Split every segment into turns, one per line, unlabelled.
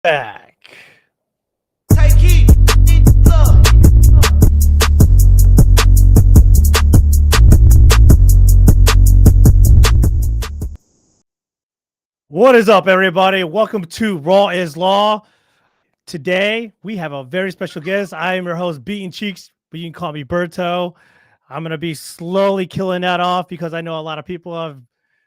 back.
Take heed. Look.
What is up, everybody? Welcome to Raw is Law. Today, we have a very special guest. I am your host, Beaten Cheeks, but you can call me Berto. I'm going to be slowly killing that off because I know a lot of people have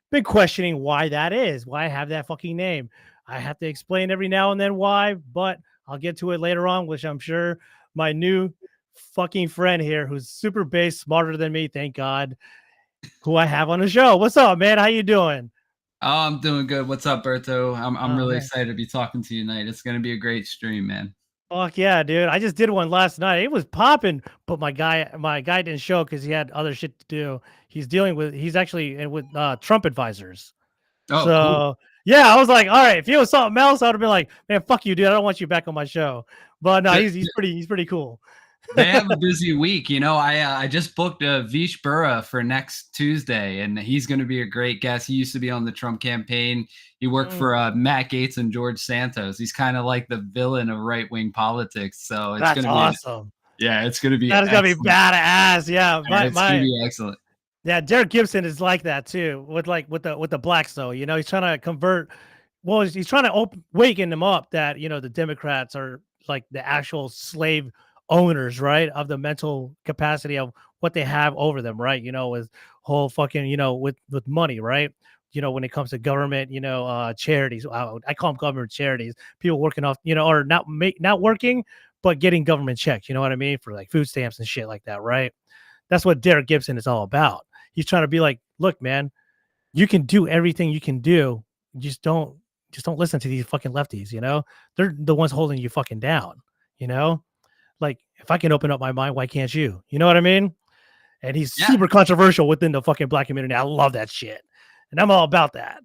been questioning why that is, why I have that fucking name. I have to explain every now and then why, but I'll get to it later on, which I'm sure my new fucking friend here, who's super based, smarter than me, thank God, who I have on the show. What's up, man? How you doing?
Oh, I'm doing good. What's up, Berto? I'm really
man.
excited to be talking to you tonight. It's going to be a great stream, man.
Fuck yeah, dude. I just did one last night. It was popping, but my guy didn't show because he had other shit to do. He's actually with Trump advisors.
Oh,
So
cool.
yeah, I was like, all right, if he was something else, I would have been like, man, fuck you, dude. I don't want you back on my show. But no, he's pretty cool.
They have a busy week. You know, I just booked Vish Burra for next Tuesday, and he's going to be a great guest. He used to be on the Trump campaign. He worked for Matt Gaetz and George Santos. He's kind of like the villain of right-wing politics. So it's
That's
going to
awesome.
It's going to be
That is gonna be badass. Yeah,
it's going to be excellent.
Yeah, Derek Gibson is like that too, with the blacks though. You know, he's trying to convert. Well, he's trying to waken them up that the Democrats are like the actual slave owners, right, of the mental capacity of what they have over them, right? With whole fucking with money, right? When it comes to government, charities. I call them government charities. People working off, or not working, but getting government checks. You know what I mean? For like food stamps and shit like that, right? That's what Derek Gibson is all about. He's trying to be like, look, man, you can do everything you can do. Just don't listen to these fucking lefties. They're the ones holding you fucking down. Like if I can open up my mind, why can't you? You know what I mean? And he's super controversial within the fucking black community. I love that shit, and I'm all about that.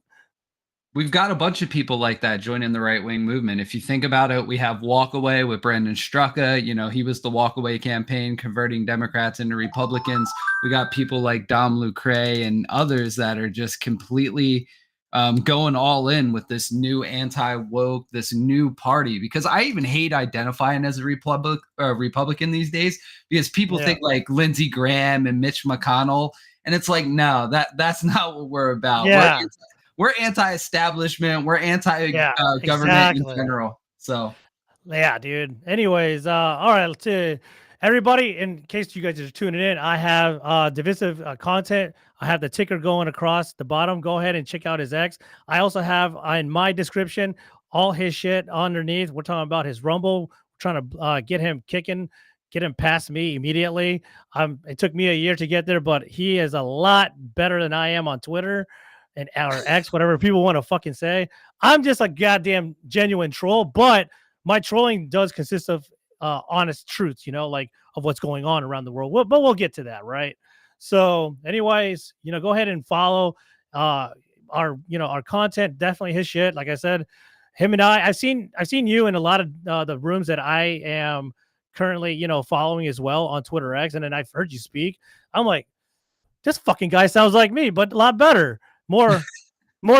We've got a bunch of people like that joining the right-wing movement. If you think about it, we have Walkaway with Brendan Strucka. He was the Walkaway campaign converting Democrats into Republicans. We got people like Dom Lucre and others that are just completely going all in with this new anti-woke, this new party. Because I even hate identifying as a Republican these days because people think like Lindsey Graham and Mitch McConnell. And it's like, no, that's not what we're about.
Yeah.
We're anti-establishment. We're anti-government in general. So,
yeah, dude. Anyways, all right. To everybody, in case you guys are tuning in, I have divisive content. I have the ticker going across the bottom. Go ahead and check out his ex. I also have in my description all his shit underneath. We're talking about his Rumble. We're trying to get him kicking, get him past me immediately. It took me a year to get there, but he is a lot better than I am on Twitter. And our X, whatever people want to fucking say. I'm just a goddamn genuine troll, but my trolling does consist of honest truths, like of what's going on around the world. But we'll get to that, right? So, anyways, go ahead and follow our content. Definitely his shit. Like I said, him and I've seen you in a lot of the rooms that I am currently, following as well on Twitter X, and then I've heard you speak. I'm like, this fucking guy sounds like me, but a lot better. More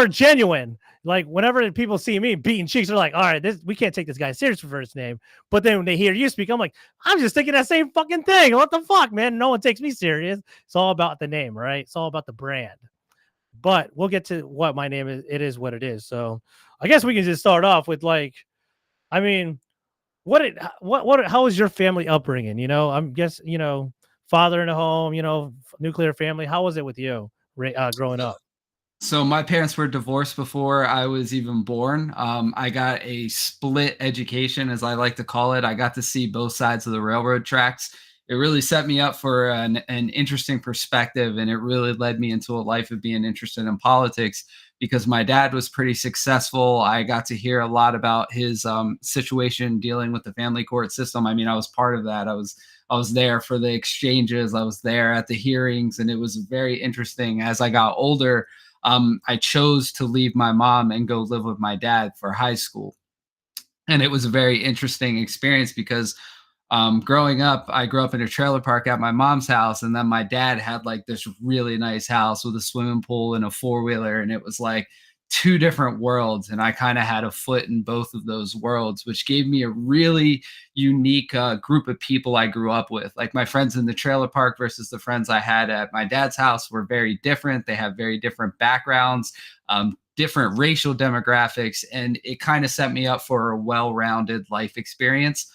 genuine. Like whenever people see me beating cheeks, they're like, all right, we can't take this guy serious for first name. But then when they hear you speak, I'm like, I'm just thinking that same fucking thing. What the fuck, man? No one takes me serious. It's all about the name, right? It's all about the brand. But we'll get to what my name is. It is what it is. So I guess we can just start off with like, I mean, how was your family upbringing? I'm guess, father in a home, nuclear family. How was it with you growing up?
So my parents were divorced before I was even born. I got a split education, as I like to call it. I got to see both sides of the railroad tracks. It really set me up for an interesting perspective, and it really led me into a life of being interested in politics because my dad was pretty successful. I got to hear a lot about his situation dealing with the family court system. I mean, I was part of that. I was there for the exchanges. I was there at the hearings, and it was very interesting. As I got older, I chose to leave my mom and go live with my dad for high school. And it was a very interesting experience because growing up, I grew up in a trailer park at my mom's house. And then my dad had like this really nice house with a swimming pool and a four-wheeler. And it was like two different worlds, and I kind of had a foot in both of those worlds, which gave me a really unique group of people I grew up with. Like my friends in the trailer park versus the friends I had at my dad's house were very different. They have very different backgrounds, different racial demographics, and it kind of set me up for a well-rounded life experience.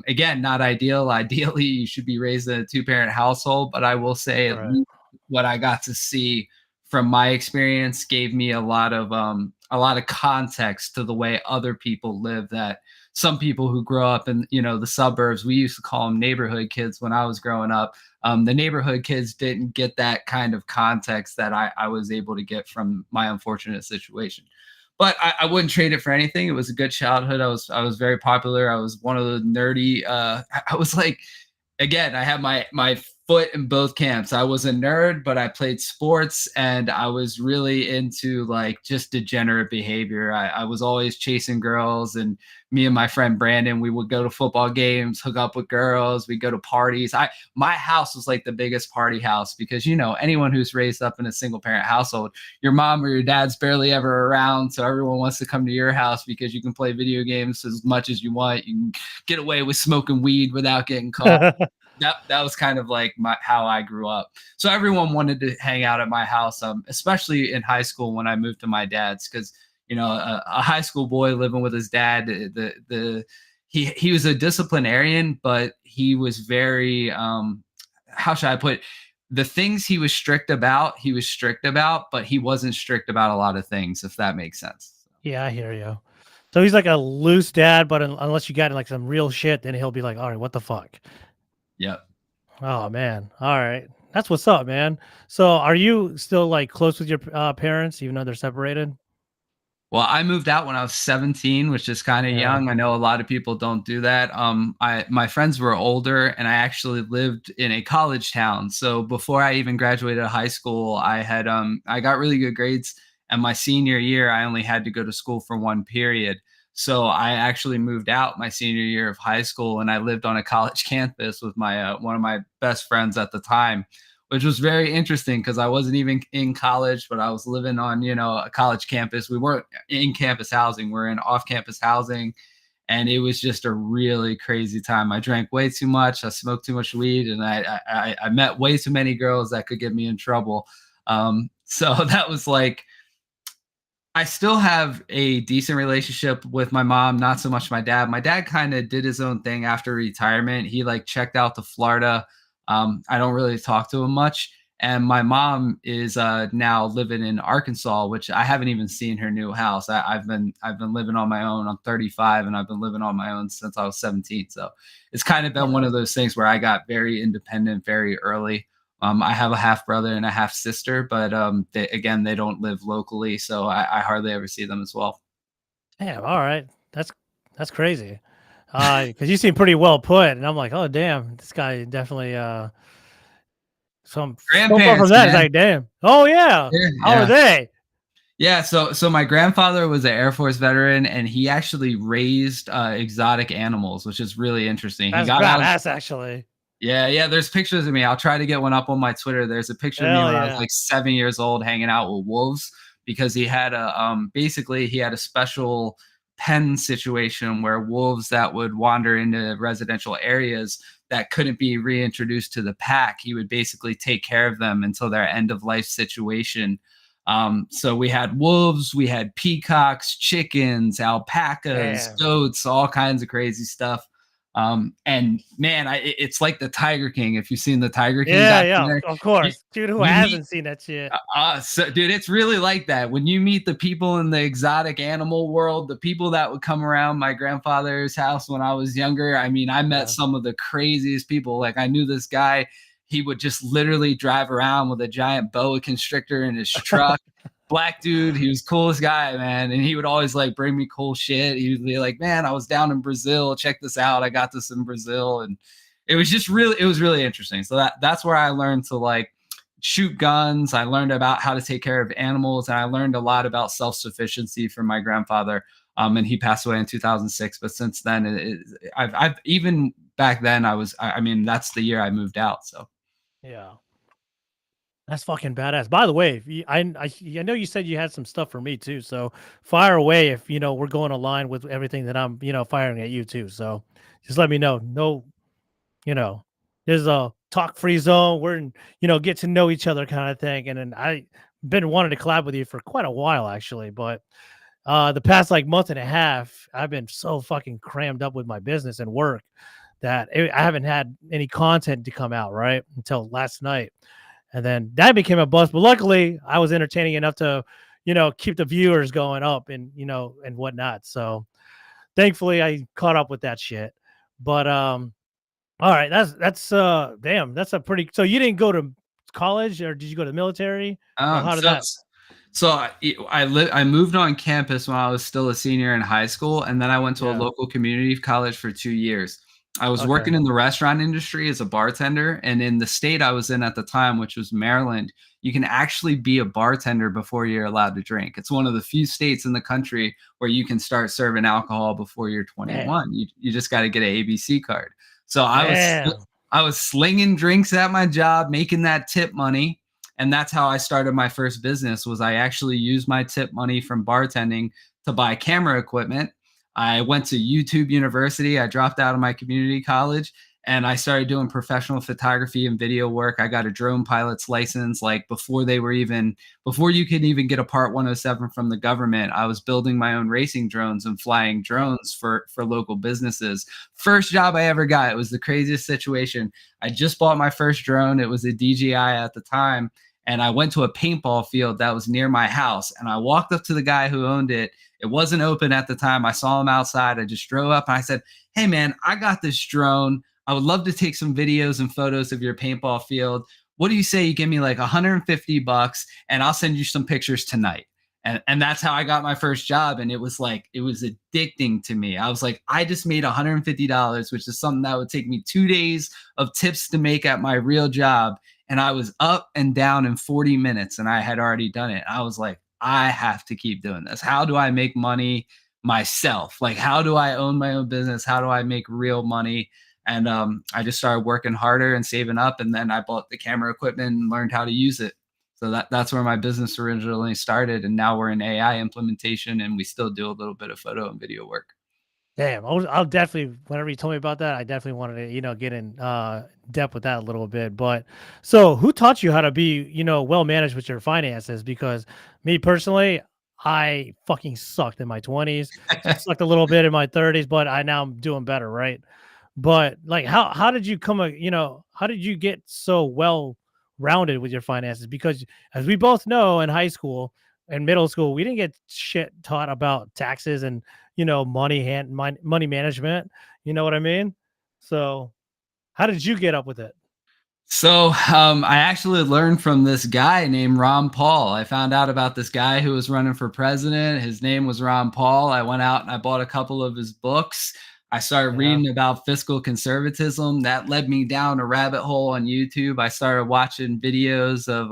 Again, not ideal. Ideally, you should be raised in a two-parent household, but I will say at least what I got to see from my experience gave me a lot of context to the way other people live, that some people who grow up in, you know, the suburbs, we used to call them neighborhood kids when I was growing up. The neighborhood kids didn't get that kind of context that I was able to get from my unfortunate situation. But I wouldn't trade it for anything. It was a good childhood. I was very popular. I was one of the nerdy. I was like, again, I had my foot in both camps. I was a nerd, but I played sports, and I was really into like just degenerate behavior. I was always chasing girls, and me and my friend Brandon, we would go to football games, hook up with girls, we go to parties. My house was like the biggest party house because, you know, anyone who's raised up in a single parent household, your mom or your dad's barely ever around, so everyone wants to come to your house because you can play video games as much as you want. You can get away with smoking weed without getting caught. That was kind of like how I grew up. So everyone wanted to hang out at my house, especially in high school when I moved to my dad's, because, you know, a high school boy living with his dad, he was a disciplinarian, but he was very how should I put it? The things he was strict about, but he wasn't strict about a lot of things, if that makes sense.
Yeah, I hear you. So he's like a loose dad, but unless you got like some real shit, then he'll be like, all right, what the fuck?
Yep.
Oh man. All right. That's what's up, man. So are you still like close with your parents, even though they're separated?
Well, I moved out when I was 17, which is kind of
Yeah.
young. I know a lot of people don't do that. My friends were older, and I actually lived in a college town. So before I even graduated high school, I got really good grades. And my senior year, I only had to go to school for one period. So I actually moved out my senior year of high school, and I lived on a college campus with my one of my best friends at the time, which was very interesting because I wasn't even in college, but I was living on, you know, a college campus. We weren't in campus housing, we're in off-campus housing, and it was just a really crazy time. I drank way too much, I smoked too much weed, and I met way too many girls that could get me in trouble. So that was like, I still have a decent relationship with my mom, not so much my dad. My dad kind of did his own thing after retirement. He like checked out to Florida. I don't really talk to him much. And my mom is now living in Arkansas, which I haven't even seen her new house. I've been living on my own. I'm 35, and I've been living on my own since I was 17. So it's kind of been one of those things where I got very independent very early. I have a half brother and a half sister, but they don't live locally, so I hardly ever see them as well.
Damn. All right. That's crazy. Because you seem pretty well put, and I'm like, oh damn, this guy definitely so far from
Grandparents,
that. It's
man.
like, damn. Oh yeah. How are they?
Yeah, so my grandfather was an Air Force veteran, and he actually raised exotic animals, which is really interesting.
That's
He got out.
badass, actually.
Yeah. There's pictures of me. I'll try to get one up on my Twitter. There's a picture of me
Hell
when I was
yeah.
like 7 years old, hanging out with wolves, because he had basically he had a special pen situation where wolves that would wander into residential areas that couldn't be reintroduced to the pack, he would basically take care of them until their end of life situation. So we had wolves, we had peacocks, chickens, alpacas, goats, all kinds of crazy stuff. And man, it's like the Tiger King. If you've seen the Tiger King,
Yeah, of course. Dude, who hasn't seen that shit?
So, dude, it's really like that. When you meet the people in the exotic animal world, the people that would come around my grandfather's house when I was younger, I mean, I met some of the craziest people. Like, I knew this guy, he would just literally drive around with a giant boa constrictor in his truck. Black dude, he was coolest guy, man, and he would always like bring me cool shit. He would be like, man, I was down in Brazil, check this out, I got this in Brazil. And it was really interesting. So that's where I learned to like shoot guns. I learned about how to take care of animals, and I learned a lot about self-sufficiency from my grandfather. And he passed away in 2006, but since then I've even back then I mean that's the year I moved out. So
yeah. That's fucking badass. By the way, I know you said you had some stuff for me too. So fire away if we're going aligned with everything that I'm firing at you too. So just let me know. No, you know, there's a talk free zone. We're in, get to know each other kind of thing. And then I been wanting to collab with you for quite a while actually, but the past like month and a half, I've been so fucking crammed up with my business and work that I haven't had any content to come out right until last night. And then that became a bust. But luckily, I was entertaining enough to, keep the viewers going up and and whatnot. So thankfully, I caught up with that shit. But all right, that's damn, that's a pretty. So you didn't go to college, or did you go to the military, or how did
So
that?
I moved on campus when I was still a senior in high school, and then I went to a
Yeah.
local community college for 2 years. I was
Okay.
working in the restaurant industry as a bartender, and in the state I was in at the time, which was Maryland, you can actually be a bartender before you're allowed to drink. It's one of the few states in the country where you can start serving alcohol before you're
Damn.
21. You just got to get an ABC card. So
Damn.
I was slinging drinks at my job, making that tip money, and that's how I started my first business. Was I actually used my tip money from bartending to buy camera equipment. I went to YouTube University. I dropped out of my community college and I started doing professional photography and video work. I got a drone pilot's license like before you could even get a Part 107 from the government. I was building my own racing drones and flying drones for local businesses. First job I ever got. It was the craziest situation. I just bought my first drone. It was a DJI at the time. And I went to a paintball field that was near my house. And I walked up to the guy who owned it. It wasn't open at the time. I saw him outside. I just drove up and I said, "Hey, man, I got this drone. I would love to take some videos and photos of your paintball field. What do you say you give me like $150 and I'll send you some pictures tonight?" And that's how I got my first job. And it was addicting to me. I was like, I just made $150, which is something that would take me 2 days of tips to make at my real job. And I was up and down in 40 minutes and I had already done it. I was like, I have to keep doing this. How do I make money myself? Like, how do I own my own business? How do I make real money? And I just started working harder and saving up. And then I bought the camera equipment and learned how to use it. So that's where my business originally started. And now we're in AI implementation and we still do a little bit of photo and video work.
Damn, I'll definitely. Whenever you told me about that, I definitely wanted to, get in depth with that a little bit. But so, who taught you how to be, well managed with your finances? Because me personally, I fucking sucked in my 20s, sucked a little bit in my 30s, but I now I'm doing better, right? But like, how did you how did you get so well rounded with your finances? Because as we both know, in high school and middle school, we didn't get shit taught about taxes and money management. You know what I mean? So, how did you get up with it?
So I actually learned from this guy named Ron Paul. I found out about this guy who was running for president. His name was Ron Paul. I went out and I bought a couple of his books. I started
Yeah.
reading about fiscal conservatism. That led me down a rabbit hole on YouTube. I started watching videos of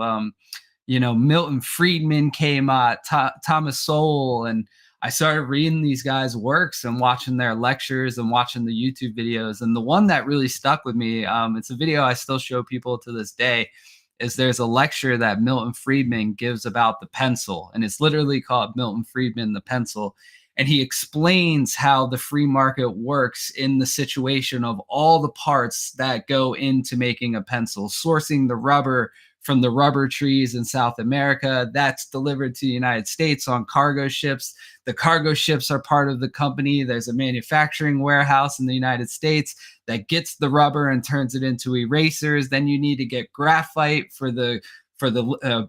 Milton Friedman came out, Thomas Sowell, and I started reading these guys' works and watching their lectures and watching the YouTube videos. And the one that really stuck with me, it's a video I still show people to this day, is there's a lecture that Milton Friedman gives about the pencil. And it's literally called Milton Friedman, the Pencil. And he explains how the free market works in the situation of all the parts that go into making a pencil, sourcing the rubber from the rubber trees in South America that's delivered to the United States on cargo ships. The cargo ships are part of the company. There's a manufacturing warehouse in the United States that gets the rubber and turns it into erasers. Then you need to get graphite for the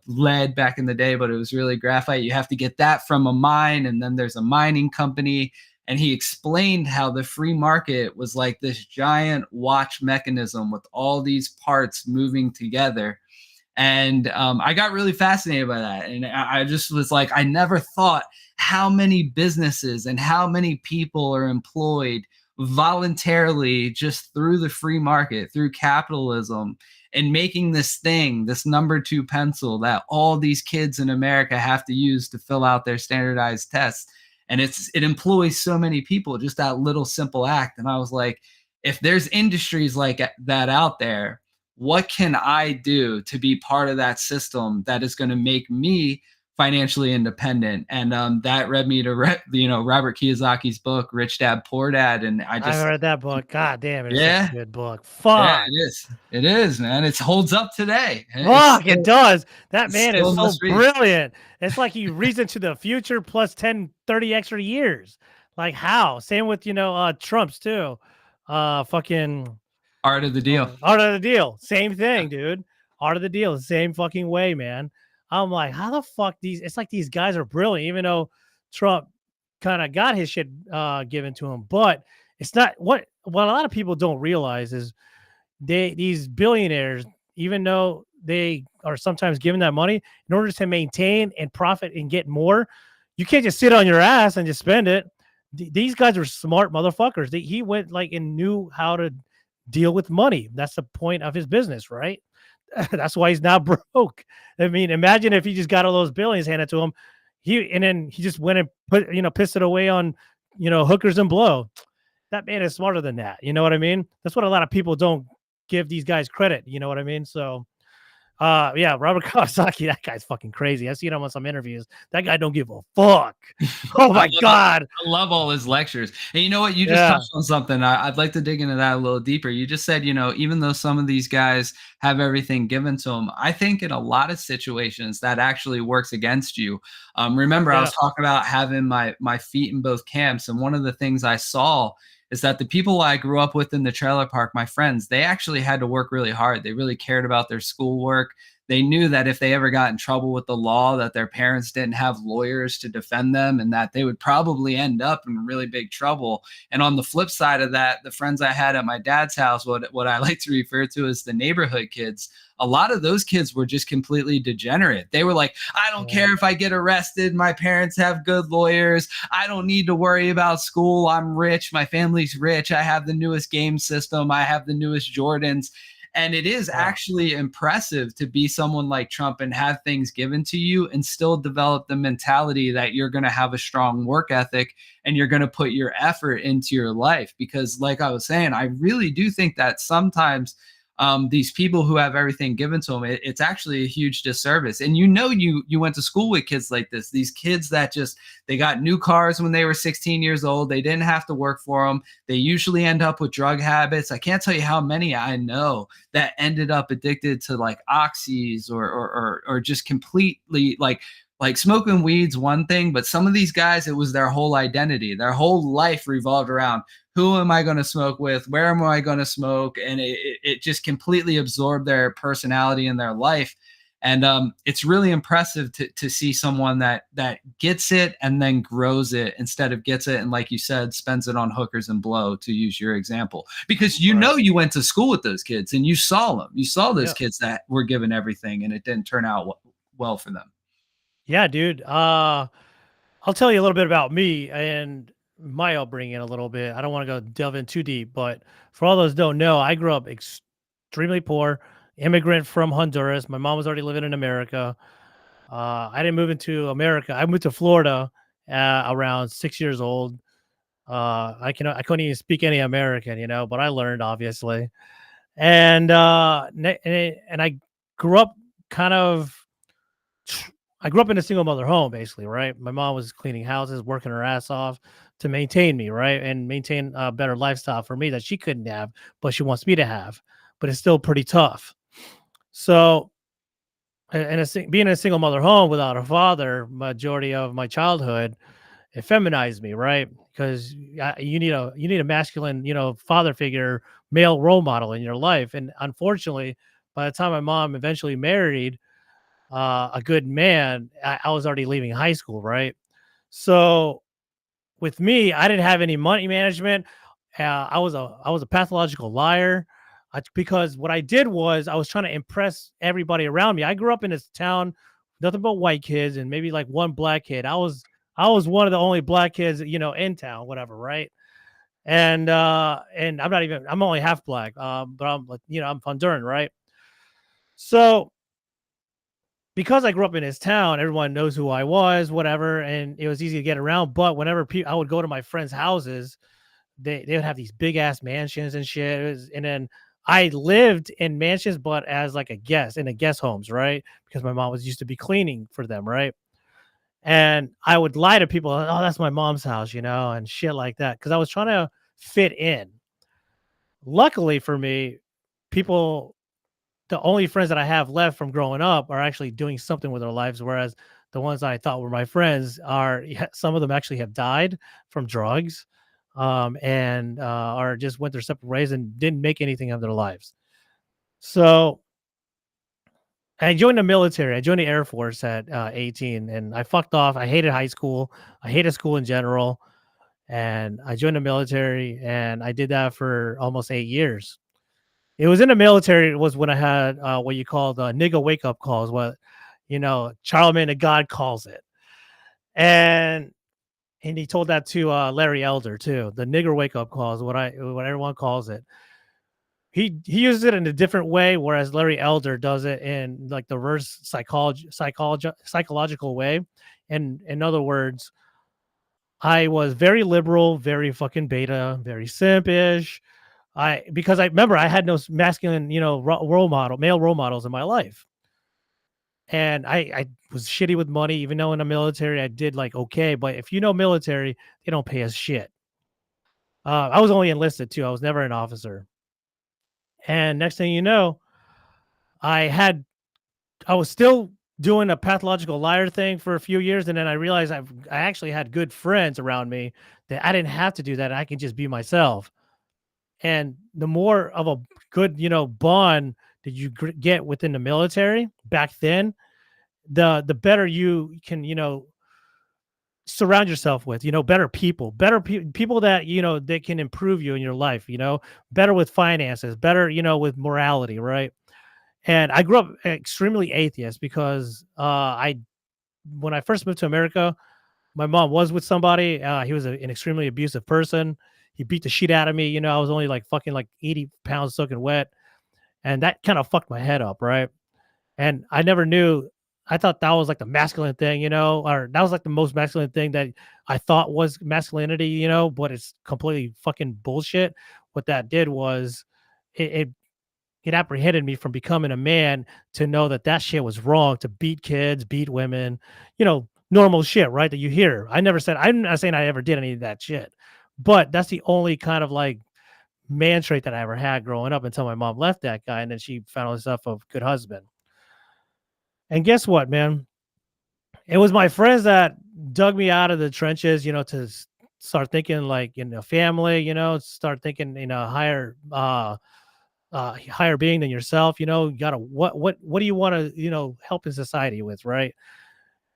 lead back in the day, but it was really graphite. You have to get that from a mine, and then there's a mining company. And he explained how the free market was like this giant watch mechanism with all these parts moving together. And I got really fascinated by that. And I just was like, I never thought how many businesses and how many people are employed voluntarily just through the free market, through capitalism, and making this thing, this number two pencil that all these kids in America have to use to fill out their standardized tests. And it employs so many people, just that little simple act. And I was like, if there's industries like that out there, what can I do to be part of that system that is going to make me financially independent? And that led me to Robert Kiyosaki's book Rich Dad Poor Dad, and I
I
just
read that book. God damn, it is such a
yeah,
good book.
yeah,
Fuck.
it is, man. It holds up today.
Fuck, it does. That
It's
man is
still a
so
must read.
brilliant. It's like he reads into the future plus 10, 30 extra years. Like how? Same with, Trump's too. Fucking
Art of the deal.
Art of the Deal. Same thing, dude. Art of the Deal, same fucking way, man. I'm like, how the fuck it's like these guys are brilliant, even though Trump kind of got his shit given to him. But it's not what a lot of people don't realize is these billionaires, even though they are sometimes given that money in order to maintain and profit and get more, you can't just sit on your ass and just spend it. These guys are smart motherfuckers. He went like and knew how to deal with money. That's the point of his business, right? That's why he's now broke. I mean, imagine if he just got all those billions handed to him. Then he just went and pissed it away on, hookers and blow. That man is smarter than that. You know what I mean? That's what a lot of people don't give these guys credit. You know what I mean? So, yeah, Robert Kawasaki, that guy's fucking crazy. I've seen him on some interviews. That guy don't give a fuck. Oh my God.
I love all his lectures. And you know what? You just touched on something. I'd like to dig into that a little deeper. You just said, even though some of these guys have everything given to them, I think in a lot of situations that actually works against you. Remember, I was talking about having my feet in both camps. And one of the things I saw is that the people I grew up with in the trailer park, my friends, they actually had to work really hard. They really cared about their schoolwork. They knew that if they ever got in trouble with the law, that their parents didn't have lawyers to defend them and that they would probably end up in really big trouble. And on the flip side of that, the friends I had at my dad's house, what I like to refer to as the neighborhood kids, a lot of those kids were just completely degenerate. They were like, I don't care if I get arrested. My parents have good lawyers. I don't need to worry about school. I'm rich. My family's rich. I have the newest game system. I have the newest Jordans. And it is actually impressive to be someone like Trump and have things given to you and still develop the mentality that you're going to have a strong work ethic and you're going to put your effort into your life. Because like I was saying, I really do think that sometimes these people who have everything given to them, it's actually a huge disservice. And you went to school with kids like this, these kids that they got new cars when they were 16 years old. They didn't have to work for them. They usually end up with drug habits. I can't tell you how many I know that ended up addicted to like oxys or just completely like smoking weed's one thing, but some of these guys, it was their whole identity. Their whole life revolved around who am I going to smoke with? Where am I going to smoke? And it just completely absorbed their personality and their life. And it's really impressive to see someone that gets it and then grows it instead of gets it and, like you said, spends it on hookers and blow, to use your example. Because you went to school with those kids and you saw them. You saw those kids that were given everything and it didn't turn out well for them.
Yeah, dude. I'll tell you a little bit about me and my upbringing a little bit. I don't want to go delve in too deep, but for all those who don't know, I grew up extremely poor, immigrant from Honduras. My mom was already living in America. I didn't move into America. I moved to Florida around 6 years old. I couldn't even speak any American, but I learned obviously. And I grew up I grew up in a single mother home, basically, right? My mom was cleaning houses, working her ass off to maintain me, right? And maintain a better lifestyle for me that she couldn't have, but she wants me to have. But it's still pretty tough. So, being in a single mother home without a father, majority of my childhood, it feminized me, right? Because you need a masculine, father figure, male role model in your life. And unfortunately, by the time my mom eventually married a good man, I was already leaving high school, right? So with me, I didn't have any money management. I was a pathological liar because what I did was I was trying to impress everybody around me. I grew up in this town, nothing but white kids and maybe like one black kid. I was one of the only black kids, in town, whatever, right? And I'm only half black, but I'm like, I'm Honduran, right? So because I grew up in this town, everyone knows who I was, whatever, and it was easy to get around. But whenever I would go to my friends' houses, they would have these big ass mansions and shit. And then I lived in mansions, but as like a guest in a guest homes, right? Because my mom was used to be cleaning for them, right? And I would lie to people, oh, that's my mom's house, and shit like that, because I was trying to fit in. Luckily for me, people, the only friends that I have left from growing up are actually doing something with their lives, whereas the ones I thought were my friends are some of them actually have died from drugs, and are just went their separate ways and didn't make anything of their lives. So I joined the military. I joined the Air Force at 18, and I fucked off. I hated high school. I hated school in general, and I joined the military, and I did that for almost 8 years. It was in the military. It was when I had what you call the nigga wake up calls, what Charlemagne the God calls it, and he told that to Larry Elder too. The nigger wake up calls, what everyone calls it. He uses it in a different way, whereas Larry Elder does it in like the reverse psychological way. And in other words, I was very liberal, very fucking beta, very simpish. Because I remember I had no masculine, male role models in my life. And I was shitty with money, even though in the military I did like okay. But if military, they don't pay us shit. I was only enlisted too. I was never an officer. And next thing you know, I was still doing a pathological liar thing for a few years, and then I realized I actually had good friends around me that I didn't have to do that. I can just be myself. And the more of a good, bond that you get within the military back then, the better you can, surround yourself with, better people, people that, they can improve you in your life, better with finances, better, with morality, right? And I grew up extremely atheist because when I first moved to America, my mom was with somebody. He was an extremely abusive person. He beat the shit out of me. I was only like fucking like 80 pounds soaking wet. And that kind of fucked my head up, right? And I never knew. I thought that was like the masculine thing, or that was like the most masculine thing that I thought was masculinity, but it's completely fucking bullshit. What that did was it apprehended me from becoming a man to know that shit was wrong, to beat kids, beat women, normal shit, right? That you hear. I'm not saying I ever did any of that shit, but that's the only kind of like man trait that I ever had growing up until my mom left that guy. And then she found herself a good husband. And guess what, man? It was my friends that dug me out of the trenches, to start thinking like in a family, start thinking in a higher being than yourself. You gotta what do you want to help in society with, right?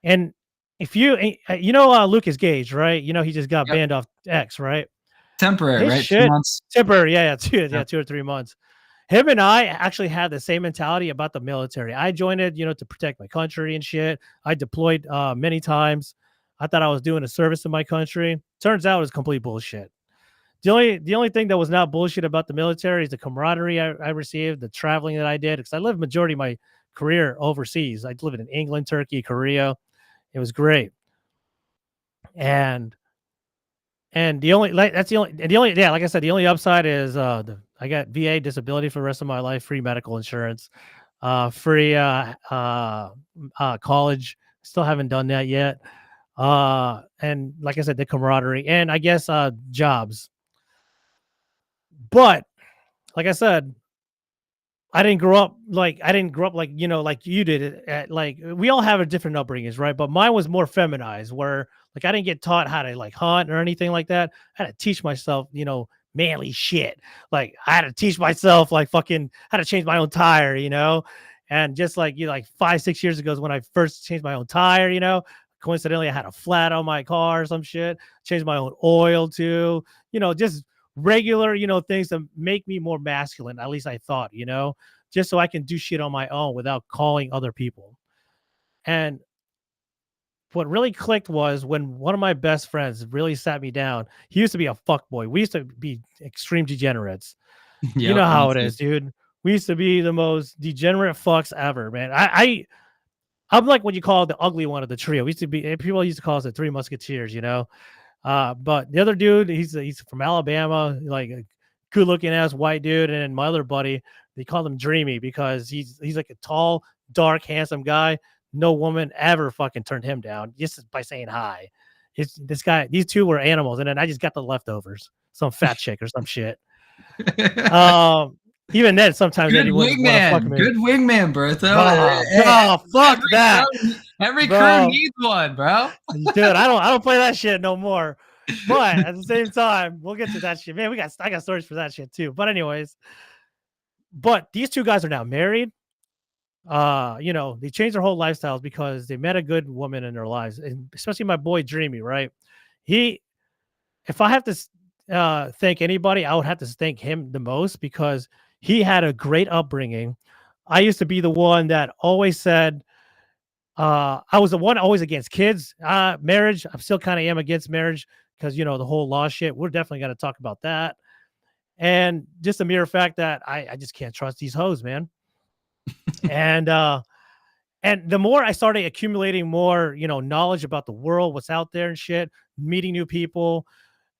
And if Lucas Gage, right? He just got
Yep.
banned off X, right?
Temporary,
His
right?
shit,
2 months.
temporary, yeah, 2 or 3 months. Him and I actually had the same mentality about the military. I joined it, to protect my country and shit. I deployed many times. I thought I was doing a service to my country. Turns out it was complete bullshit. The only thing that was not bullshit about the military is the camaraderie I received, the traveling that I did, because I lived majority of my career overseas. I lived in England, Turkey, Korea. It was great. And that's the only yeah, like I said, the only upside is I got VA disability for the rest of my life, free medical insurance, free college. Still haven't done that yet. And like I said, the camaraderie and I guess jobs. But like I said, I didn't grow up like like you did. Like we all have a different upbringings, right? But mine was more feminized, where like I didn't get taught how to like hunt or anything like that. I had to teach myself, manly shit. Like I had to teach myself like fucking how to change my own tire, and just like like 5-6 years ago is when I first changed my own tire. Coincidentally, I had a flat on my car or some shit. Changed my own oil too. Just regular, things that make me more masculine. At least I thought, just so I can do shit on my own without calling other people. And what really clicked was when one of my best friends really sat me down. He used to be a fuckboy. We used to be extreme degenerates. You know how it is, dude. We used to be the most degenerate fucks ever, man. I'm like what you call the ugly one of the trio. People used to call us the Three Musketeers, but the other dude, he's from Alabama, like good looking ass white dude, and then my other buddy, they called him Dreamy because he's like a tall, dark, handsome guy. No woman ever fucking turned him down just by saying hi. These two were animals, and then I just got the leftovers, some fat chick or some shit. Even then, sometimes
Good
anyone want to fuck
wingman,
me.
good wingman, Bertho.
Fuck that.
Every crew
Bro.
needs one, bro.
Dude, I don't play that shit no more. But at the same time, we'll get to that shit. Man, I got stories for that shit too. But anyways, but these two guys are now married. You know, they changed their whole lifestyles because they met a good woman in their lives, and especially my boy Dreamy, right? If I have to thank anybody, I would have to thank him the most because he had a great upbringing. I used to be the one that always said, I was the one always against kids, marriage. I'm still kind of am against marriage because, you know, the whole law shit. We're definitely going to talk about that. And just the mere fact that I just can't trust these hoes, man. And the more I started accumulating more, you know, knowledge about the world, what's out there and shit, meeting new people,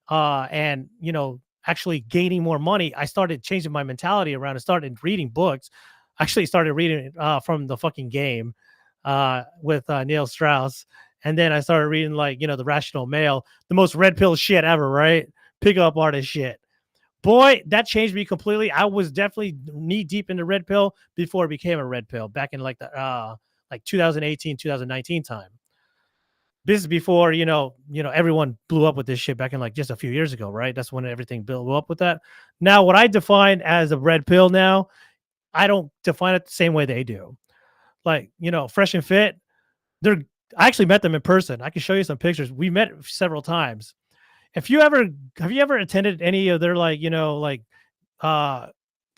and, you know, actually gaining more money, I started changing my mentality around and started reading books. Actually started reading from the fucking game with Neil Strauss. And then I started reading, like, you know, The Rational Male, the most red pill shit ever, right? Pickup artist shit. Boy, that changed me completely. I was definitely knee deep in the red pill before it became a red pill back in like the 2018, 2019 time. This is before, you know, everyone blew up with this shit back in like just a few years ago, right? That's when everything blew up with that. Now, what I define as a red pill now, I don't define it the same way they do. Like, you know, Fresh and Fit, I actually met them in person. I can show you some pictures. We met several times. Have you ever attended any of their, like, you know, like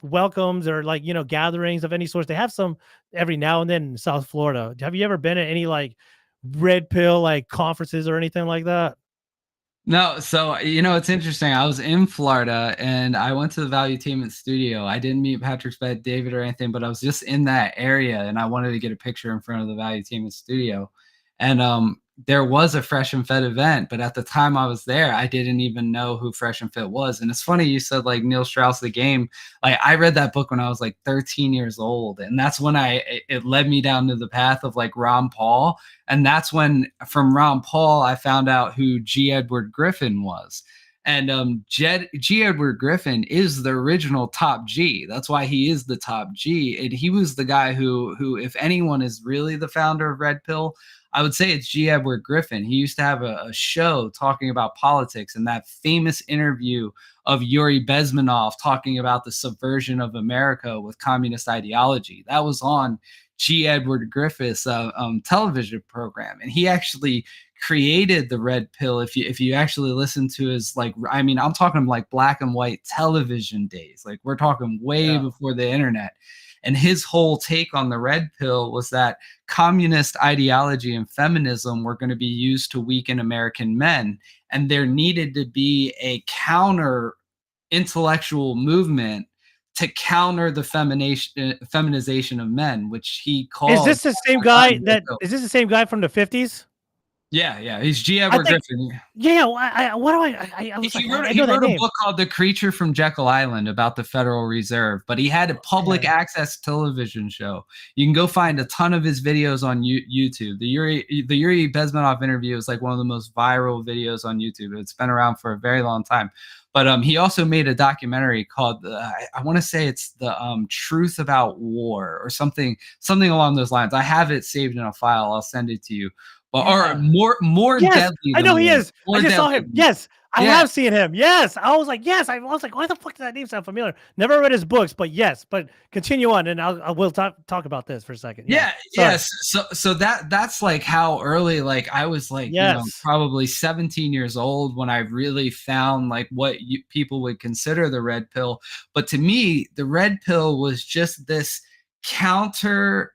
welcomes or, like, you know, gatherings of any sort? They have some every now and then in South Florida. Have you ever been at any like red pill like conferences or anything like that?
No, so you know, it's interesting. I was in Florida and I went to the Valuetainment studio. I didn't meet Patrick's Bet David or anything, but I was just in that area and I wanted to get a picture in front of the Valuetainment studio. And there was a Fresh and Fit event, but at the time I was there, I didn't even know who Fresh and Fit was. And it's funny you said like Neil Strauss, The Game. Like, I read that book when I was like 13 years old, and that's when it led me down to the path of like Ron Paul. And that's when, from Ron Paul, I found out who G. Edward Griffin was. And G. Edward Griffin is the original top G. That's why he is the top G. And he was the guy who, if anyone is really the founder of Red Pill, I would say it's G. Edward Griffin. He used to have a show talking about politics, and that famous interview of Yuri Bezmenov talking about the subversion of America with communist ideology. That was on G. Edward Griffith's television program, and he actually created the red pill. If you actually listen to his, like, I mean, I'm talking like black and white television days. Like, we're talking way before the internet. And his whole take on the red pill was that communist ideology and feminism were going to be used to weaken American men. And there needed to be a counter intellectual movement to counter the feminization of men, which he called.
Is this the same guy from the 50s?
Yeah. He's G. Edward Griffin.
Yeah. I was
He
like,
wrote a book called The Creature from Jekyll Island about the Federal Reserve, but he had a public access television show. You can go find a ton of his videos on YouTube. The Yuri Bezmenov interview is like one of the most viral videos on YouTube. It's been around for a very long time. But he also made a documentary called, I want to say it's the Truth About War or something along those lines. I have it saved in a file. I'll send it to you. Or more deadly.
I know he is. I just saw him. Yes, I have seen him. Yes, I was like, why the fuck does that name sound familiar? Never read his books, but yes. But continue on, and we'll talk about this for a second.
Yes. So that's like how early, like, I was like, you know, probably 17 years old when I really found like what people would consider the red pill. But to me, the red pill was just this counter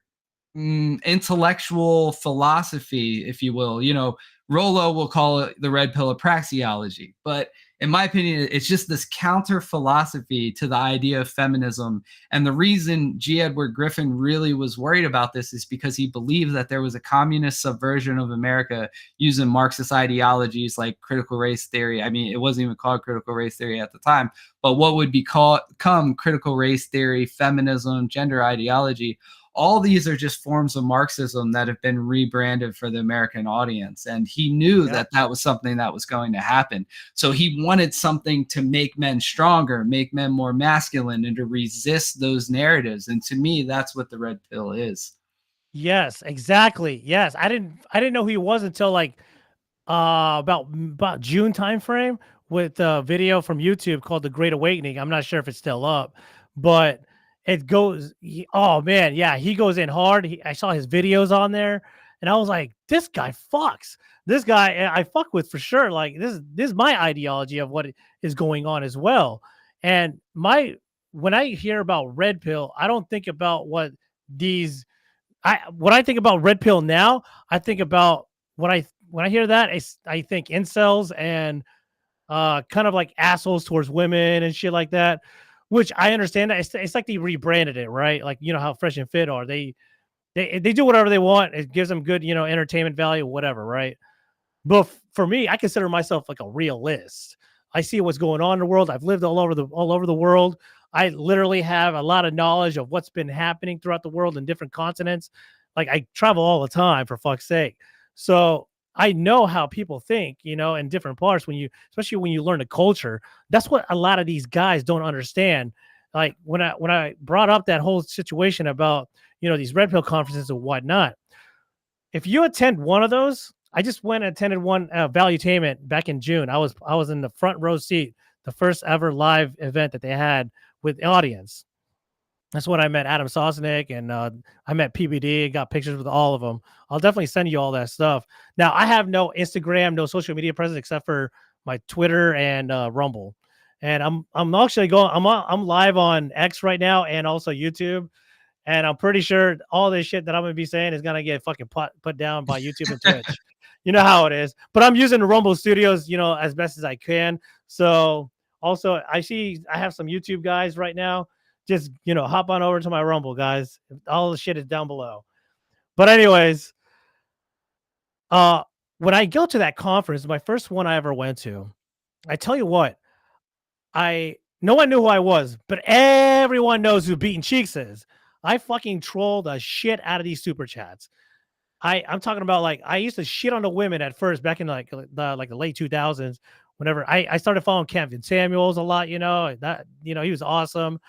intellectual philosophy, if you will. You know, Rollo will call it the red pill of praxeology, but in my opinion, it's just this counter philosophy to the idea of feminism. And the reason G. Edward Griffin really was worried about this is because he believed that there was a communist subversion of America using Marxist ideologies like critical race theory. I mean, it wasn't even called critical race theory at the time, but what would become critical race theory, feminism, gender ideology. All these are just forms of Marxism that have been rebranded for the American audience. And he knew that that was something that was going to happen. So he wanted something to make men stronger, make men more masculine, and to resist those narratives. And to me, that's what the red pill is.
Yes, exactly. Yes. I didn't know who he was until like about June timeframe with a video from YouTube called The Great Awakening. I'm not sure if it's still up, but it goes, oh man, yeah, he goes in hard. I saw his videos on there and I was like, this guy fucks. This guy I fuck with for sure. Like this is my ideology of what is going on as well. And when I hear about red pill, I don't think about what I think about red pill now, I think about when I hear that, I think incels and kind of like assholes towards women and shit like that, which I understand that it's like they rebranded it, right? Like, you know how Fresh and Fit are. They do whatever they want. It gives them good, entertainment value, whatever, right? But for me, I consider myself like a realist. I see what's going on in the world. I've lived all over the world. I literally have a lot of knowledge of what's been happening throughout the world in different continents. Like I travel all the time, for fuck's sake. So I know how people think, in different parts especially when you learn the culture. That's what a lot of these guys don't understand. Like when I brought up that whole situation about, these red pill conferences and whatnot, if you attend one of those, I just went and attended one Valuetainment back in June. I was in the front row seat, the first ever live event that they had with audience. That's when I met Adam Sosnick and I met PBD, got pictures with all of them. I'll definitely send you all that stuff. Now I have no Instagram, no social media presence except for my Twitter and Rumble. And I'm actually I'm live on X right now and also YouTube. And I'm pretty sure all this shit that I'm going to be saying is going to get fucking put down by YouTube and Twitch. You know how it is. But I'm using the Rumble Studios, as best as I can. So also, I have some YouTube guys right now. Just, hop on over to my Rumble, guys. All the shit is down below. But anyways, when I go to that conference, my first one I ever went to, I tell you what, no one knew who I was, but everyone knows who Beaten Cheeks is. I fucking troll the shit out of these super chats. I'm talking about, like, I used to shit on the women at first back in the late 2000s. Whenever I started following Kevin Samuels a lot, he was awesome.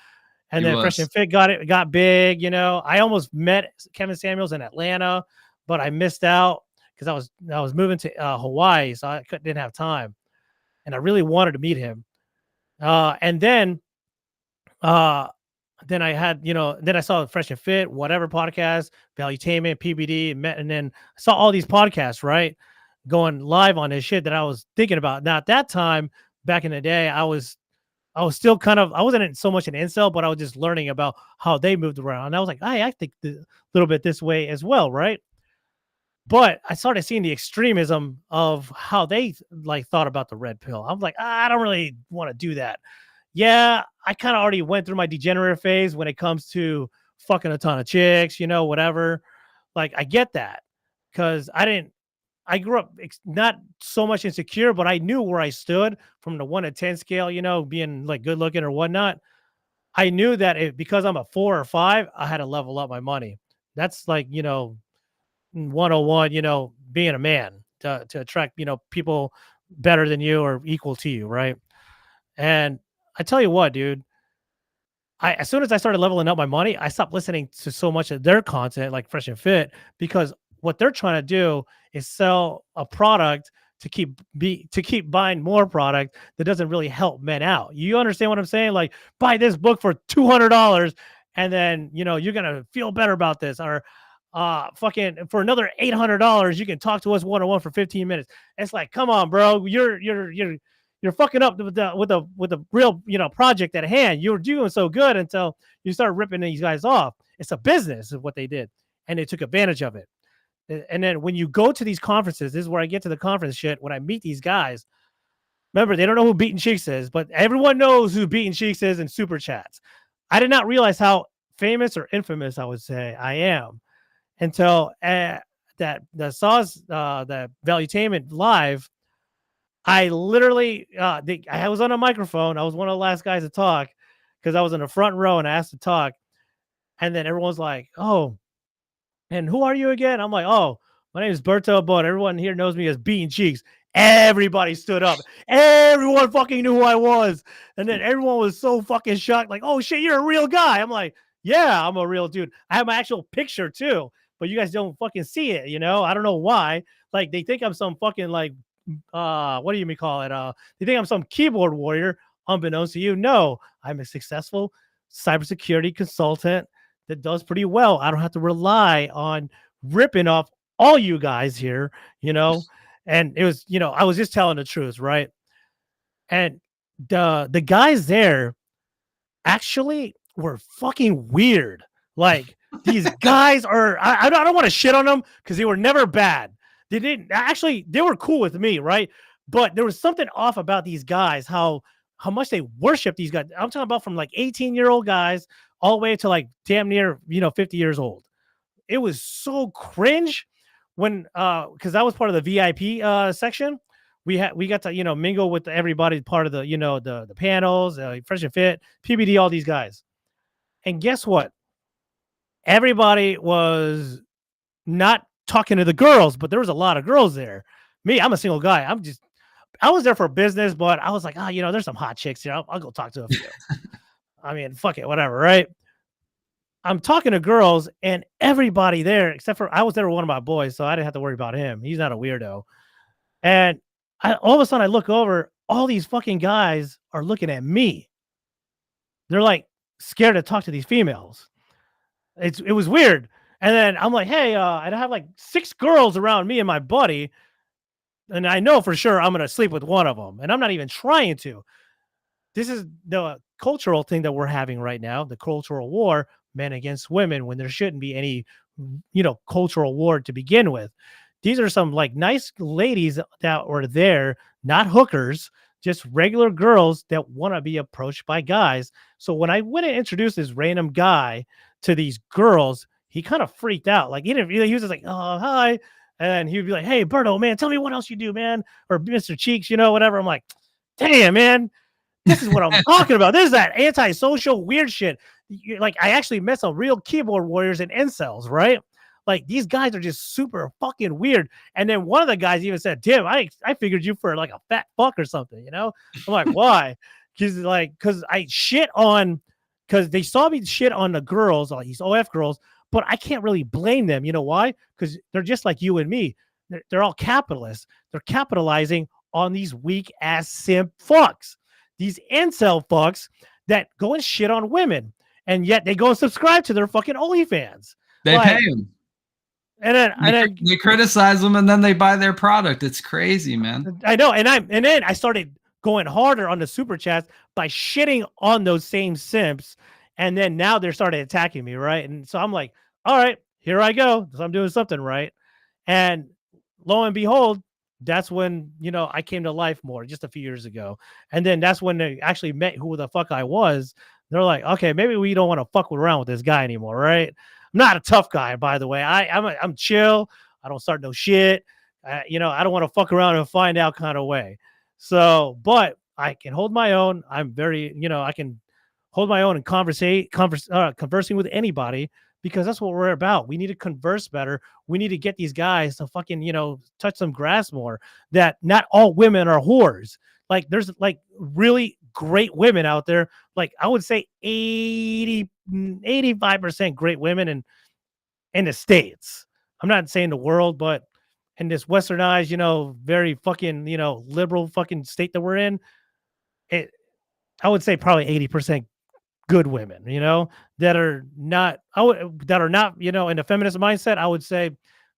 And then Fresh and Fit got big, I almost met Kevin Samuels in Atlanta, but I missed out because I was moving to Hawaii, so I didn't have time. And I really wanted to meet him. And then I had, then I saw Fresh and Fit, whatever podcast, Valuetainment, PBD, and then I saw all these podcasts, right, going live on this shit that I was thinking about. Now, at that time, back in the day, I was still kind of, I wasn't so much an incel, but I was just learning about how they moved around. And I was like, I think a little bit this way as well, right? But I started seeing the extremism of how they thought about the red pill. I'm like, I don't really want to do that. Yeah, I kind of already went through my degenerate phase when it comes to fucking a ton of chicks, whatever. Like, I get that because I grew up not so much insecure, but I knew where I stood from the 1 to 10 scale, being like good looking or whatnot. I knew that because I'm a 4 or 5, I had to level up my money. That's like, 101, being a man to attract, people better than you or equal to you. Right. And I tell you what, dude, as soon as I started leveling up my money, I stopped listening to so much of their content, like Fresh and Fit, because what they're trying to do is sell a product to keep buying more product that doesn't really help men out. You understand what I'm saying? Like, buy this book for $200 and then, you're going to feel better about this, or fucking for another $800, you can talk to us one-on-one for 15 minutes. It's like, come on, bro. You're fucking up with the real, project at hand. You were doing so good until you start ripping these guys off. It's a business is what they did. And they took advantage of it. And then when you go to these conferences, this is where I get to the conference shit. When I meet these guys, Remember, they don't know who Beaten Cheeks is, but everyone knows who Beaten Cheeks is in super chats. I did not realize how famous or infamous I would say I am until that the Saws the Valuetainment live. I literally I was on a microphone. I was one of the last guys to talk because I was in the front row and I asked to talk, and then everyone's like, "Oh, and who are you again?" I'm like, "Oh, my name is Alberto, but everyone here knows me as Beaten Cheeks." Everybody stood up. Everyone fucking knew who I was. And then everyone was so fucking shocked, like, "Oh shit, you're a real guy." I'm like, "Yeah, I'm a real dude. I have my actual picture too, but you guys don't fucking see it, you know? I don't know why. Like, they think I'm some fucking like what do you call it? They think I'm some keyboard warrior, unbeknownst to you. No, I'm a successful cybersecurity consultant that does pretty well. I don't have to rely on ripping off all you guys here, you know." And it was, I was just telling the truth, right? And the guys there actually were fucking weird. Like, these guys are, I don't want to shit on them because they were never bad. They didn't actually, they were cool with me, right? But there was something off about these guys, how much they worship these guys. I'm talking about from like 18-year-old guys all the way to like damn near, 50 years old. It was so cringe when because I was part of the VIP section. We got to mingle with everybody, part of the the panels, Fresh and Fit, PBD, all these guys. And guess what? Everybody was not talking to the girls, but there was a lot of girls there. Me, I'm a single guy. I was there for business, but I was like, there's some hot chicks here. I'll go talk to a few. I mean, fuck it, whatever, right? I'm talking to girls, and everybody there, except for I was there with one of my boys, so I didn't have to worry about him. He's not a weirdo. And all of a sudden, I look over, all these fucking guys are looking at me. They're like scared to talk to these females. It was weird. And then I'm like, hey, I have like 6 girls around me and my buddy, and I know for sure I'm gonna sleep with one of them, and I'm not even trying to. This is the cultural thing that we're having right now, the cultural war, men against women, when there shouldn't be any, cultural war to begin with. These are some like nice ladies that were there, not hookers, just regular girls that want to be approached by guys. So when I went and introduced this random guy to these girls, he kind of freaked out. Like, he was just like, "Oh, hi." And he would be like, "Hey, Berto, man, tell me what else you do, man." Or Mr. Cheeks, whatever. I'm like, "Damn, man. This is what I'm talking about. This is that antisocial weird shit." Like, I actually met some real keyboard warriors and incels, right? Like, these guys are just super fucking weird. And then one of the guys even said, "Damn, I figured you for like a fat fuck or something, I'm like, "Why?" Because I shit on, because they saw me shit on the girls, like these OF girls, but I can't really blame them. You know why? Because they're just like you and me. They're all capitalists. They're capitalizing on these weak ass simp fucks. These incel fucks that go and shit on women, and yet they go and subscribe to their fucking OnlyFans.
They pay them.
And then
They criticize them, and then they buy their product. It's crazy, man.
I know. And then I started going harder on the super chats by shitting on those same simps. And then now they're starting attacking me, right? And so I'm like, all right, here I go. So I'm doing something right. And lo and behold, that's when, I came to life more just a few years ago. And then that's when they actually met who the fuck I was. They're like, okay, maybe we don't want to fuck around with this guy anymore, right? I'm not a tough guy, by the way. I'm chill. I don't start no shit. I don't want to fuck around and find out kind of way. So, but I can hold my own. I'm very, I can hold my own and conversing with anybody, because that's what we're about. We need to converse better. We need to get these guys to fucking, touch some grass more. That not all women are whores. Like, there's like really great women out there. Like, I would say 85% great women in the States. I'm not saying the world, but in this westernized, very fucking, liberal fucking state that we're in, I would say probably 80% good women, that are not, in the feminist mindset. I would say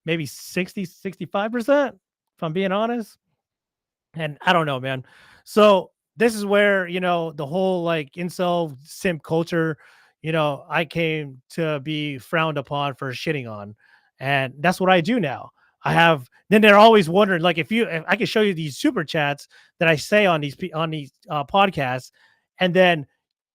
maybe 65%, if I'm being honest. And I don't know, man. So this is where, the whole like incel simp culture, I came to be frowned upon for shitting on. And that's what I do now. Then they're always wondering, like, if I can show you these super chats that I say on these podcasts, and then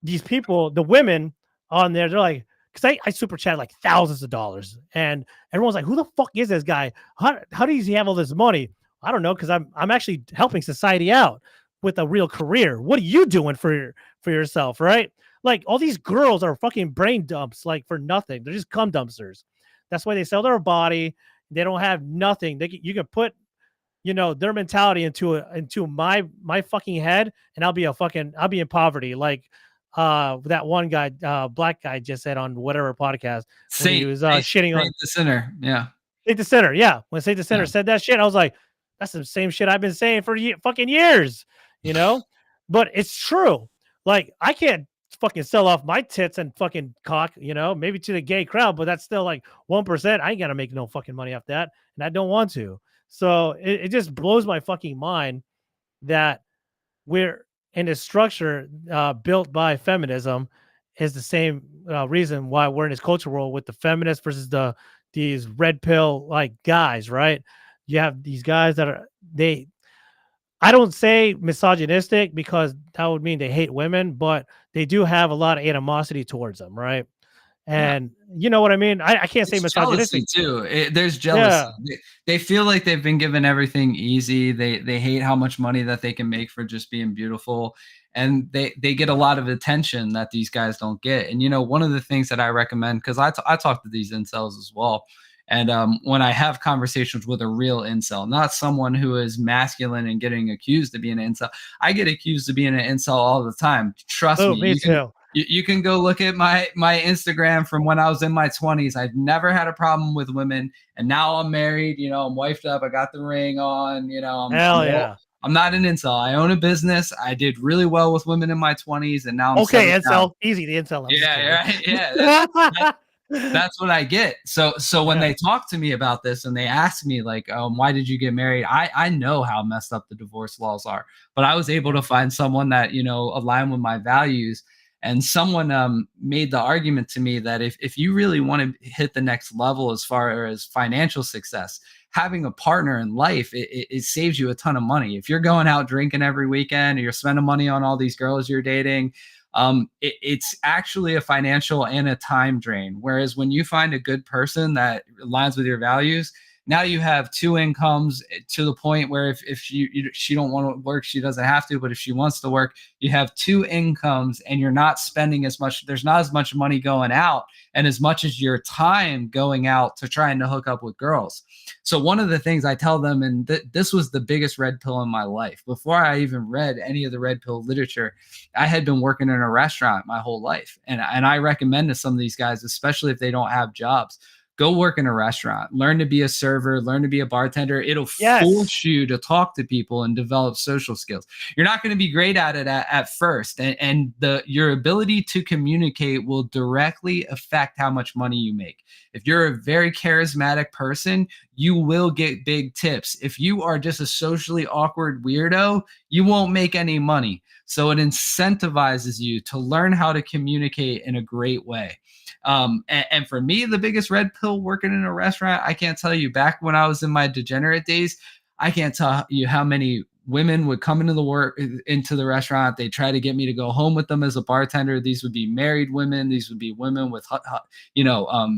these people, the women on there, they're like, because I super chat like thousands of dollars, and everyone's like, who the fuck is this guy? How does he have all this money? I don't know, because I'm actually helping society out with a real career. What are you doing for yourself, right? Like, all these girls are fucking brain dumps, like, for nothing. They're just cum dumpsters. That's why they sell their body. They don't have nothing. You can put, their mentality into my fucking head, and I'll be in poverty. Like, that one guy, black guy, just said on whatever podcast when he was shitting on
the Sinner. Yeah.
Saint the Sinner. Yeah. When Saint the Sinner said that shit, I was like, that's the same shit I've been saying for fucking years, but it's true. Like, I can't fucking sell off my tits and fucking cock, maybe to the gay crowd, but that's still like 1%. I ain't gonna make no fucking money off that, and I don't want to. So it just blows my fucking mind that we're in a structure built by feminism is the same reason why we're in this culture world with the feminists versus these red pill like guys, right? You have these guys that I don't say misogynistic because that would mean they hate women, but they do have a lot of animosity towards them, right? And you know what I mean? I can't say misogynistic
too. There's jealousy. Yeah. They feel like they've been given everything easy. They hate how much money that they can make for just being beautiful. And they get a lot of attention that these guys don't get. And, one of the things that I recommend, because I talk to these incels as well. And when I have conversations with a real incel, not someone who is masculine and getting accused of being an incel. I get accused of being an incel all the time. Trust me.
Me too.
You can go look at my Instagram from when I was in my 20s. I've never had a problem with women. And now I'm married. I'm wifed up. I got the ring on. I'm not an incel. I own a business. I did really well with women in my 20s. And now I'm
incel. Down. Easy, the incel.
Yeah, right. Yeah. That's what I get. So when they talk to me about this and they ask me like, why did you get married? I know how messed up the divorce laws are, but I was able to find someone that, aligned with my values. And someone made the argument to me that if you really want to hit the next level as far as financial success, having a partner in life, it saves you a ton of money. If you're going out drinking every weekend or you're spending money on all these girls you're dating, it's actually a financial and a time drain. Whereas when you find a good person that aligns with your values, now you have two incomes to the point where if she don't want to work, she doesn't have to. But if she wants to work, you have two incomes and you're not spending as much. There's not as much money going out and as much as your time going out to trying to hook up with girls. So one of the things I tell them, and this was the biggest red pill in my life. Before I even read any of the red pill literature, I had been working in a restaurant my whole life. And I recommend to some of these guys, especially if they don't have jobs, go work in a restaurant, learn to be a server, learn to be a bartender. It'll force you to talk to people and develop social skills. You're not going to be great at it at first. And your ability to communicate will directly affect how much money you make. If you're a very charismatic person, you will get big tips. If you are just a socially awkward weirdo, you won't make any money. So it incentivizes you to learn how to communicate in a great way. And for me, the biggest red pill working in a restaurant, I can't tell you, back when I was in my degenerate days, I can't tell you how many women would come into the restaurant. They try to get me to go home with them as a bartender. These would be married women. These would be women with,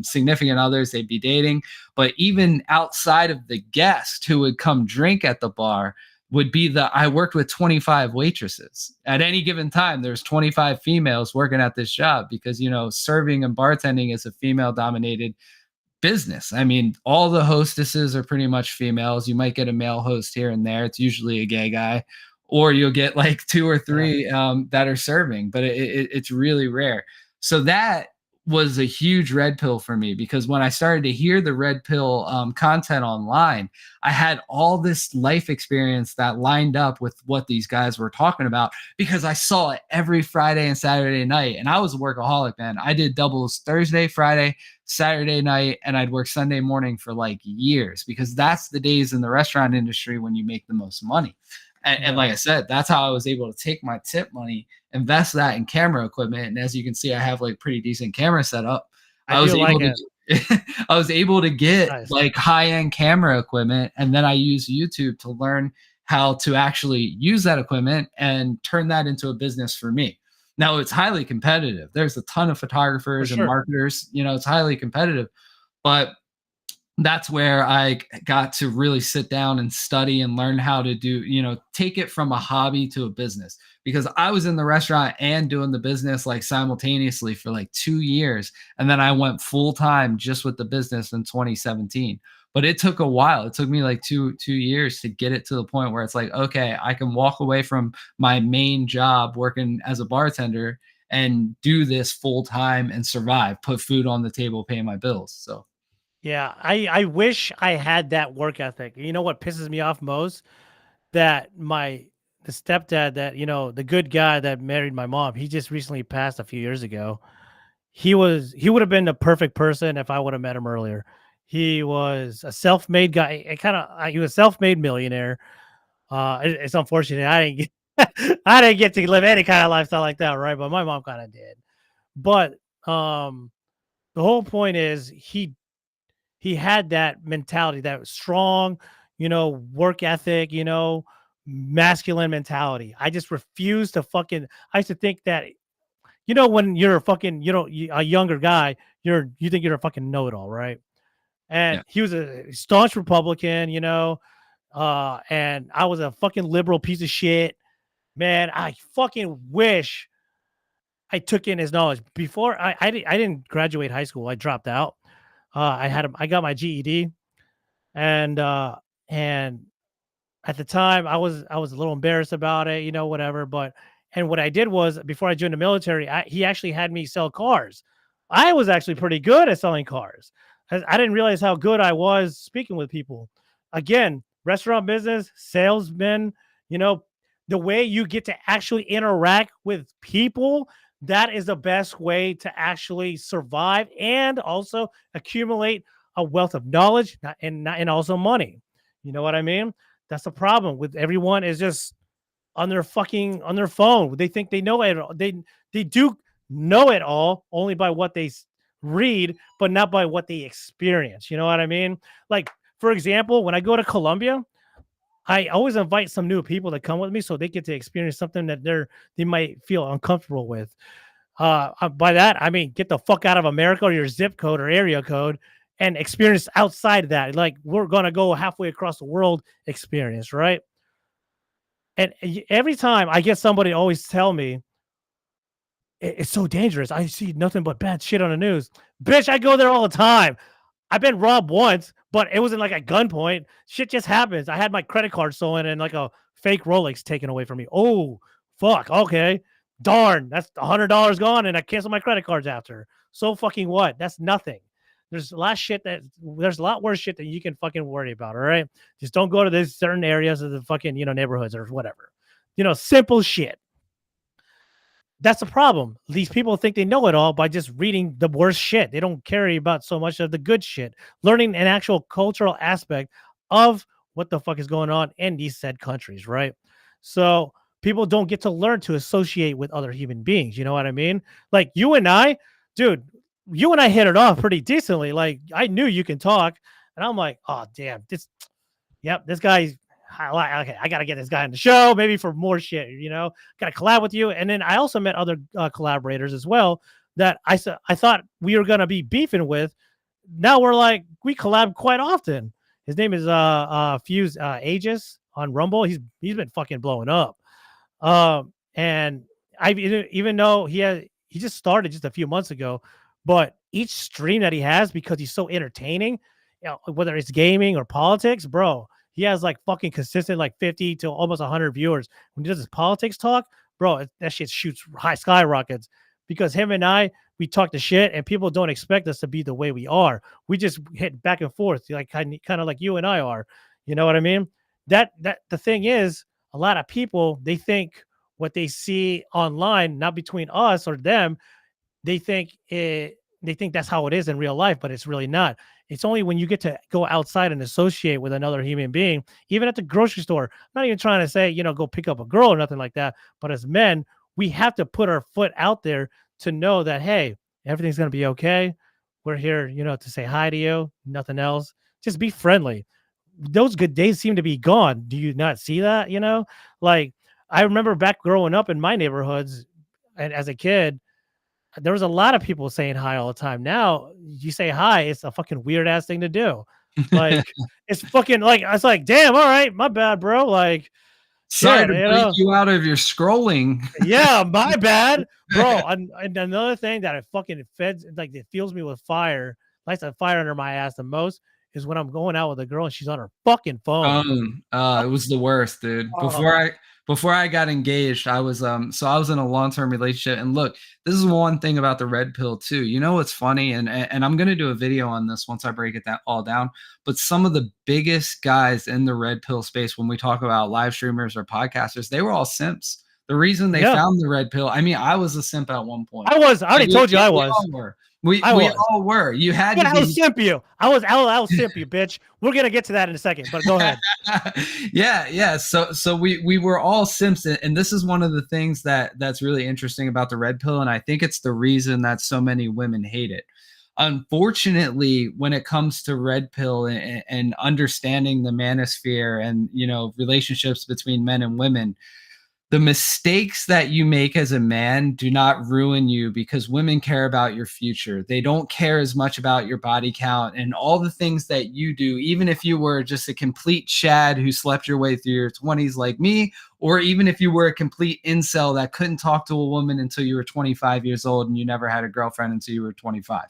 significant others they'd be dating. But even outside of the guest who would come drink at the bar, would be I worked with 25 waitresses. At any given time, there's 25 females working at this job because, serving and bartending is a female dominated business. I mean, all the hostesses are pretty much females. You might get a male host here and there. It's usually a gay guy, or you'll get like two or three that are serving, but it's really rare. So that was a huge red pill for me, because when I started to hear the red pill content online, I had all this life experience that lined up with what these guys were talking about, because I saw it every Friday and Saturday night. And I was a workaholic, man. I did doubles Thursday, Friday, Saturday night, and I'd work Sunday morning for like years, because that's the days in the restaurant industry when you make the most money. And like I said, that's how I was able to take my tip money, invest that in camera equipment. And as you can see, I have like pretty decent camera setup. I was able to I was able to get
Nice.
like high-end camera equipment, and then I used YouTube to learn how to actually use that equipment and turn that into a business for me. Now it's highly competitive. There's a ton of
For
photographers and
sure.
marketers, it's highly competitive, but that's where I got to really sit down and study and learn how to do, take it from a hobby to a business, because I was in the restaurant and doing the business like simultaneously for like 2 years. And then I went full time just with the business in 2017. But it took a while. It took me like two years to get it to the point where it's like, okay, I can walk away from my main job working as a bartender and do this full time and survive, put food on the table, pay my bills. So
Yeah, I wish I had that work ethic. You know what pisses me off most? That the stepdad that, the good guy that married my mom, he just recently passed a few years ago. He would have been the perfect person if I would have met him earlier. He was a self-made guy. He was a self-made millionaire. It's unfortunate I didn't get I didn't get to live any kind of lifestyle like that, right? But my mom kind of did. But the whole point is he had that mentality, that strong, work ethic, masculine mentality. I just refuse to I used to think that, when you're a fucking, a younger guy, you think you're a fucking know-it-all, right? And
yeah.
he was a staunch Republican, and I was a fucking liberal piece of shit. Man, I fucking wish I took in his knowledge before I didn't graduate high school. I dropped out. I got my GED, and and at the time I was a little embarrassed about it, whatever. But and what I did was, before I joined the military, he actually had me sell cars. I was actually pretty good at selling cars. I didn't realize how good I was speaking with people. Again, restaurant business, salesmen, you know, the way you get to actually interact with people, that is the best way to actually survive and also accumulate a wealth of knowledge and also money. You know what I mean? That's the problem with everyone, is just on their phone. They think they know it. They do know it all only by what they read, but not by what they experience. You know what I mean? Like, for example, when I go to Colombia, I always invite some new people to come with me so they get to experience something that they might feel uncomfortable with. By that I mean, get the fuck out of America or your zip code or area code and experience outside that. Like, we're gonna go halfway across the world experience, right? And every time I get somebody always tell me, it's so dangerous. I see nothing but bad shit on the news. Bitch, I go there all the time. I've been robbed once, but it wasn't like a gunpoint. Shit just happens. I had my credit card stolen and like a fake Rolex taken away from me. Oh, fuck. Okay. Darn. That's $100 gone, and I canceled my credit cards after. So fucking what? That's nothing. There's a lot worse shit that you can fucking worry about. All right. Just don't go to these certain areas of the fucking, neighborhoods or whatever. Simple shit. That's the problem. These people think they know it all by just reading the worst shit. They don't care about so much of the good shit. Learning an actual cultural aspect of what the fuck is going on in these said countries, right? So people don't get to learn to associate with other human beings. You know what I mean? Like you and I, dude, you and I hit it off pretty decently. Like, I knew you can talk, and I'm like, oh damn, this guy's. Okay, I got to get this guy on the show, maybe for more shit, got to collab with you. And then I also met other collaborators as well that I thought we were going to be beefing with. Now we collab quite often. His name is Fuse Aegis on Rumble. He's been fucking blowing up. And I even though he just started just a few months ago, but each stream that he has, because he's so entertaining, whether it's gaming or politics, bro, he has like fucking consistent like 50 to almost 100 viewers. When he does his politics talk, bro, that shit shoots high skyrockets, because him and we talk the shit, and people don't expect us to be the way we are. We just hit back and forth, like kind of like you and I are. You know what I mean? That the thing is, a lot of people, they think what they see online, not between us or them, they think that's how it is in real life, but it's really not. It's only when you get to go outside and associate with another human being, even at the grocery store. I'm not even trying to say, go pick up a girl or nothing like that. But as men, we have to put our foot out there to know that, hey, everything's going to be okay. We're here, to say hi to you, nothing else. Just be friendly. Those good days seem to be gone. Do you not see that? Like I remember back growing up in my neighborhoods and as a kid, there was a lot of people saying hi all the time. Now you say hi, it's a fucking weird ass thing to do. Like it's fucking like it's like, damn, all right, my bad, bro. Like
Sorry
shit,
to break you out of your scrolling.
Yeah, my bad, bro. And another thing that it fucking feds like it fills me with fire, lights a fire under my ass the most is when I'm going out with a girl and she's on her fucking phone.
It was the worst, dude.
Oh.
Before I got engaged, I was I was in a long-term relationship. And look, this is one thing about the red pill too. You know what's funny? And I'm gonna do a video on this once I break it all down. But some of the biggest guys in the red pill space, when we talk about live streamers or podcasters, they were all simps. The reason they found the red pill, I mean, I was a simp at one point.
I already told you I was.
We all were. You had to be.
I'll simp you. I'll simp you, bitch. We're gonna get to that in a second, but go ahead.
Yeah. So we were all simps, and this is one of the things that's really interesting about the red pill, and I think it's the reason that so many women hate it. Unfortunately, when it comes to red pill and understanding the manosphere and relationships between men and women, the mistakes that you make as a man do not ruin you because women care about your future. They don't care as much about your body count and all the things that you do, even if you were just a complete Chad who slept your way through your 20s like me, or even if you were a complete incel that couldn't talk to a woman until you were 25 years old and you never had a girlfriend until you were 25.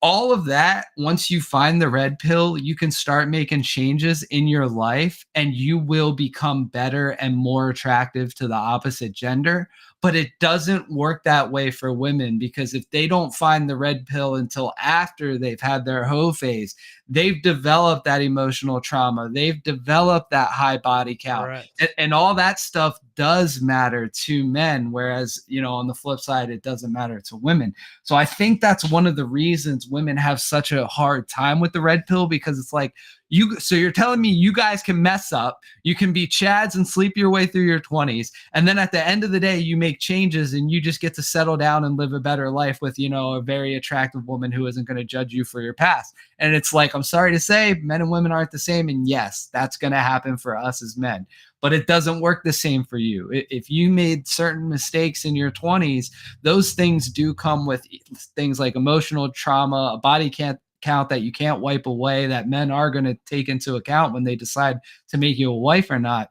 All of that, once you find the red pill, you can start making changes in your life and you will become better and more attractive to the opposite gender. But it doesn't work that way for women because if they don't find the red pill until after they've had their hoe phase, they've developed that emotional trauma. They've developed that high body count. Right. And all that stuff does matter to men, whereas, on the flip side, it doesn't matter to women. So I think that's one of the reasons women have such a hard time with the red pill because it's like, so you're telling me you guys can mess up, you can be Chads and sleep your way through your 20s, and then at the end of the day, you make changes and you just get to settle down and live a better life with, a very attractive woman who isn't going to judge you for your past. And it's like, I'm sorry to say, men and women aren't the same. And yes, that's going to happen for us as men. But it doesn't work the same for you. If you made certain mistakes in your 20s, those things do come with things like emotional trauma, a body count that you can't wipe away, that men are going to take into account when they decide to make you a wife or not.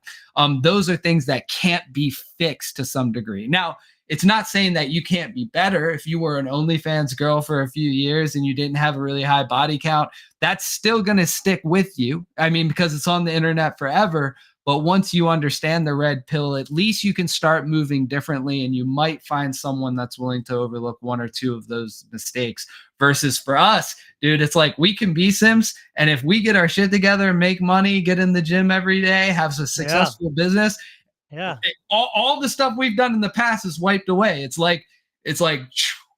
Those are things that can't be fixed to some degree. Now, it's not saying that you can't be better. If you were an OnlyFans girl for a few years and you didn't have a really high body count, that's still going to stick with you. I mean, because it's on the internet forever. But once you understand the red pill, at least you can start moving differently and you might find someone that's willing to overlook one or two of those mistakes. Versus for us, dude, it's like we can be Simps. And if we get our shit together and make money, get in the gym every day, have a successful business, all the stuff we've done in the past is wiped away. It's like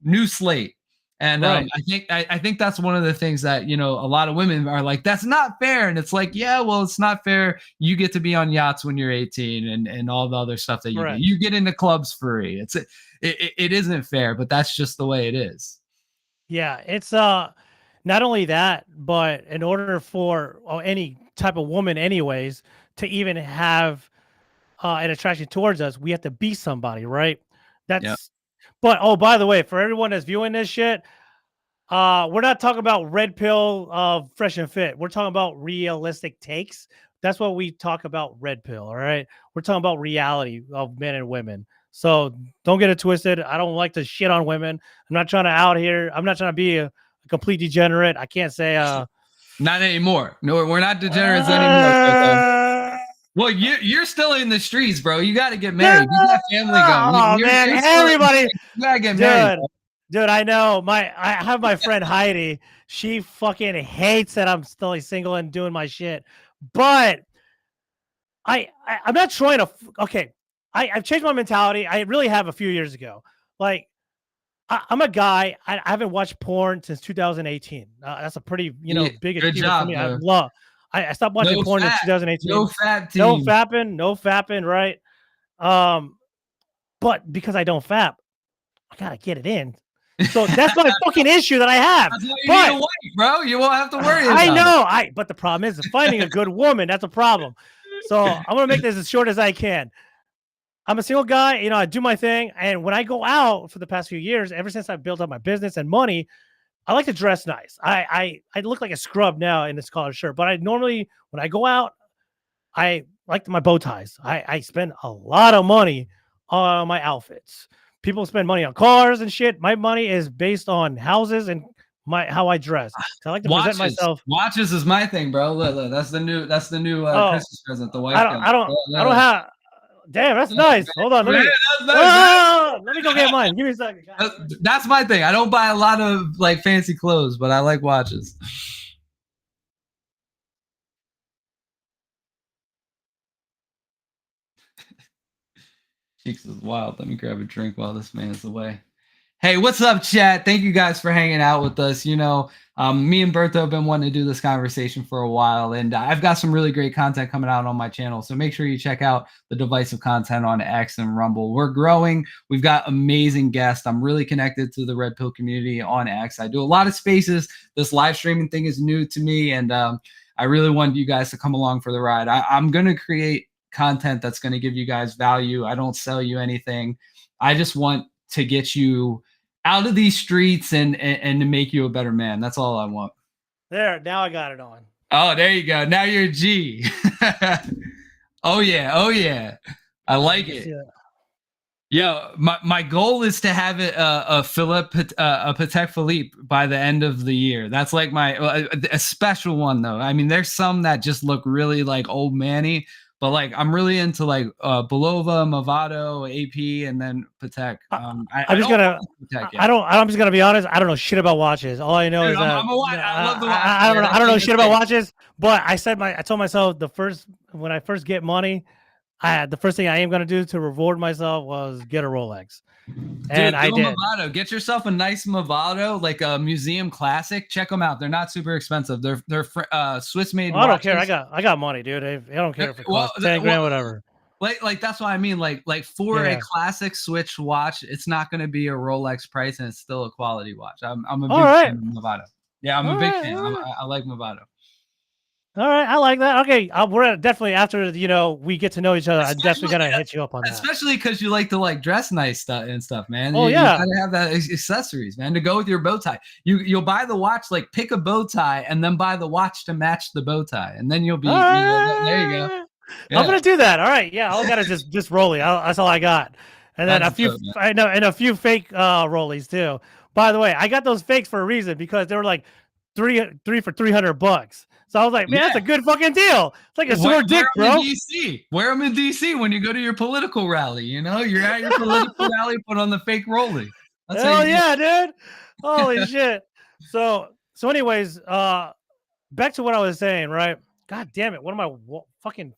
new slate. And right. I think that's one of the things that, a lot of women are like, that's not fair. And it's like, yeah, well, it's not fair. You get to be on yachts when you're 18 and all the other stuff that you do. You get into clubs free. It isn't fair, but that's just the way it is.
Yeah, it's not only that, but in order for any type of woman anyways to even have an attraction towards us, we have to be somebody, right? But by the way, for everyone that's viewing this shit, we're not talking about red pill fresh and fit. We're talking about realistic takes. That's what we talk about red pill, all right? We're talking about reality of men and women. So don't get it twisted. I don't like to shit on women. I'm not trying to be a complete degenerate. I can't say
not anymore. No, we're not degenerates anymore. Well, you're still in the streets, bro. You got to get married. You got family going.
Man, everybody.
You got to get married.
Dude, I know. I have my friend Heidi. She fucking hates that I'm still single and doing my shit. But I'm not trying to. Okay, I've changed my mentality. I really have a few years ago. Like, I'm a guy. I haven't watched porn since 2018. That's a pretty big achievement for me. I stopped watching porn in 2018.
No fap team.
No fapping, right? But because I don't fap, I gotta get it in. So that's my fucking issue that I have.
That's why you need a wife, bro. You won't have to worry about
I know.
it.
But the problem is finding a good woman. That's a problem. So I'm gonna make this as short as I can. I'm a single guy. I do my thing, and when I go out for the past few years, ever since I've built up my business and money, I like to dress nice. I look like a scrub now in this collared shirt, but I normally when I go out, I like my bow ties. I spend a lot of money on my outfits. People spend money on cars and shit. My money is based on houses and how I dress. So I like to present myself.
Watches is my thing, bro. Look, that's the new Christmas present. The wife.
I don't have. Damn, that's nice. Hold on, let me go get mine. Give me a second.
That's my thing. I don't buy a lot of like fancy clothes, but I like watches. Cheeks is wild. Let me grab a drink while this man is away. Hey, what's up, chat? Thank you guys for hanging out with us. Me and Berto have been wanting to do this conversation for a while, and I've got some really great content coming out on my channel. So make sure you check out the Divisive content on X and Rumble. We're growing. We've got amazing guests. I'm really connected to the Red Pill community on X. I do a lot of spaces. This live streaming thing is new to me, and I really want you guys to come along for the ride. I'm going to create content that's going to give you guys value. I don't sell you anything. I just want to get you out of these streets and to make you a better man. That's all I want.
There, now I got it on.
Oh, there you go. Now you're a G. Oh yeah. I like it. Yeah, my goal is to have it a Patek Philippe by the end of the year. That's like a special one though. I mean, there's some that just look really like old manny. But like I'm really into like Belova, Movado, AP, and then Patek. I'm just
gonna be honest. I don't know shit about watches. All I know is that
I love the watch.
I don't know shit about watches. But I told myself when I first get money, the first thing I am gonna do to reward myself was get a Rolex. And I did.
Movado. Get yourself a nice Movado, like a museum classic. Check them out. They're not super expensive. They're Swiss made.
I don't care. I got money, dude. I don't care if it costs 10 grand, whatever.
Like that's what I mean. Like for a classic Switch watch, it's not going to be a Rolex price, and it's still a quality watch. I'm a big fan of Movado. Yeah, I'm a big fan. I like Movado.
All right, I like that. Okay, we're definitely after we get to know each other. I'm definitely gonna hit you up on that.
Especially because you like to dress nice and stuff, man.
Oh
you
yeah,
gotta have that accessories, man, to go with your bow tie. You'll buy the watch, pick a bow tie, and then buy the watch to match the bow tie, and then you'll be there. You go. Yeah.
I'm gonna do that. All right, yeah, I got to just Rolly. That's all I got, and then a few a few fake Rollies too. By the way, I got those fakes for a reason because they were like three for $300. So I was like, man, that's a good fucking deal. It's like a sore dick, bro.
Wear them in DC when you go to your political rally. You're at your political rally, put on the fake Rolly.
Hell yeah, dude. Holy shit. So anyways, back to what I was saying, right? God damn it. What am I fucking...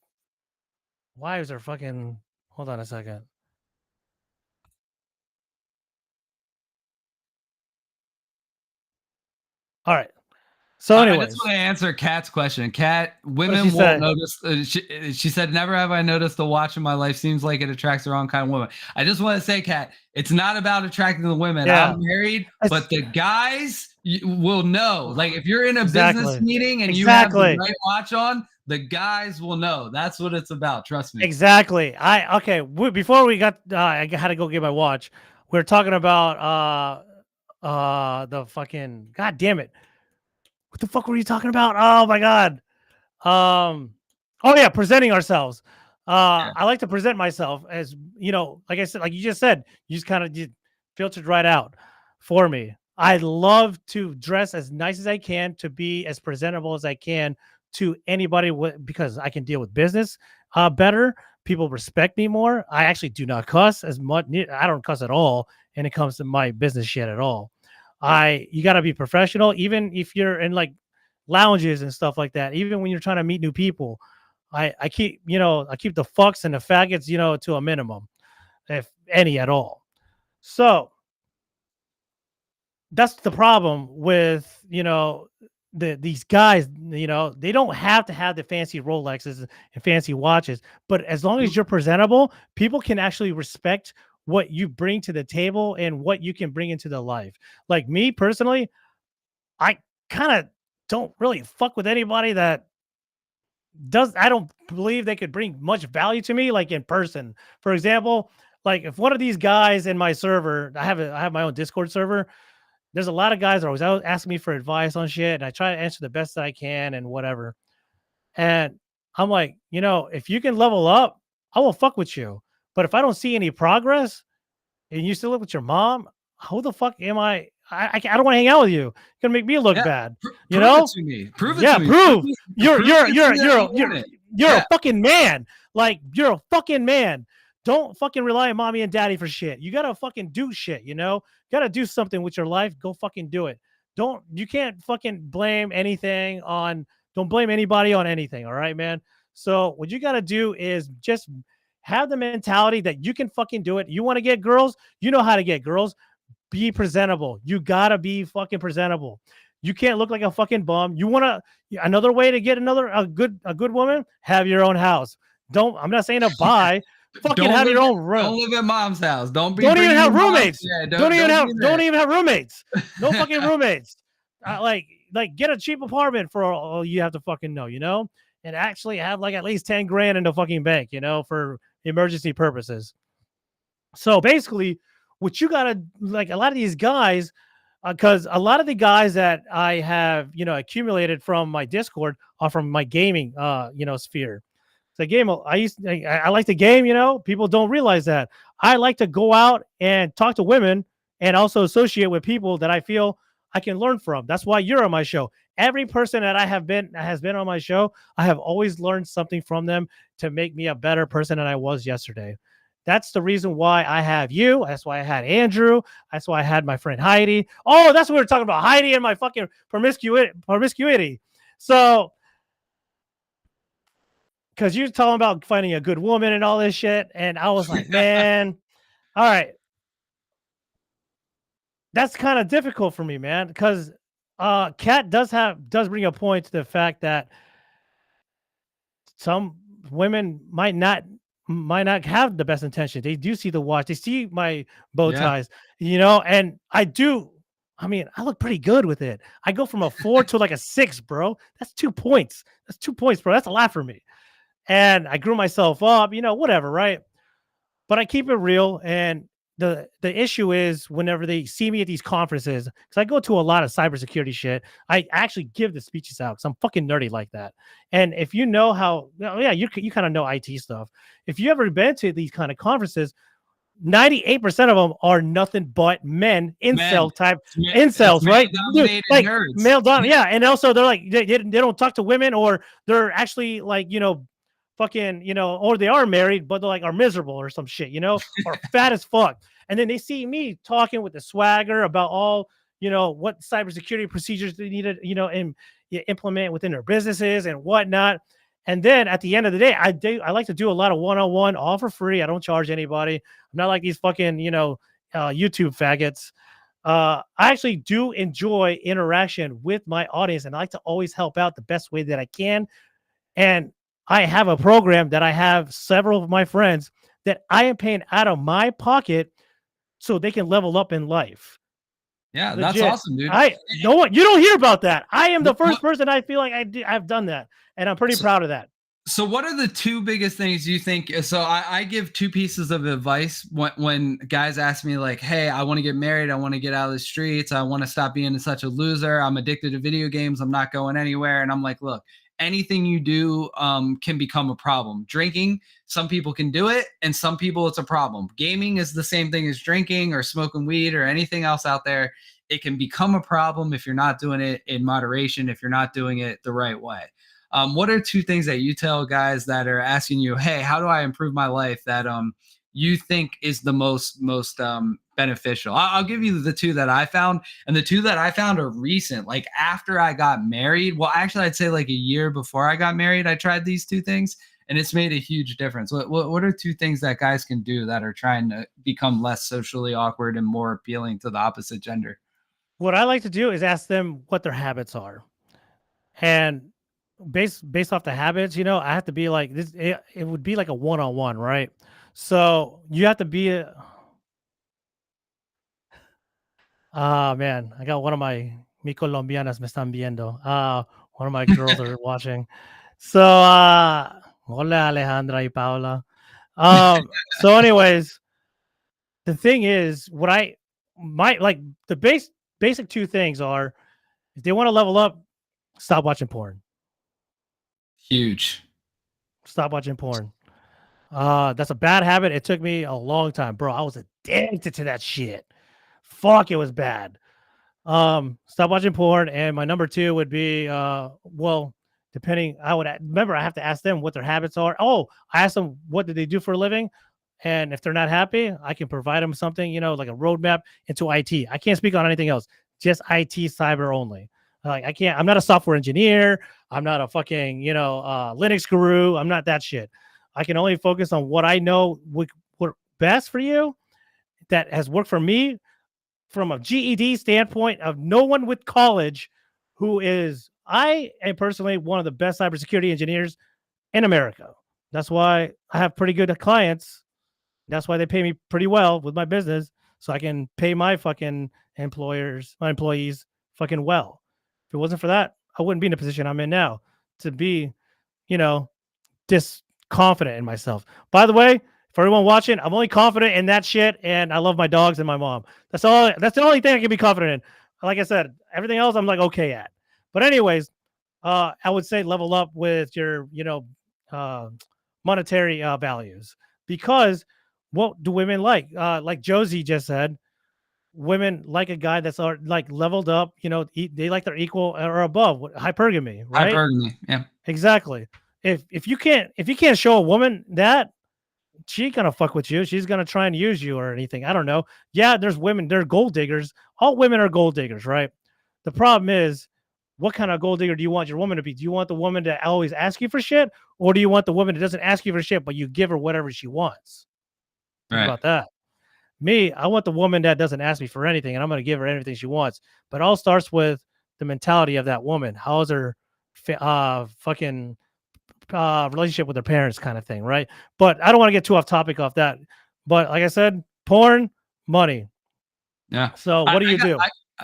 Why is there fucking... Hold on a second. All right. So anyways,
I just want to answer Kat's question. Kat, women won't notice. She said, "Never have I noticed the watch in my life. Seems like it attracts the wrong kind of woman." I just want to say, Kat, it's not about attracting the women. Yeah. I'm married, but the guys will know. Like if you're in a business meeting and you have the right watch on, the guys will know. That's what it's about. Trust me.
Exactly. Before we got, I had to go get my watch. We were talking about the fucking... God damn it. What the fuck were you talking about? Oh my god. Oh yeah, presenting ourselves. I like to present myself as, like I said, like you just said, you just kind of filtered right out for me. I love to dress as nice as I can, to be as presentable as I can to anybody because I can deal with business better. People respect me more. I actually do not cuss as much. I don't cuss at all when it comes to my business shit at all. You got to be professional, even if you're in like lounges and stuff like that. Even when you're trying to meet new people, I keep the fucks and the faggots, to a minimum, if any at all. So that's the problem with, these guys, they don't have to have the fancy Rolexes and fancy watches, but as long as you're presentable, people can actually respect what you bring to the table and what you can bring into the life. Like me personally, I kind of don't really fuck with anybody that I don't believe they could bring much value to me, like in person. For example, like if one of these guys in my server, I have my own Discord server. There's a lot of guys that are always asking me for advice on shit, and I try to answer the best that I can and whatever. And I'm like, if you can level up, I will fuck with you. But if I don't see any progress and you still live with your mom, who the fuck am I? I don't want to hang out with you. You're gonna make me look bad. You
prove
know?
it to me. Prove it
Yeah,
to me.
prove. You're
Yeah.
a fucking man. Like you're a fucking man. Don't fucking rely on mommy and daddy for shit. You gotta fucking do shit. Gotta do something with your life. Go fucking do it. You can't fucking blame anything on. Don't blame anybody on anything. All right, man. So what you gotta do is just have the mentality that you can fucking do it. You want to get girls, you know how to get girls. Be presentable. You gotta be fucking presentable. You can't look like a fucking bum. You want to another way to get a good woman, have your own house. I'm not saying to buy. Fucking have your own room.
Don't live at mom's house. Don't
even have roommates.
Yeah,
don't even have roommates. No fucking roommates. Like get a cheap apartment for all you have to fucking know, and actually have like at least 10 grand in the fucking bank, for emergency purposes. So basically, what you gotta like a lot of these guys, because a lot of the guys that I have, accumulated from my Discord are from my gaming, sphere. The game I like the game. People don't realize that I like to go out and talk to women and also associate with people that I feel I can learn from. That's why you're on my show. Every person that has been on my show, I have always learned something from them to make me a better person than I was yesterday. That's the reason why I have you. That's why I had Andrew. That's why I had my friend Heidi. Oh, that's what we were talking about, Heidi and my fucking promiscuity. So, because you're talking about finding a good woman and all this shit, and I was like, man, all right, that's kind of difficult for me, man. Because Kat does bring a point to the fact that some women might not have the best intention. They do see the watch. They see my bow ties, and I do. I mean, I look pretty good with it. I go from a 4 to like a 6, bro. That's 2 points. That's 2 points, bro. That's a lot for me. And I grew myself up, whatever, right? But I keep it real. And the issue is whenever they see me at these conferences, because I go to a lot of cybersecurity shit, I actually give the speeches out because I'm fucking nerdy like that. And if you know how, you kind of know IT stuff. If you ever been to these kind of conferences, 98% of them are nothing but men, incels, right? Like male dominant, yeah. And also they're like they don't talk to women, or they're actually like fucking or they are married but they're like are miserable or some shit, or fat as fuck. And then they see me talking with the swagger about all what cybersecurity procedures they need to and implement within their businesses and whatnot. And then at the end of the day, I like to do a lot of one-on-one, all for free. I don't charge anybody. I'm not like these fucking YouTube faggots. I actually do enjoy interaction with my audience, and I like to always help out the best way that I can. And I have a program that I have several of my friends that I am paying out of my pocket so they can level up in life.
Yeah,
Legit.
That's awesome, dude.
You don't hear about that. I am the first person I feel like I've done that, and I'm pretty proud of that.
So what are the 2 biggest things you think? So I give 2 pieces of advice when guys ask me like, hey, I want to get married. I want to get out of the streets. I want to stop being such a loser. I'm addicted to video games. I'm not going anywhere. And I'm like, look, anything you do can become a problem. Drinking, some people can do it, and some people it's a problem. Gaming is the same thing as drinking or smoking weed or anything else out there. It can become a problem if you're not doing it in moderation, if you're not doing it the right way. What are 2 things that you tell guys that are asking you, hey, how do I improve my life, that you think is the most beneficial? I'll give you the 2 that I found, and the 2 that I found are recent. Like after I got married, well, actually, I'd say like a year before I got married, I tried these 2 things, and it's made a huge difference. What are 2 things that guys can do that are trying to become less socially awkward and more appealing to the opposite gender?
What I like to do is ask them what their habits are, and based off the habits, I have to be like this. It would be like a one-on-one, right? So you have to be Man, I got one of mi colombianas me están viendo. One of my girls are watching. So, hola Alejandra y Paula. So anyways, the thing is, what I might like the basic two things are if they want to level up, stop watching porn.
Huge.
Stop watching porn. That's a bad habit. It took me a long time, bro. I was addicted to that shit. Fuck, it was bad. Stop watching porn. And my number two would be, well, depending, I would remember I have to ask them what their habits are. Oh, I asked them what did they do for a living, and if they're not happy, I can provide them something, like a roadmap into IT. I can't speak on anything else, just IT, cyber only. Like I can't. I'm not a software engineer. I'm not a fucking Linux guru. I'm not that shit. I can only focus on what I know would work best for you. That has worked for me from a GED standpoint of no one with college who is, I am personally one of the best cybersecurity engineers in America. That's why I have pretty good clients. That's why they pay me pretty well with my business. So I can pay my fucking my employees fucking well. If it wasn't for that, I wouldn't be in the position I'm in now to be, this confident in myself. By the way, for everyone watching, I'm only confident in that shit, and I love my dogs and my mom. That's all. That's the only thing I can be confident in. Like I said, everything else I'm like okay at. But anyways, I would say level up with your, monetary values, because what do women like? Like Josie just said, women like a guy that's like leveled up. They like their equal or above. Hypergamy, right?
Hypergamy. Yeah.
Exactly. If you can't show a woman that, she ain't gonna fuck with you. She's gonna try and use you or anything. I don't know. Yeah, there's women, they're gold diggers. All women are gold diggers, right? The problem is, what kind of gold digger do you want your woman to be? Do you want the woman to always ask you for shit, or do you want the woman that doesn't ask you for shit, but you give her whatever she wants? Think
Right.
about that. Me, I want the woman that doesn't ask me for anything, and I'm gonna give her everything she wants. But it all starts with the mentality of that woman. How's her fucking relationship with their parents, kind of thing, right? But I don't want to get too off topic off that. But like I said, porn, money.
Yeah.
So what do you do?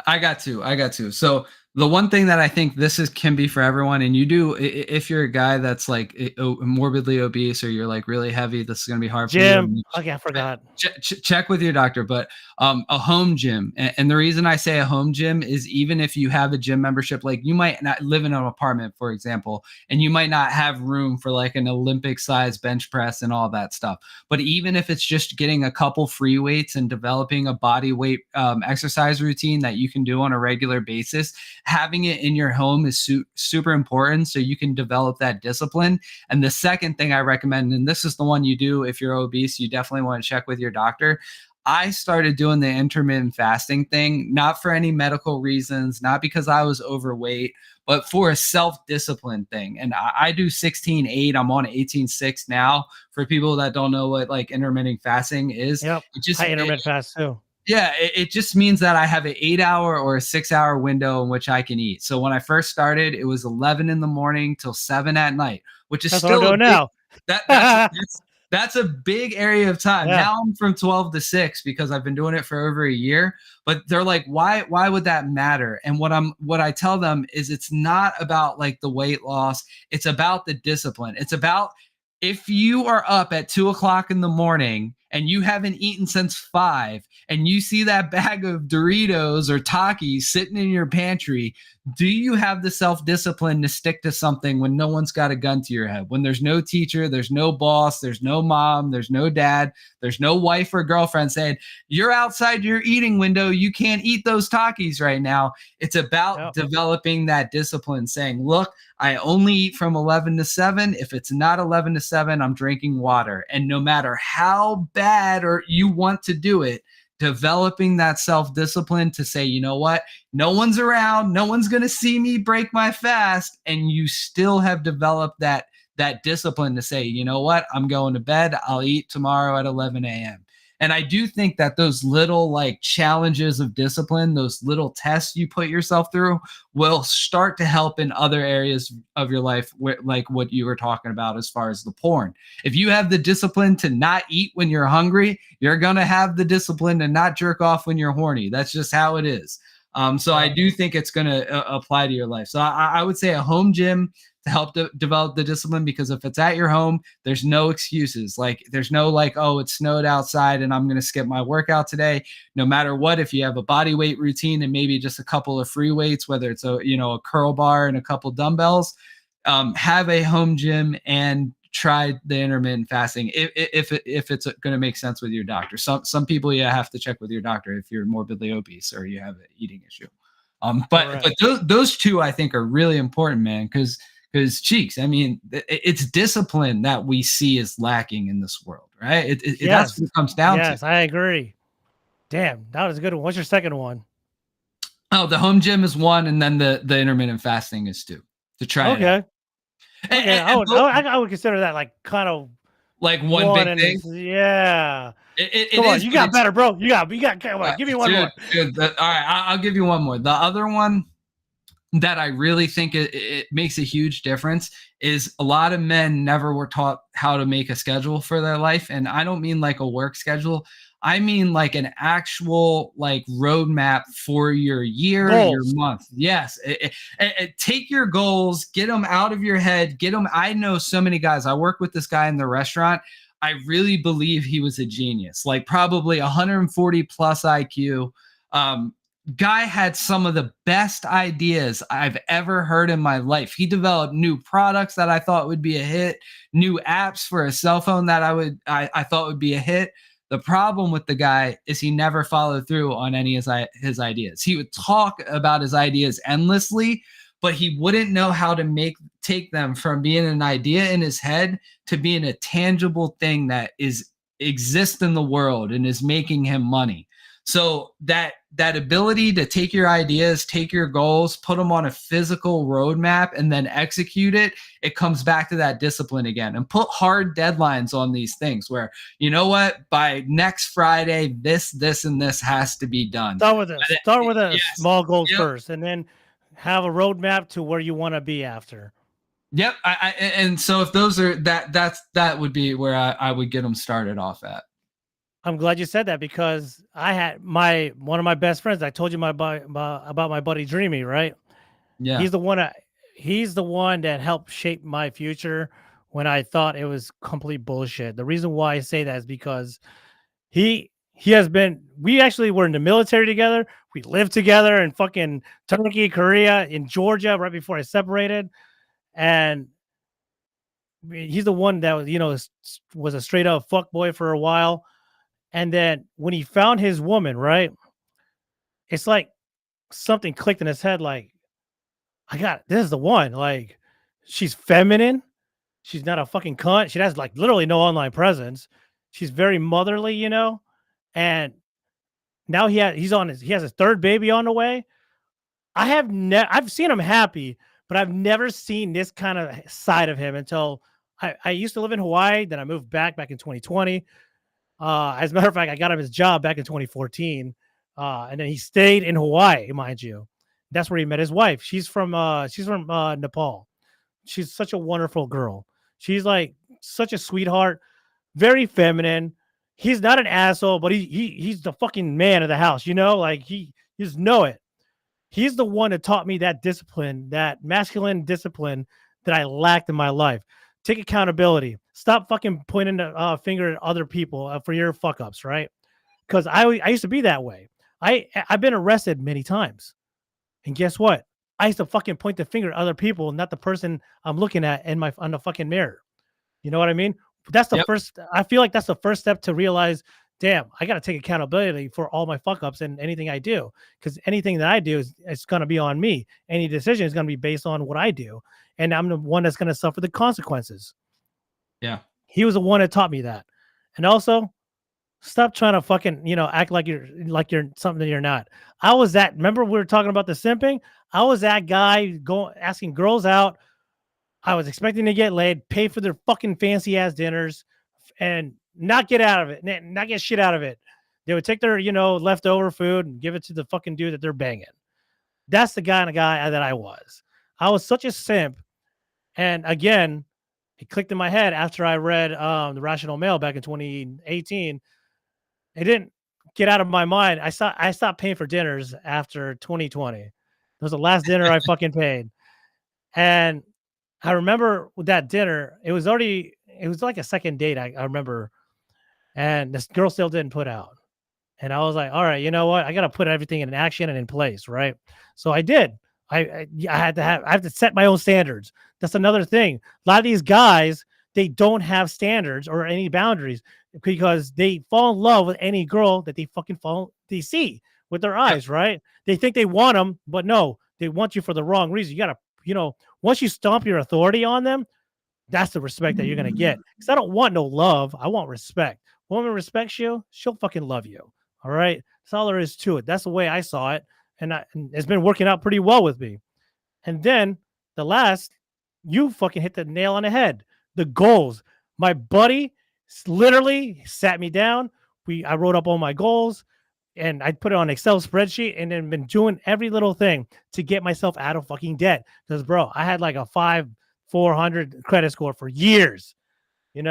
I got to. So the one thing that I think can be for everyone, and you do, if you're a guy that's like morbidly obese or you're like really heavy, this is going to be hard for you.
Okay, I forgot.
Check with your doctor, but a home gym. And the reason I say a home gym is even if you have a gym membership, like you might not live in an apartment, for example, and you might not have room for like an Olympic size bench press and all that stuff. But even if it's just getting a couple free weights and developing a body weight exercise routine that you can do on a regular basis, having it in your home is super important so you can develop that discipline. And the second thing I recommend, and this is the one you do if you're obese, you definitely want to check with your doctor. I started doing the intermittent fasting thing, not for any medical reasons, not because I was overweight, but for a self-discipline thing. And I do 16-8. I'm on 18-6 now. For people that don't know what like intermittent fasting is,
Yep. I intermittent fast too.
Yeah, it just means that I have an 8-hour or a 6-hour window in which I can eat. So when I first started, it was 11 in the morning till 7 at night, which is still
what I'm doing now.
That's a big area of time. Yeah. Now I'm from 12 to 6 because I've been doing it for over a year. But they're like, why would that matter? And what I tell them is it's not about like the weight loss. It's about the discipline. It's about if you are up at 2 o'clock in the morning and you haven't eaten since 5 and you see that bag of Doritos or Takis sitting in your pantry, do you have the self-discipline to stick to something when no one's got a gun to your head? When there's no teacher, there's no boss, there's no mom, there's no dad, there's no wife or girlfriend saying, you're outside your eating window, you can't eat those Takis right now. It's about developing that discipline, saying, look, I only eat from 11 to 7. If it's not 11 to 7, I'm drinking water. And no matter how bad or you want to do it, developing that self-discipline to say, you know what, no one's around, no one's going to see me break my fast. And you still have developed that discipline to say, you know what, I'm going to bed, I'll eat tomorrow at 11 a.m. And I do think that those little like challenges of discipline, those little tests you put yourself through, will start to help in other areas of your life, like what you were talking about as far as the porn. If you have the discipline to not eat when you're hungry, you're going to have the discipline to not jerk off when you're horny. That's just how it is. So I do think it's going to apply to your life. So I would say a home gym to help develop the discipline, because if it's at your home, there's no excuses. Like there's no like, oh, it snowed outside and I'm going to skip my workout today. No matter what, if you have a body weight routine and maybe just a couple of free weights, whether it's a curl bar and a couple dumbbells, have a home gym and try the intermittent fasting if it's going to make sense with your doctor. Some people you have to check with your doctor if you're morbidly obese or you have an eating issue. But those two I think are really important, man, because Cheeks, I mean, it's discipline that we see is lacking in this world, right? That's what it comes down to.
Yes, I agree. Damn, that was a good one. What's your second one?
Oh, the home gym is one, and then the intermittent fasting is two. To try it out.
Okay, I would consider that like kind of
like one big thing.
Yeah.
Come
on, you got better, bro. You got. Come on, give me one more.
All right, I'll give you one more. The other one that I really think it makes a huge difference is a lot of men never were taught how to make a schedule for their life, and I don't mean like a work schedule. I mean like an actual like roadmap for your year, your month. Yes. Take your goals, get them out of your head, get them. I know so many guys. I work with this guy in the restaurant. I really believe he was a genius, like probably 140 plus IQ. Guy had some of the best ideas I've ever heard in my life. He developed new products that I thought would be a hit, new apps for a cell phone that I thought would be a hit. The problem with the guy is he never followed through on any of his ideas. He would talk about his ideas endlessly, but he wouldn't know how to take them from being an idea in his head to being a tangible thing that exists in the world and is making him money. So that ability to take your ideas, take your goals, put them on a physical roadmap, and then execute it, it comes back to that discipline again. And put hard deadlines on these things where, you know what, by next Friday, this, and this has to be done.
Start with a small goal first, and then have a roadmap to where you want to be after.
Yep. And so if those are that would be where I would get them started off at.
I'm glad you said that, because I had one of my best friends. I told you about my buddy Dreamy, right?
Yeah.
He's the one that helped shape my future when I thought it was complete bullshit. The reason why I say that is because we actually were in the military together. We lived together in fucking Turkey, Korea, in Georgia right before I separated. And he's the one that was a straight up fuck boy for a while. And then when he found his woman, right, it's like something clicked in his head. Like, this is the one. Like, she's feminine. She's not a fucking cunt. She has like literally no online presence. She's very motherly, and now he has his third baby on the way. I've seen him happy, but I've never seen this kind of side of him until I used to live in Hawaii. Then I moved back in 2020. As a matter of fact, I got him his job back in 2014. And then he stayed in Hawaii, mind you. That's where he met his wife. She's from Nepal. She's such a wonderful girl. She's like such a sweetheart, very feminine. He's not an asshole, but he's the fucking man of the house, like he just know it. He's the one that taught me that discipline, that masculine discipline that I lacked in my life. Take accountability. Stop fucking pointing the finger at other people for your fuck ups, right? Because I used to be that way. I've been arrested many times, and guess what? I used to fucking point the finger at other people, not the person I'm looking at on the fucking mirror. You know what I mean? That's the first. I feel like that's the first step to realize, damn, I got to take accountability for all my fuck ups and anything I do, because anything that I do it's going to be on me. Any decision is going to be based on what I do. And I'm the one that's going to suffer the consequences.
Yeah.
He was the one that taught me that. And also, stop trying to fucking, act like you're something that you're not. Remember we were talking about the simping? I was that guy asking girls out. I was expecting to get laid, pay for their fucking fancy ass dinners, and not get out of it, not get shit out of it. They would take their, leftover food and give it to the fucking dude that they're banging. That's the kind of guy that I was. I was such a simp. And again, it clicked in my head after I read The Rational Male back in 2018. It didn't get out of my mind. I stopped paying for dinners after 2020. It was the last dinner I fucking paid. And I remember with that dinner, it was like a second date, I remember. And this girl still didn't put out. And I was like, all right, you know what? I got to put everything in action and in place, right? So I did. I have to set my own standards. That's another thing. A lot of these guys, they don't have standards or any boundaries because they fall in love with any girl that they see with their eyes, right? They think they want them, but no, they want you for the wrong reason. You got to, once you stomp your authority on them, that's the respect that you're going to get. Because I don't want no love. I want respect. Woman respects you, she'll fucking love you. All right. That's all there is to it. That's the way I saw it. And it's been working out pretty well with me. And then you fucking hit the nail on the head. The goals. My buddy literally sat me down. I wrote up all my goals and I put it on Excel spreadsheet and then been doing every little thing to get myself out of fucking debt. Because bro, I had like a 400 credit score for years. It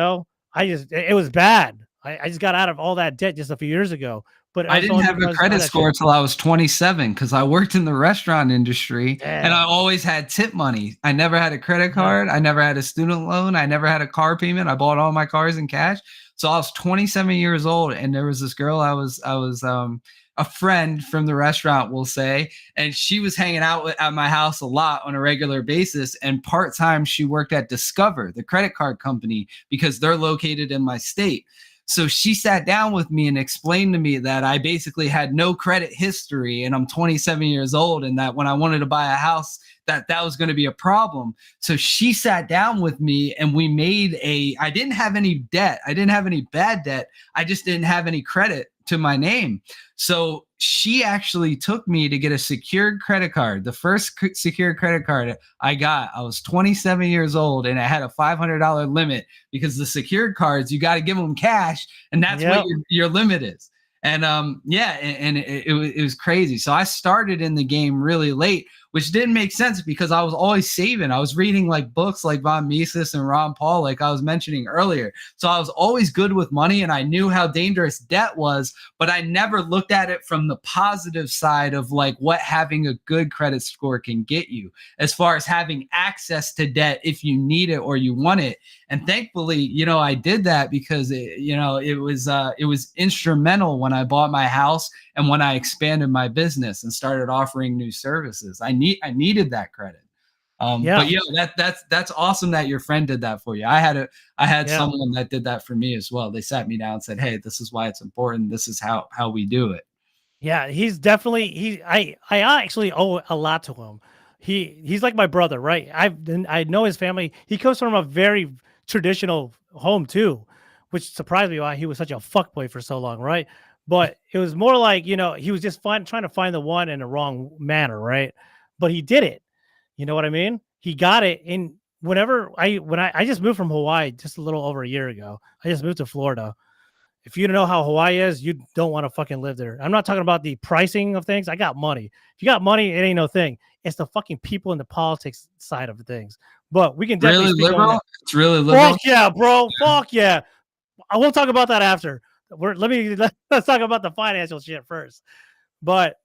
was bad. I just got out of all that debt just a few years ago. But
I didn't have a credit score until I was 27 because I worked in the restaurant industry and I always had tip money. I never had a credit card. I never had a student loan. I never had a car payment. I bought all my cars in cash. So I was 27 years old and there was this girl I was a friend from the restaurant, we'll say, and she was hanging out at my house a lot on a regular basis. And part-time, she worked at Discover, the credit card company, because they're located in my state. So she sat down with me and explained to me that I basically had no credit history and I'm 27 years old and that when I wanted to buy a house, that was going to be a problem. So she sat down with me and we made I didn't have any debt. I didn't have any bad debt. I just didn't have any credit to my name. So she actually took me to get a secured credit card. The first secured credit card I was 27 years old and I had a $500 limit because the secured cards, you got to give them cash and that's what your limit is. And it was crazy. So I started in the game really late, which didn't make sense because I was always saving. I was reading like books like Von Mises and Ron Paul, like I was mentioning earlier. So I was always good with money and I knew how dangerous debt was, but I never looked at it from the positive side of like what having a good credit score can get you as far as having access to debt if you need it or you want it. And thankfully, I did that because it was instrumental when I bought my house and when I expanded my business and started offering new services. I needed that credit. But that's awesome that your friend did that for you. I had someone that did that for me as well. They sat me down and said, "Hey, this is why it's important. This is how we do it."
Yeah, he's definitely I actually owe a lot to him. He's like my brother, right? I know his family. He comes from a very traditional home too, which surprised me why he was such a fuckboy for so long, right? But it was more like, he was just trying to find the one in the wrong manner, right? But he did it. You know what I mean? He got it. And when I just moved from Hawaii just a little over a year ago, I just moved to Florida. If you don't know how Hawaii is, you don't want to fucking live there. I'm not talking about the pricing of things. I got money. If you got money, it ain't no thing. It's the fucking people in the politics side of things. But we can definitely
really liberal. It's really liberal.
Fuck yeah, bro. Fuck yeah. I will talk about that after. Let's talk about the financial shit first. But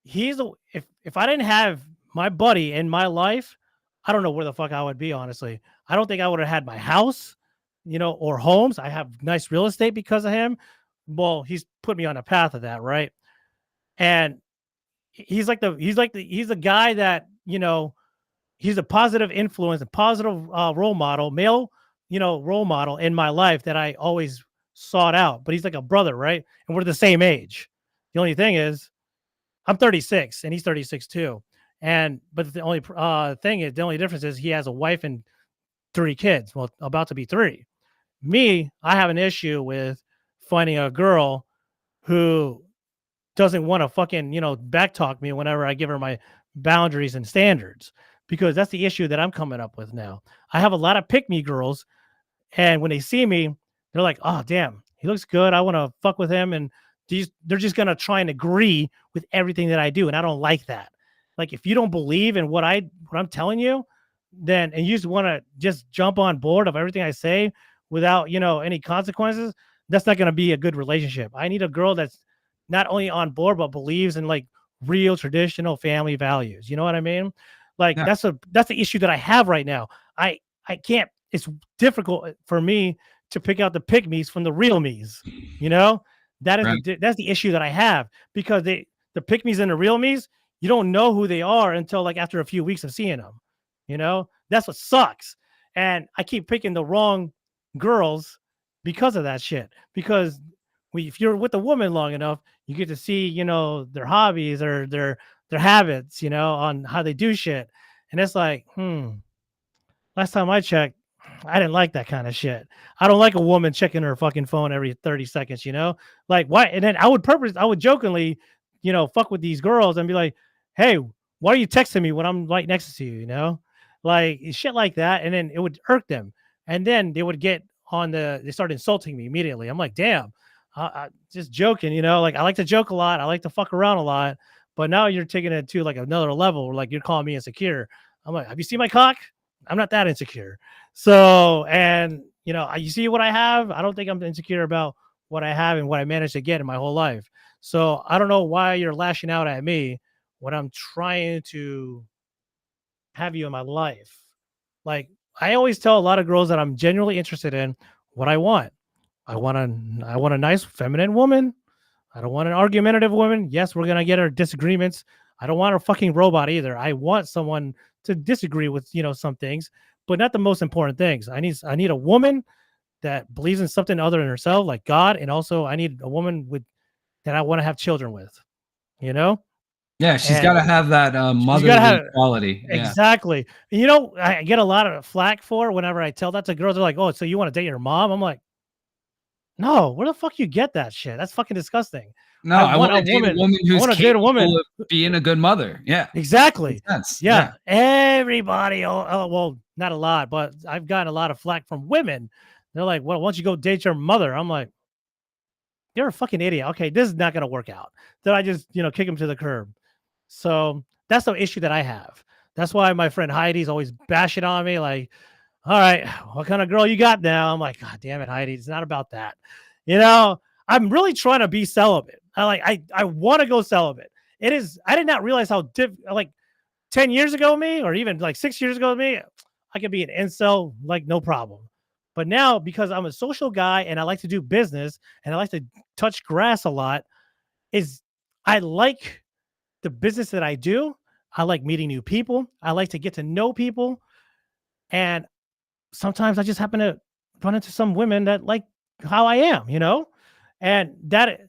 if I didn't have my buddy in my life, I don't know where the fuck I would be, honestly. I don't think I would have had my house, or homes. I have nice real estate because of him. Well, he's put me on a path of that, right? And he's the guy that, he's a positive influence, a positive role model, male, role model in my life that I always sought out. But he's like a brother, right? And we're the same age. The only thing is, I'm 36 and he's 36 too. But the only the only difference is he has a wife and 3 kids. Well, about to be 3. Me, I have an issue with finding a girl who doesn't want to fucking, backtalk me whenever I give her my boundaries and standards, because that's the issue that I'm coming up with now. I have a lot of pick-me girls, and when they see me, They're like, oh damn, he looks good. I want to fuck with him, and they're just gonna try and agree with everything that I do, and I don't like that. Like if you don't believe in what I'm telling you, then and you just want to just jump on board of everything I say without any consequences, that's not gonna be a good relationship. I need a girl that's not only on board but believes in like real traditional family values. You know what I mean? Like
Yeah.
that's the issue that I have right now. I can't. It's difficult for me to pick out the pick me's from the real me's. You know,
Right.
that's the issue that I have because the pick me's and the real me's, you don't know who they are until like after a few weeks of seeing them. You know, that's what sucks. And I keep picking the wrong girls because of that shit. Because if you're with a woman long enough, you get to see, their hobbies or their habits, on how they do shit. And it's like, last time I checked, I didn't like that kind of shit. I don't like a woman checking her fucking phone every 30 seconds, Like why? And then I would jokingly, fuck with these girls and be like, hey, why are you texting me when I'm right next to you, Like shit like that. And then it would irk them. And then they would they start insulting me immediately. I'm like, damn, just joking, like I like to joke a lot. I like to fuck around a lot. But now you're taking it to like another level where like you're calling me insecure. I'm like, have you seen my cock? I'm not that insecure. So, and you see what I have. I don't think I'm insecure about what I have and what I managed to get in my whole life. So I don't know why you're lashing out at me when I'm trying to have you in my life. Like I always tell a lot of girls that I'm genuinely interested in what I want. I want a nice feminine woman. I don't want an argumentative woman. Yes, we're gonna get our disagreements. I don't want a fucking robot either. I want someone to disagree with, some things, but not the most important things. I need a woman that believes in something other than herself, like God, and also I need a woman that I want to have children with, you know?
Yeah, she's got
And
to have that
she's gotta
motherly
have
quality. Yeah.
exactly. And I get a lot of flack for whenever I tell that to girls. They're like, "Oh, so you want to date your mom?" I'm like, no, where the fuck you get that shit? That's fucking disgusting.
No,
I
I
want
want
a
to date a
woman.
woman
I
who's
want to date a woman.
capable of being a good mother. Yeah.
Exactly.
Makes sense. Yeah.
Yeah. Everybody. Well, not a lot, but I've gotten a lot of flack from women. They're like, well, why don't you go date your mother? I'm like, you're a fucking idiot. Okay, this is not going to work out. Then I just, kick him to the curb. So that's the issue that I have. That's why my friend Heidi's always bashing on me. Like, all right, what kind of girl you got now? I'm like, God damn it, Heidi. It's not about that. I'm really trying to be celibate. I want to go celibate. It is, I did not realize how like 10 years ago, me, or even like 6 years ago, me, I could be an incel, like no problem. But now, because I'm a social guy and I like to do business and I like to touch grass a lot, is I like the business that I do. I like meeting new people. I like to get to know people. And sometimes I just happen to run into some women that like how I am. And that,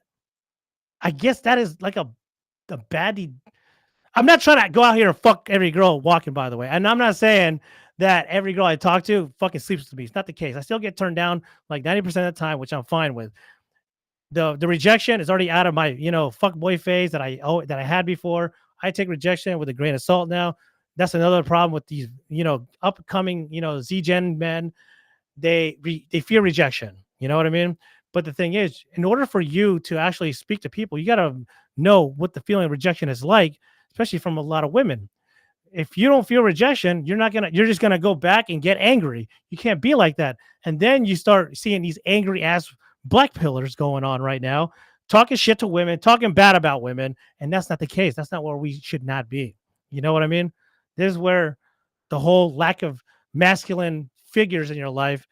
I guess that is like a baddie. I'm not trying to go out here and fuck every girl walking, by the way. And I'm not saying that every girl I talk to fucking sleeps with me. It's not the case. I still get turned down like 90% of the time, which I'm fine with. The rejection is already out of my, fuck boy phase that I had before. I take rejection with a grain of salt now. That's another problem with these, upcoming, Z-Gen men. They fear rejection. You know what I mean? But the thing is, in order for you to actually speak to people, you got to know what the feeling of rejection is like, especially from a lot of women. If you don't feel rejection, you're just gonna go back and get angry. You can't be like that. And then you start seeing these angry ass black pillars going on right now, talking shit to women, talking bad about women. And that's not the case. That's not where we should not be. You know what I mean? This is where the whole lack of masculine figures in your life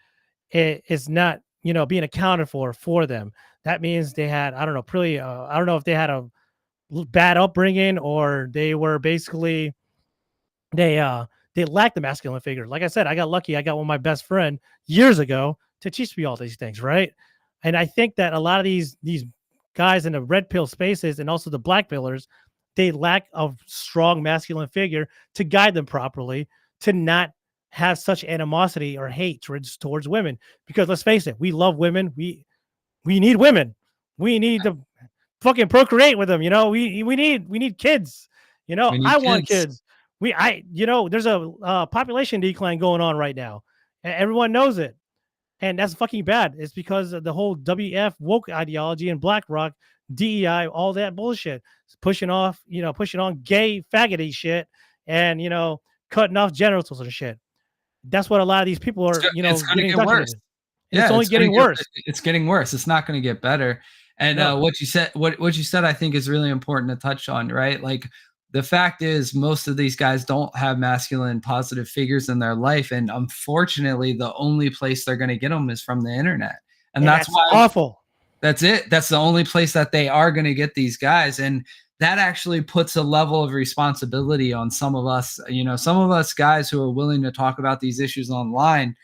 is not, being accounted for them. That means they had, I don't know, pretty, I don't know if they had a bad upbringing or they were basically, they lack the masculine figure. Like I said, I got lucky. I got one of my best friend years ago to teach me all these things, right? And I think that a lot of these guys in the red pill spaces and also the black pillars, they lack a strong masculine figure to guide them properly, to not have such animosity or hate towards women. Because let's face it, we love women. We need women. We need to fucking procreate with them. We need kids.
We
I
need
want
kids.
kids. There's a population decline going on right now. Everyone knows it. And that's fucking bad. It's because of the whole WF woke ideology and BlackRock, DEI, all that bullshit. It's pushing off, pushing on gay faggoty shit and, cutting off genitals and shit. That's what a lot of these people are,
It's going to
getting
get worse.
indoctrinated. And it's only getting worse.
It's getting worse. It's not going to get better. And
No.
what you said, I think is really important to touch on, right? Like the fact is most of these guys don't have masculine positive figures in their life. And unfortunately, the only place they're going to get them is from the internet. And that's why
awful.
That's it. That's the only place that they are going to get these guys. And that actually puts a level of responsibility on some of us, some of us guys who are willing to talk about these issues online.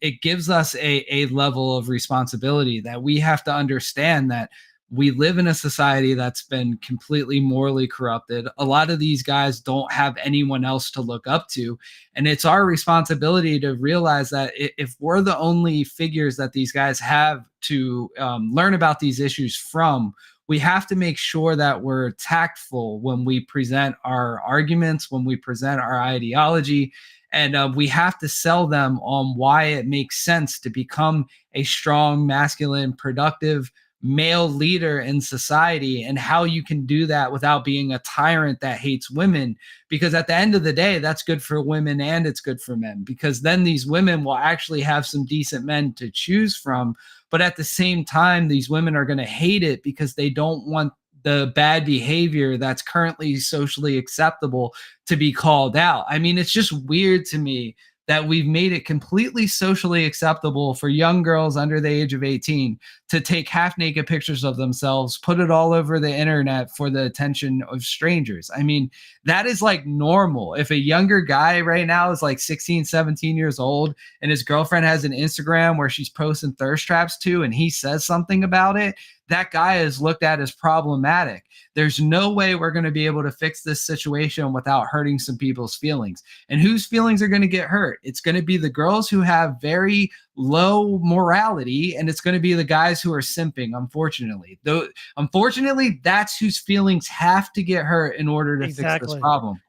It gives us a level of responsibility that we have to understand that we live in a society that's been completely morally corrupted. A lot of these guys don't have anyone else to look up to. And it's our responsibility to realize that if we're the only figures that these guys have to learn about these issues from, we have to make sure that we're tactful when we present our arguments, when we present our ideology. And we have to sell them on why it makes sense to become a strong, masculine, productive male leader in society, and how you can do that without being a tyrant that hates women. Because at the end of the day, that's good for women and it's good for men, because then these women will actually have some decent men to choose from. But at the same time, these women are going to hate it because they don't want the bad behavior that's currently socially acceptable to be called out. I mean, it's just weird to me that we've made it completely socially acceptable for young girls under the age of 18 to take half-naked pictures of themselves, put it all over the internet for the attention of strangers. I mean, that is like normal. If a younger guy right now is like 16, 17 years old and his girlfriend has an Instagram where she's posting thirst traps to, and he says something about it, that guy is looked at as problematic. There's no way we're going to be able to fix this situation without hurting some people's feelings. And whose feelings are going to get hurt? It's going to be the girls who have very low morality, and it's going to be the guys who are simping, unfortunately. Though, unfortunately, that's whose feelings have to get hurt in order to fix this problem.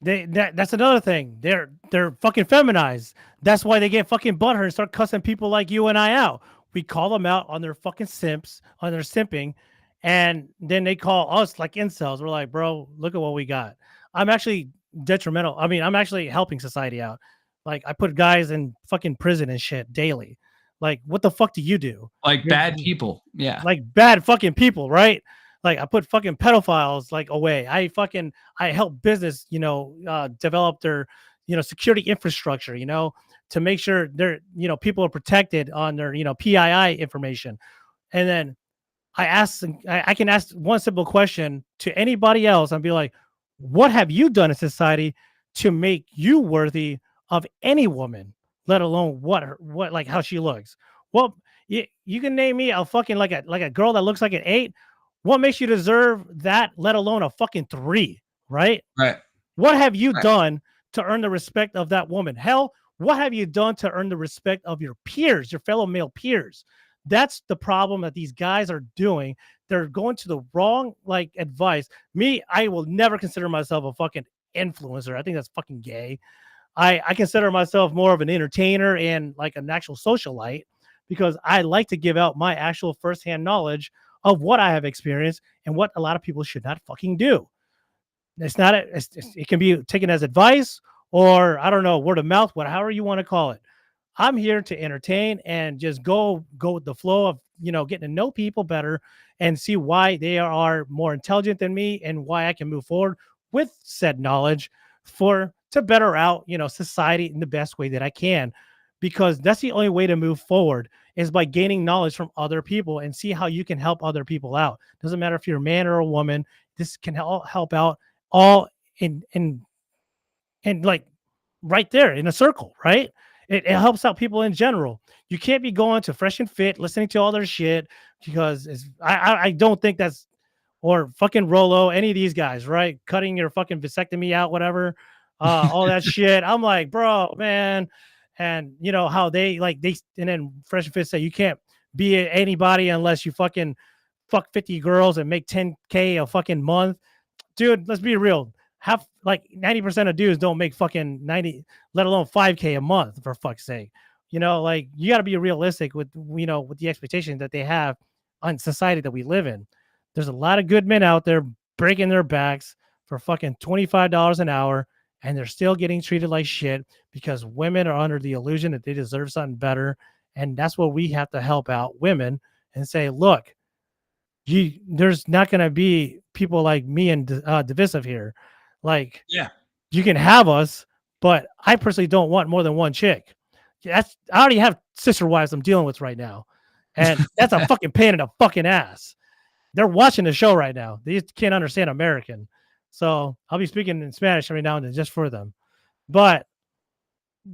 That's another thing. They're fucking feminized. That's why they get fucking butthurt and start cussing people like you and I out. We call them out on their fucking simps, on their simping, and then they call us like incels. We're like, bro, look at what we got. I'm actually detrimental. I mean, I'm actually helping society out. Like, I put guys in fucking prison and shit daily. Like, what the fuck do you do?
Like bad people. Yeah.
Like bad fucking people, right? Like, I put fucking pedophiles like away. I help business, develop their, security infrastructure, to make sure they're, people are protected on their, PII information. And then I can ask one simple question to anybody else and be like, what have you done in society to make you worthy of any woman, let alone what like how she looks? Well, you can name me a fucking like a girl that looks like an 8. What makes you deserve that, let alone a fucking 3, right?
Right.
What have you done to earn the respect of that woman? Hell, what have you done to earn the respect of your peers, your fellow male peers? That's the problem that these guys are doing. They're going to the wrong like advice. Me, I will never consider myself a fucking influencer. I think that's fucking gay. I consider myself more of an entertainer and like an actual socialite, because I like to give out my actual firsthand knowledge of what I have experienced and what a lot of people should not fucking do. It can be taken as advice, or I don't know, word of mouth, however you want to call it. I'm here to entertain and just go with the flow of, getting to know people better and see why they are more intelligent than me and why I can move forward with said knowledge to better out, society in the best way that I can, because that's the only way to move forward is by gaining knowledge from other people and see how you can help other people out. Doesn't matter if you're a man or a woman. This can help out all in like right there in a circle, right? It helps out people in general. You can't be going to Fresh and Fit, listening to all their shit, because I don't think that's, or fucking Rolo, any of these guys, right? Cutting your fucking vasectomy out, whatever, all that shit. I'm like, bro, man. And how and then Fresh and Fit say you can't be anybody unless you fucking fuck 50 girls and make 10K a fucking month. Dude, let's be real. 90% of dudes don't make fucking 90, let alone 5K a month, for fuck's sake. You know, like you got to be realistic with, you know, with the expectation that they have on society that we live in. There's a lot of good men out there breaking their backs for fucking $25 an hour, and they're still getting treated like shit because women are under the illusion that they deserve something better. And that's what we have to help out women and say, look, there's not going to be people like me and Divisive here. Like,
Yeah.
you can have us, but I personally don't want more than one chick. I already have sister wives I'm dealing with right now, and that's a fucking pain in the fucking ass. They're watching the show right now. They just can't understand American, so I'll be speaking in Spanish every now and then just for them. But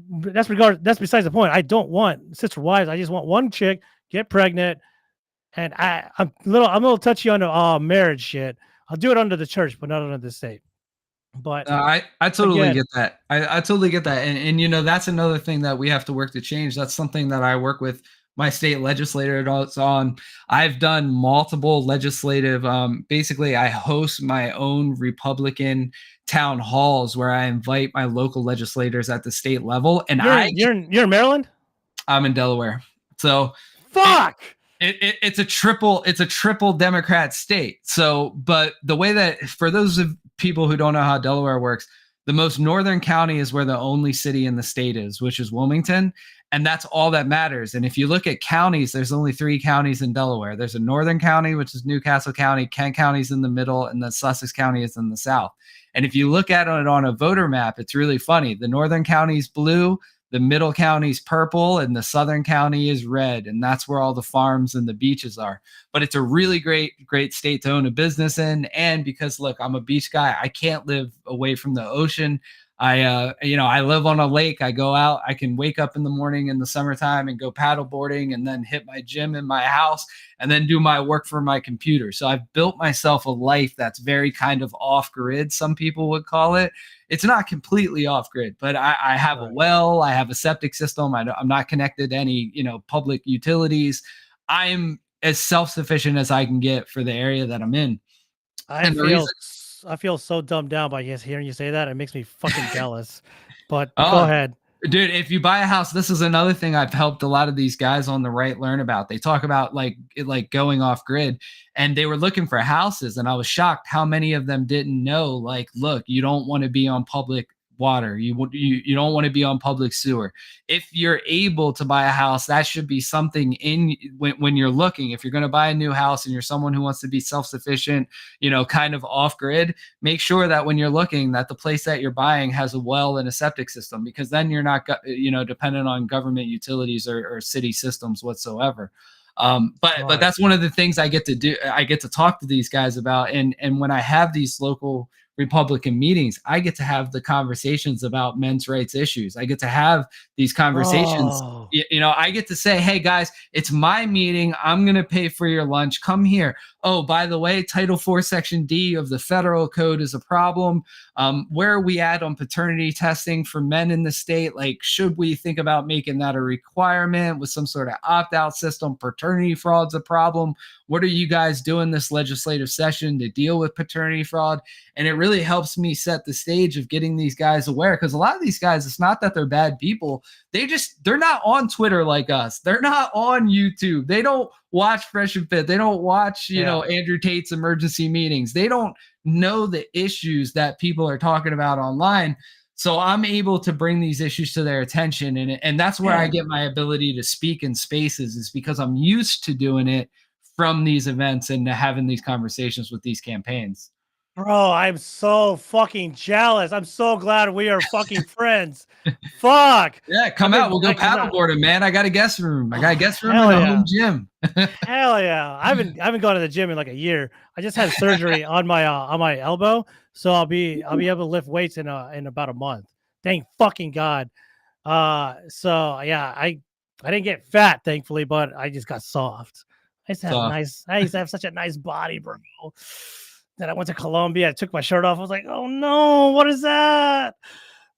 that's besides the point. I don't want sister wives. I just want one chick, get pregnant, and I'm a little touchy on the marriage shit. I'll do it under the church, but not under the state. But
I totally get that. I totally get that. And you know, that's another thing that we have to work to change. That's something that I work with my state legislator on. I've done multiple legislative, basically I host my own Republican town halls where I invite my local legislators at the state level. And
you're in Maryland?
I'm in Delaware. So
fuck.
It's a triple Democrat state. So, but the way that, for those of people who don't know how Delaware works, the most northern county is where the only city in the state is, which is Wilmington. And that's all that matters. And if you look at counties, there's only 3 counties in Delaware. There's a northern county, which is Newcastle County, Kent County is in the middle, and then Sussex County is in the south. And if you look at it on a voter map, it's really funny. The northern county is blue, the middle county is purple, and the southern county is red. And that's where all the farms and the beaches are. But it's a really great state to own a business in. And because, look, I'm a beach guy, I can't live away from the ocean. I live on a lake. I go out, I can wake up in the morning in the summertime and go paddle boarding and then hit my gym in my house and then do my work for my computer. So I've built myself a life that's very kind of off grid, some people would call it. It's not completely off grid, but I have a well, I have a septic system. I'm not connected to any, public utilities. I'm as self-sufficient as I can get for the area that I'm in.
I feel so dumbed down by hearing you say that. It makes me fucking jealous. But go ahead.
Dude, if you buy a house, this is another thing I've helped a lot of these guys on the right learn about. They talk about like going off grid, and they were looking for houses, and I was shocked how many of them didn't know, like, look, you don't want to be on public water. You don't want to be on public sewer. If you're able to buy a house, that should be something when you're looking. If you're going to buy a new house and you're someone who wants to be self-sufficient, kind of off grid, make sure that when you're looking that the place that you're buying has a well and a septic system, because then you're not, dependent on government utilities or city systems whatsoever. But that's one of the things I get to do. I get to talk to these guys about. And when I have these local Republican meetings, I get to have the conversations about men's rights issues. I get to have these conversations. Oh. I get to say, hey guys, it's my meeting. I'm going to pay for your lunch. Come here. Oh, by the way, Title IV, Section D of the federal code is a problem. Where are we at on paternity testing for men in the state? Like, should we think about making that a requirement with some sort of opt-out system? Paternity fraud's a problem. What are you guys doing this legislative session to deal with paternity fraud? And it really helps me set the stage of getting these guys aware, because a lot of these guys, it's not that they're bad people. They're not on Twitter like us. They're not on YouTube. They don't watch Fresh and Fit. They don't watch, Andrew Tate's emergency meetings. They don't know the issues that people are talking about online. So I'm able to bring these issues to their attention. And that's where I get my ability to speak in spaces, is because I'm used to doing it from these events and having these conversations with these campaigns.
Bro, I'm so fucking jealous. I'm so glad we are fucking friends. Fuck.
Yeah, come out. We'll go paddleboarding, man. I got a guest room. I got a guest room and a home gym.
Hell yeah. I haven't gone to the gym in like a year. I just had surgery on my elbow, so I'll be able to lift weights in about a month. Thank fucking God. So yeah, I didn't get fat, thankfully, but I just got soft. I used to have such a nice body, bro. Then I went to Colombia. I took my shirt off. I was like, oh no, what is that?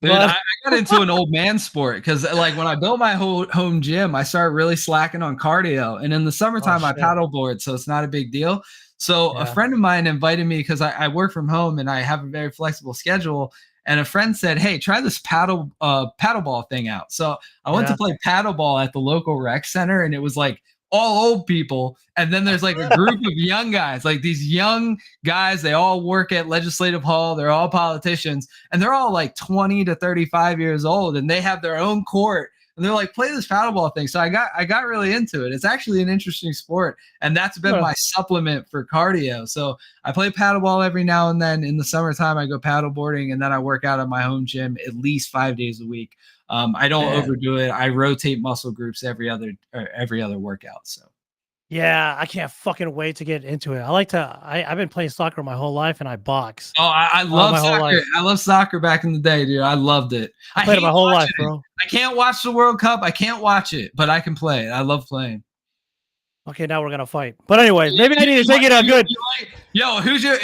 Dude, I got into an old man sport because, like, when I built my home gym, I started really slacking on cardio. And in the summertime, I paddleboard, so it's not a big deal. So a friend of mine invited me, because I work from home and I have a very flexible schedule. and a friend said, "Hey, try this paddleball thing out." So I went to play paddleball at the local rec center, and it was like all old people, and then there's like a group of young guys, like these young guys. They all work at Legislative Hall. They're all politicians, and they're all like 20 to 35 years old, and they have their own court. And they're like, play this paddleball thing. So I got really into it. It's actually an interesting sport, and that's been my supplement for cardio. So I play paddleball every now and then. In the summertime, I go paddleboarding, and then I work out at my home gym at least 5 days a week. I don't overdo it. I rotate muscle groups every other workout. So.
Yeah, I can't fucking wait to get into it. I've been playing soccer my whole life, and I box.
Oh, I love soccer. I love soccer back in the day, dude. I loved it.
I played it my whole life, bro.
I can't watch the World Cup. I can't watch it, but I can play it. I love playing.
Okay, now we're gonna fight. But anyways, maybe I need to take it out good.
Yo,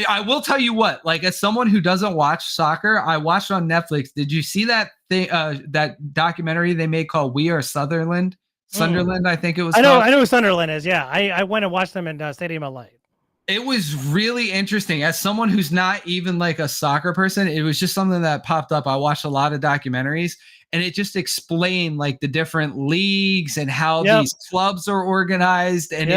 I will tell you what, like as someone who doesn't watch soccer, I watched on Netflix. Did you see that thing, that documentary they made called We Are Sunderland? Sunderland, I think it was.
I know who Sunderland is. Yeah, I went and watched them in Stadium of Light.
It was really interesting. As someone who's not even like a soccer person, it was just something that popped up. I watched a lot of documentaries, and it just explained like the different leagues and how these clubs are organized. And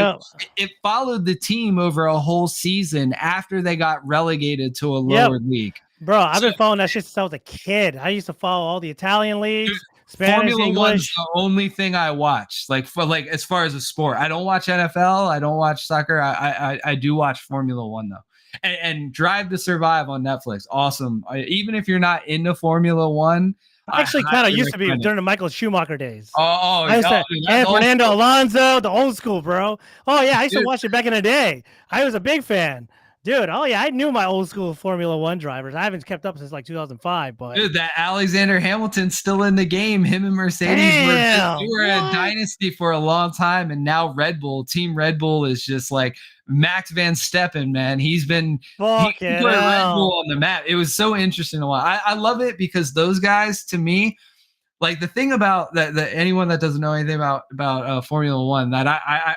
it followed the team over a whole season after they got relegated to a lower league.
Bro, I've been following that shit since I was a kid. I used to follow all the Italian leagues.
Dude,
Spanish,
Formula
English.
One's the only thing I watch, like as far as a sport. I don't watch NFL. I don't watch soccer. I do watch Formula One though, and Drive to Survive on Netflix. Awesome. Even if you're not into Formula One,
I actually kind of used to be during the Michael Schumacher days.
And
Fernando Alonso, the old school, bro. Oh yeah, I used to watch it back in the day. I was a big fan. Dude, oh yeah, I knew my old school Formula One drivers. I haven't kept up since like 2005, but
dude, that Alexander Hamilton's still in the game. Him and Mercedes were a dynasty for a long time, and now Team Red Bull is just like Max Van Steppen, man. He put Red Bull on the map. It was so interesting to watch. I love it because those guys, to me, like the thing about that anyone that doesn't know anything about Formula One, that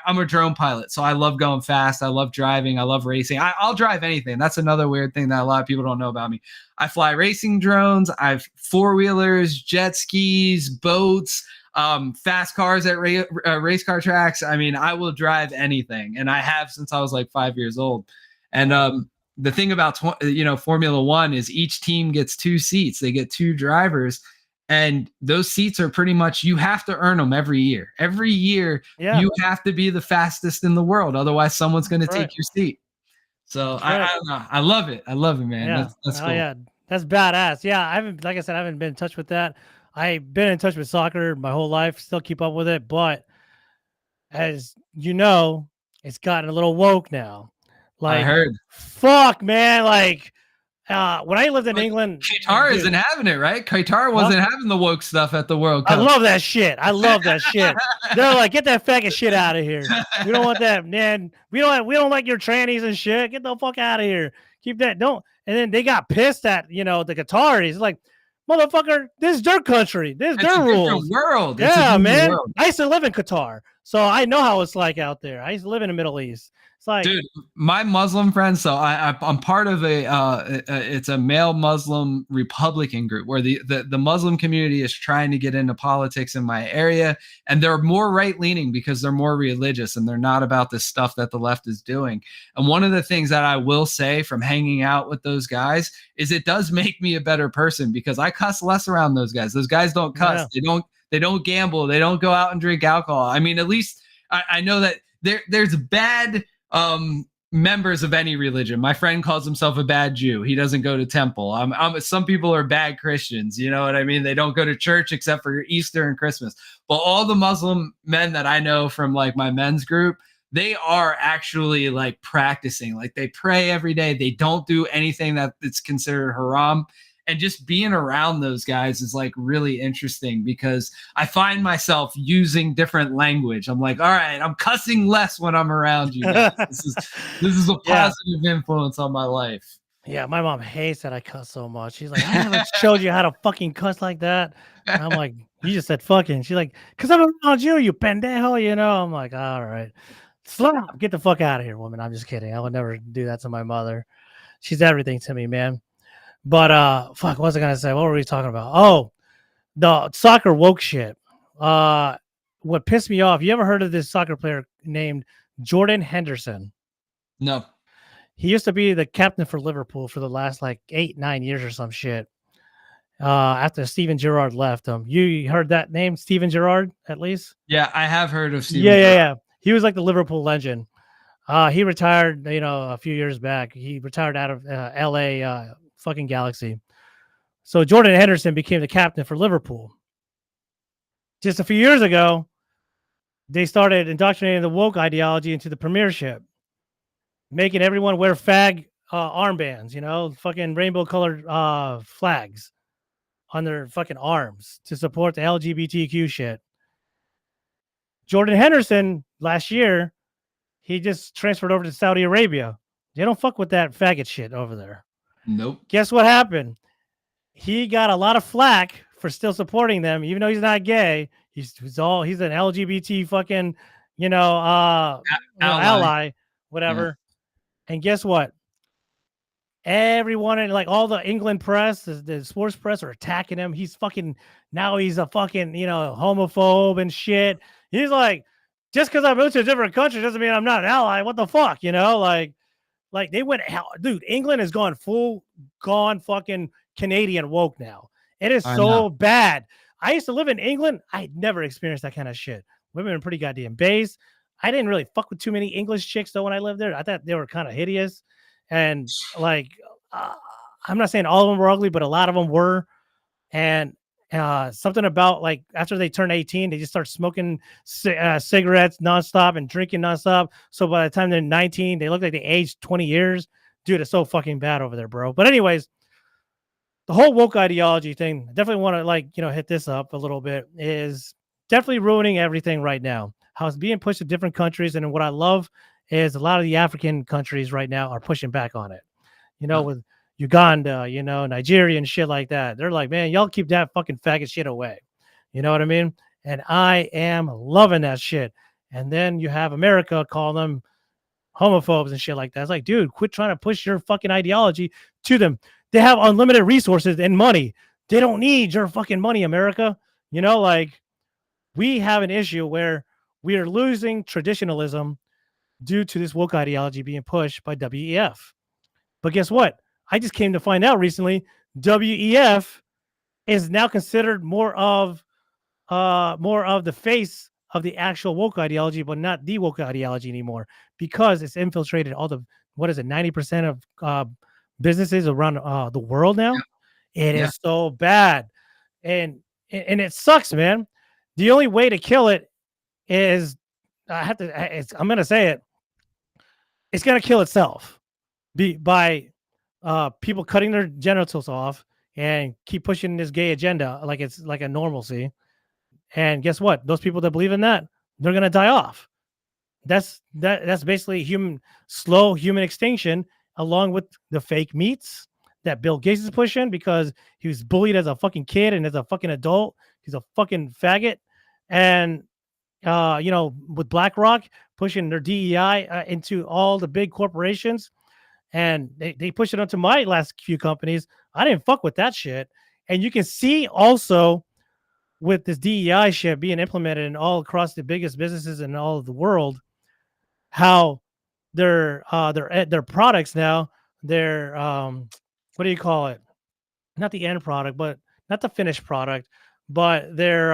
I'm a drone pilot, so I love going fast. I love driving. I love racing. I'll drive anything. That's another weird thing that a lot of people don't know about me. I fly racing drones. I've four-wheelers, jet skis, boats, fast cars at race car tracks. I mean, I will drive anything, and I have since I was like 5 years old. And the thing about Formula One is each team gets 2 seats. They get 2 drivers. And those seats are pretty much, you have to earn them every year. Every year, you have to be the fastest in the world. Otherwise, someone's going to take your seat. So I don't know. I love it. I love it, man.
Yeah.
That's cool.
Yeah, that's badass. Yeah, like I said, I haven't been in touch with that. I've been in touch with soccer my whole life, still keep up with it. But as you know, it's gotten a little woke now. Like,
I heard.
Fuck, man. Like, when I lived in England,
Qatar isn't having it, right? Qatar wasn't having the woke stuff at the World Cup.
I love that shit. They're like, get that faggot shit out of here. We don't want that, man. We don't like your trannies and shit. Get the fuck out of here. Keep that. Don't. And then they got pissed at the Qataris. Like, motherfucker, this is their country. This is their rules.
World.
Yeah, man. I used to live in Qatar, so I know how it's like out there. I used to live in the Middle East. It's like,
dude, my Muslim friends. So I'm part of it's a male Muslim Republican group where the Muslim community is trying to get into politics in my area, and they're more right leaning because they're more religious and they're not about this stuff that the left is doing. And one of the things that I will say from hanging out with those guys is it does make me a better person because I cuss less around those guys. Those guys don't cuss. Yeah. They don't gamble. They don't go out and drink alcohol. I mean, at least I know that there's bad members of any religion. My friend calls himself a bad Jew. He doesn't go to temple. Some people are bad Christians. You know what I mean? They don't go to church except for Easter and Christmas. But all the Muslim men that I know from like my men's group, they are actually like practicing. Like they pray every day. They don't do anything that it's considered haram. And just being around those guys is like really interesting because I find myself using different language. I'm like, all right, I'm cussing less when I'm around you guys. This is a positive influence on my life.
Yeah, my mom hates that I cuss so much. She's like, I haven't showed you how to fucking cuss like that. And I'm like, you just said fucking. She's like, because I'm around you pendejo, I'm like, all right. Slap, get the fuck out of here, woman. I'm just kidding. I would never do that to my mother. She's everything to me, man. But fuck, what was I gonna say? What were we talking about? Oh, the soccer woke shit. What pissed me off? You ever heard of this soccer player named Jordan Henderson?
No.
He used to be the captain for Liverpool for the last like 8-9 years or some shit. After Steven Gerrard left him, you heard that name, Steven Gerrard, at least?
Yeah, I have heard of Steven.
Yeah. He was like the Liverpool legend. He retired, a few years back. He retired out of LA fucking Galaxy. So Jordan Henderson became the captain for Liverpool. Just a few years ago, they started indoctrinating the woke ideology into the premiership, making everyone wear fag armbands, fucking rainbow colored flags on their fucking arms to support the LGBTQ shit. Jordan Henderson last year, he just transferred over to Saudi Arabia. They don't fuck with that faggot shit over there.
Nope.
Guess what happened? He got a lot of flack for still supporting them, even though he's not gay. He's an LGBT fucking, ally, whatever. Yeah. And guess what? Everyone in like all the England press, the sports press are attacking him. He's a fucking, homophobe and shit. He's like, just because I moved to a different country doesn't mean I'm not an ally. What the fuck, Like they went, dude, England has gone fucking Canadian woke now. It is so bad. I used to live in England. I never experienced that kind of shit. Women are pretty goddamn base. I didn't really fuck with too many English chicks though when I lived there. I thought they were kind of hideous. And like, I'm not saying all of them were ugly, but a lot of them were. And something about like after they turn 18, they just start smoking cigarettes nonstop and drinking nonstop. So by the time they're 19, they look like they aged 20 years. Dude, it's so fucking bad over there, bro. But anyways, the whole woke ideology thing, I definitely want to hit this up a little bit, is definitely ruining everything right now. How it's being pushed to different countries. And what I love is a lot of the African countries right now are pushing back on it, with Uganda, Nigeria and shit like that. They're like, man, y'all keep that fucking faggot shit away. You know what I mean? And I am loving that shit. And then you have America call them homophobes and shit like that. It's like, dude, quit trying to push your fucking ideology to them. They have unlimited resources and money. They don't need your fucking money, America. We have an issue where we are losing traditionalism due to this woke ideology being pushed by WEF. But guess what? I just came to find out recently, WEF is now considered more of the face of the actual woke ideology, but not the woke ideology anymore, because it's infiltrated all the 90% of businesses around the world now. Yeah. It is so bad, and it sucks, man. The only way to kill it is I'm gonna say it. It's gonna kill itself by people cutting their genitals off and keep pushing this gay agenda like it's like a normalcy. And guess what? Those people that believe in that, they're gonna die off. That's basically slow human extinction, along with the fake meats that Bill Gates is pushing because he was bullied as a fucking kid and as a fucking adult. He's a fucking faggot. And with BlackRock pushing their DEI into all the big corporations, and they push it onto my last few companies. I didn't fuck with that shit. And you can see also with this DEI shit being implemented in all across the biggest businesses in all of the world, how their products now, their what do you call it? Not the end product, but not the finished product, but their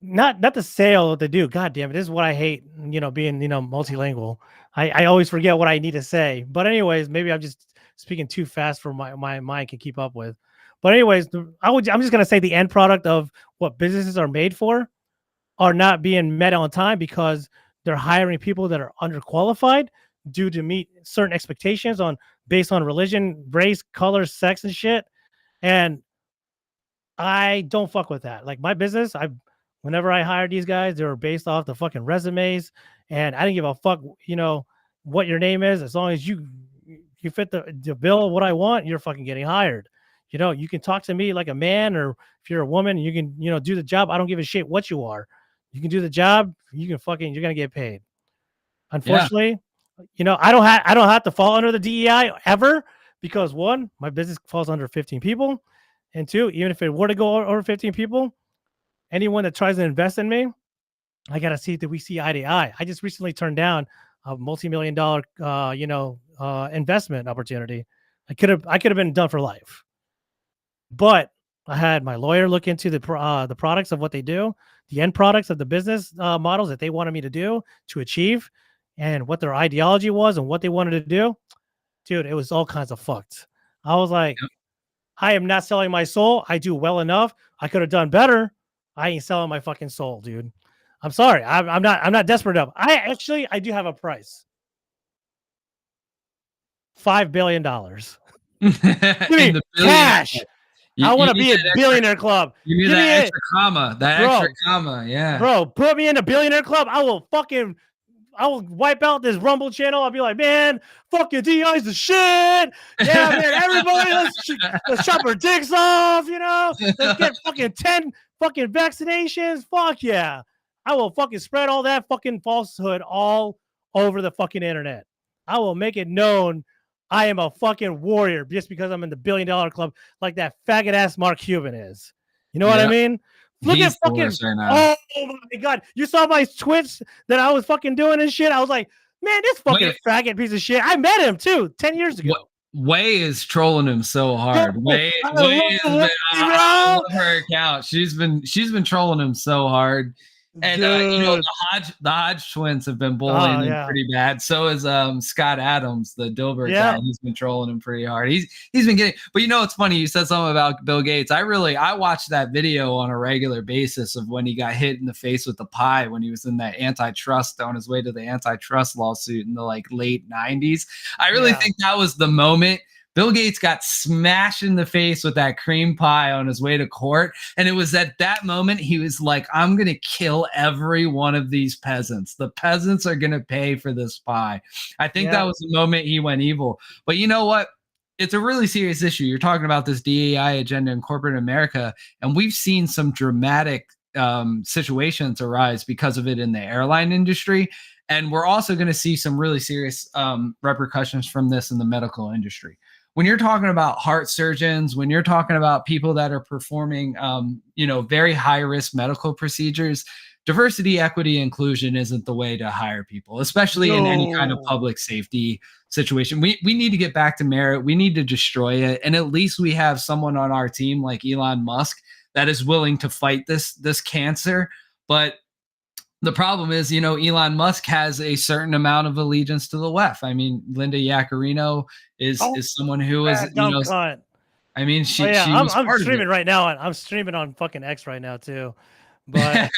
not the sale that they do. God damn it. This is what I hate, being, multilingual. I always forget what I need to say. But anyways, maybe I'm just speaking too fast for my mind can keep up with. But anyways, I'm just going to say the end product of what businesses are made for are not being met on time because they're hiring people that are underqualified due to meet certain expectations based on religion, race, color, sex, and shit. And I don't fuck with that. Like my business, whenever I hired these guys, they were based off the fucking resumes, and I didn't give a fuck, what your name is. As long as you fit the bill of what I want, you're fucking getting hired. You can talk to me like a man, or if you're a woman, you can, do the job. I don't give a shit what you are. You can do the job. You're going to get paid. Unfortunately, I don't have to fall under the DEI ever because one, my business falls under 15 people, and two, even if it were to go over 15 people, anyone that tries to invest in me, I gotta see that we see eye to eye. I just recently turned down a multi-million-dollar, investment opportunity. I could have been done for life, but I had my lawyer look into the products of what they do, the end products of the business models that they wanted me to do to achieve, and what their ideology was and what they wanted to do. Dude, it was all kinds of fucked. I was like, I am not selling my soul. I do well enough. I could have done better. I ain't selling my fucking soul, dude. I'm sorry. I'm not desperate enough. I do have a price. $5 billion. Give me cash. I want to be a billionaire club.
You need that extra comma. That extra comma, yeah.
Bro, put me in a billionaire club. I will wipe out this Rumble channel. I'll be like, man, fucking DEI's the shit. Yeah, man, everybody, let's chop our dicks off, Let's get fucking 10 fucking vaccinations. Fuck yeah. I will fucking spread all that fucking falsehood all over the fucking internet. I will make it known I am a fucking warrior just because I'm in the $1 billion club like that faggot ass Mark Cuban is. You know what I mean? Look at fucking right oh my god! You saw my tweets that I was fucking doing and shit. I was like, man, this fucking faggot piece of shit. I met him too 10 years ago.
Way is trolling him so hard. Way I love her account. She's been trolling him so hard. And the Hodge twins have been bullying him pretty bad. So is Scott Adams, the Dilbert guy. He's been trolling him pretty hard. He's been getting. But it's funny. You said something about Bill Gates. I watched that video on a regular basis of when he got hit in the face with the pie when he was in that antitrust on his way to the antitrust lawsuit in the late 90s. I really think that was the moment. Bill Gates got smashed in the face with that cream pie on his way to court. And it was at that moment he was like, I'm going to kill every one of these peasants. The peasants are going to pay for this pie. I think that was the moment he went evil. But you know what? It's a really serious issue. You're talking about this DEI agenda in corporate America. And we've seen some dramatic situations arise because of it in the airline industry. And we're also going to see some really serious repercussions from this in the medical industry. When you're talking about heart surgeons, when you're talking about people that are performing, very high risk medical procedures, diversity, equity, inclusion isn't the way to hire people, especially in any kind of public safety situation. We need to get back to merit. We need to destroy it. And at least we have someone on our team like Elon Musk that is willing to fight this cancer. But the problem is, Elon Musk has a certain amount of allegiance to the left. I mean, Linda Yaccarino is someone who is, I mean, she
I'm streaming right now. I'm streaming on fucking X right now too. But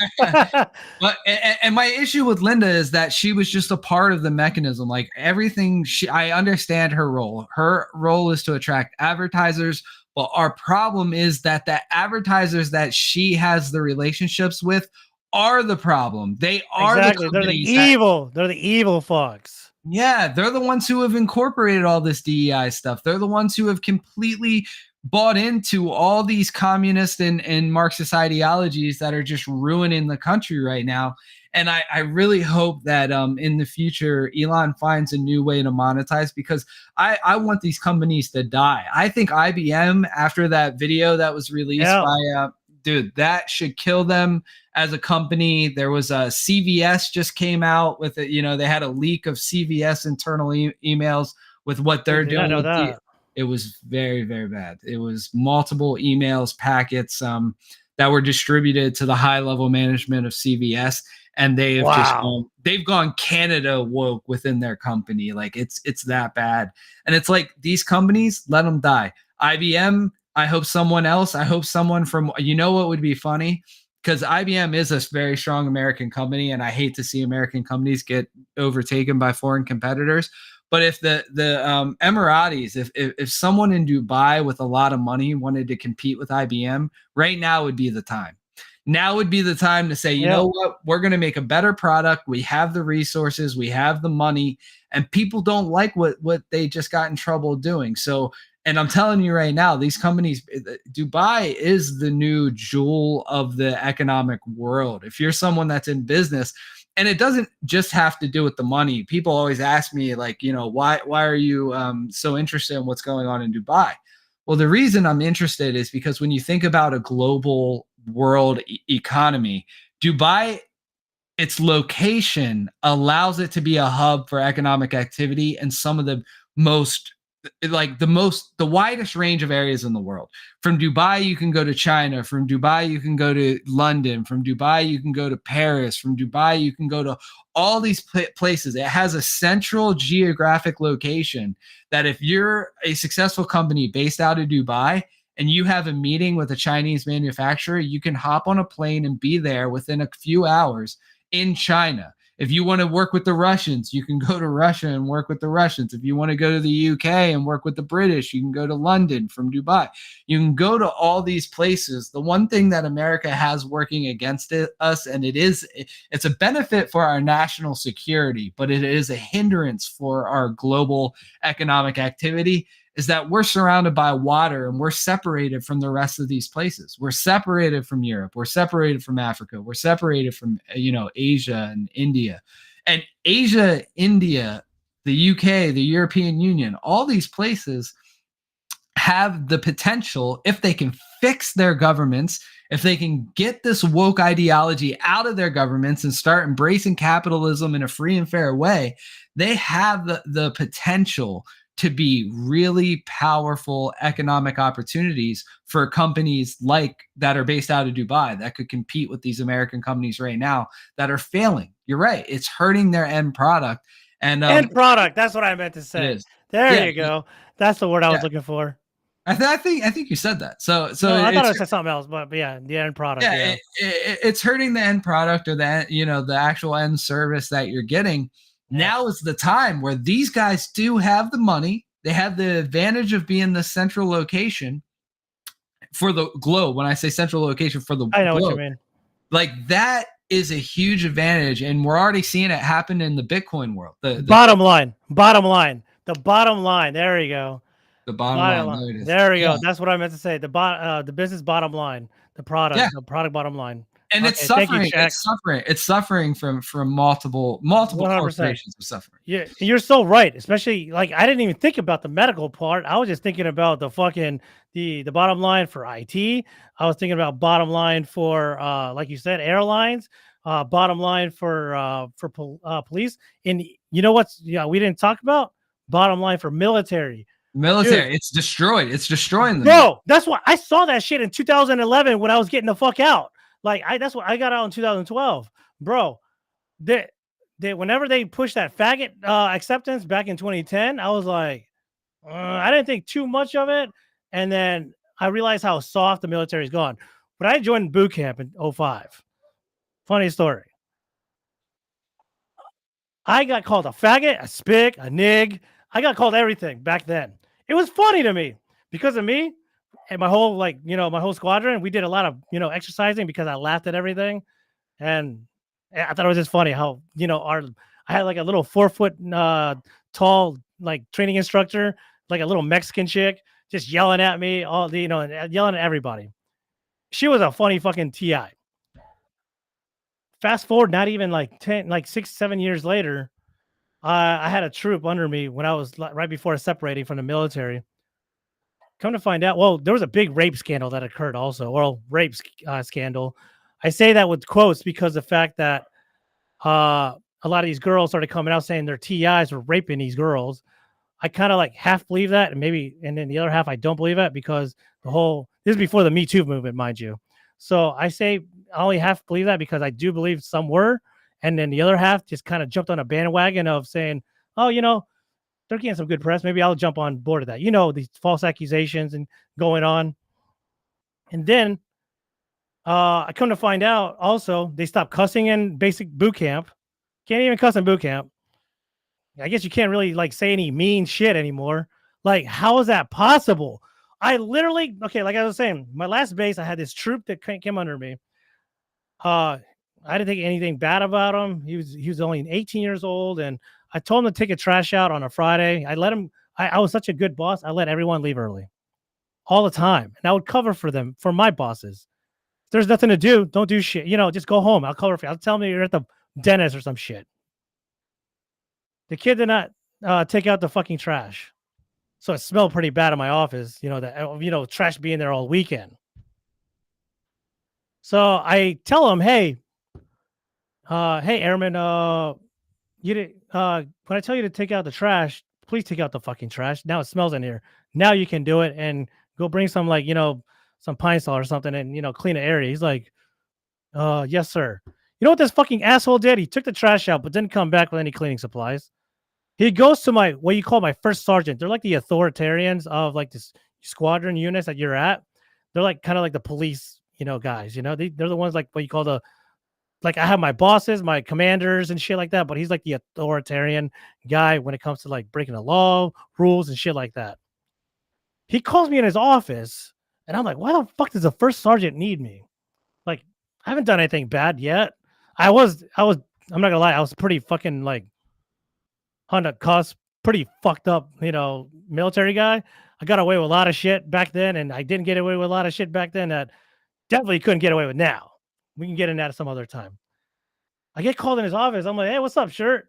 and my issue with Linda is that she was just a part of the mechanism. Like everything, I understand her role. Her role is to attract advertisers. But our problem is that the advertisers that she has the relationships with are the problem. They are
exactly. They're the evil. They're the evil fucks.
Yeah, they're the ones who have incorporated all this DEI stuff. They're the ones who have completely bought into all these communist and Marxist ideologies that are just ruining the country right now. And I really hope that in the future, Elon finds a new way to monetize, because I want these companies to die. I think IBM, after that video that was released by dude, that should kill them as a company. There was a CVS just came out with it. They had a leak of CVS internal emails with what they're doing. It was very, very bad. It was multiple emails, packets that were distributed to the high level management of CVS. And they have they've gone Canada woke within their company. Like it's that bad. And it's like, these companies, let them die. IBM, I hope someone from, what would be funny? Because IBM is a very strong American company, and I hate to see American companies get overtaken by foreign competitors. But if the Emiratis, if someone in Dubai with a lot of money wanted to compete with IBM, right now would be the time. Now would be the time to say, you know what, we're going to make a better product. We have the resources, we have the money, and people don't like what they just got in trouble doing. So, and I'm telling you right now, these companies, Dubai is the new jewel of the economic world. If you're someone that's in business, and it doesn't just have to do with the money. People always ask me, like, why are you so interested in what's going on in Dubai? Well, the reason I'm interested is because when you think about a global world economy, Dubai, its location allows it to be a hub for economic activity and some of the most the widest range of areas in the world. From Dubai, you can go to China. From Dubai, you can go to London. From Dubai, you can go to Paris. From Dubai, you can go to all these places. It has a central geographic location that if you're a successful company based out of Dubai and you have a meeting with a Chinese manufacturer, you can hop on a plane and be there within a few hours in China. If you want to work with the Russians, you can go to Russia and work with the Russians. If you want to go to the UK and work with the British, you can go to London from Dubai. You can go to all these places. The one thing that America has working against us, and it's a benefit for our national security, but it is a hindrance for our global economic activity, is that we're surrounded by water and we're separated from the rest of these places. We're separated from Europe. We're separated from Africa. We're separated from, Asia and India. And Asia, India, the UK, the European Union, all these places have the potential, if they can fix their governments, if they can get this woke ideology out of their governments and start embracing capitalism in a free and fair way, they have the potential to be really powerful economic opportunities for companies that are based out of Dubai that could compete with these American companies right now that are failing. You're right. It's hurting their end product. And
end product. That's what I meant to say. There you go. That's the word I was looking for.
I think you said that. So
no, I thought it said something else, but yeah, the end product. Yeah,
it's hurting the end product, or that the actual end service that you're getting. Now is the time where these guys do have the money. They have the advantage of being the central location for the globe. When I say central location for the globe,
I know what you mean.
Like, that is a huge advantage, and we're already seeing it happen in the Bitcoin world. The
bottom line. The bottom line. There you go.
The bottom line.
There we go. That's what I meant to say. The business bottom line. The product. The product bottom line.
And it's suffering. It's suffering from multiple 100%. Corporations are suffering.
Yeah, you're so right. Especially, like, I didn't even think about the medical part. I was just thinking about the fucking the bottom line for IT. I was thinking about bottom line for like you said, airlines. Bottom line for police. And you know what's we didn't talk about? Bottom line for military.
Dude, it's destroyed. It's destroying them.
Bro, that's why I saw that shit in 2011 when I was getting the fuck out. Like, that's what I got out in 2012, bro. They whenever they pushed that faggot acceptance back in 2010, I was like, I didn't think too much of it, and then I realized how soft the military's gone. But I joined boot camp in 2005. Funny story. I got called a faggot, a spick, a nig. I got called everything back then. It was funny to me because of me. And my whole my whole squadron, we did a lot of exercising because I laughed at everything, and I thought it was just funny how I had like a little 4 foot tall like training instructor, like a little Mexican chick, just yelling at me and yelling at everybody. She was a funny fucking TI. Fast forward, not even like 6, 7 years later, I had a troop under me when I was right before separating from the military. Come to find out, well, there was a big rape scandal that occurred also, oral rape scandal. I say that with quotes because the fact that a lot of these girls started coming out saying their TIs were raping these girls. I kind of like half believe that, and then the other half I don't believe it because this is before the Me Too movement, mind you. So I say I only half believe that because I do believe some were, and then the other half just kind of jumped on a bandwagon of saying, oh, they're getting some good press. Maybe I'll jump on board of that. These false accusations and going on. And then I come to find out also they stopped cussing in basic boot camp. Can't even cuss in boot camp. I guess you can't really like say any mean shit anymore. Like, how is that possible? I literally, like I was saying, my last base, I had this troop that came under me. I didn't think anything bad about him. He was only 18 years old, and I told him to take a trash out on a Friday. I let him. I was such a good boss. I let everyone leave early, all the time, and I would cover for them, for my bosses. If there's nothing to do, don't do shit. Just go home. I'll cover for you. I'll tell them you're at the dentist or some shit. The kid did not take out the fucking trash. So it smelled pretty bad in my office, that trash being there all weekend. So I tell him, hey, Airman, you did when I tell you to take out the trash, please take out the fucking trash. Now it smells in here. Now you can do it and go bring some some pine sol or something and clean the area. He's like, yes, sir. You know what this fucking asshole did? He took the trash out, but didn't come back with any cleaning supplies. He goes to what you call my first sergeant. They're like the authoritarians of like this squadron units that you're at. They're like kind of like the police, guys. They're the ones like what you call I have my bosses, my commanders and shit like that, but he's like the authoritarian guy when it comes to like breaking the law, rules and shit like that. He calls me in his office and I'm like, why the fuck does the first sergeant need me? Like, I haven't done anything bad yet. I'm not gonna lie, I was pretty fucking like Honda cuss, pretty fucked up, military guy. I got away with a lot of shit back then, and I didn't get away with a lot of shit back then that definitely couldn't get away with now. We can get in that some other time. I get called in his office. I'm like, hey, what's up, shirt?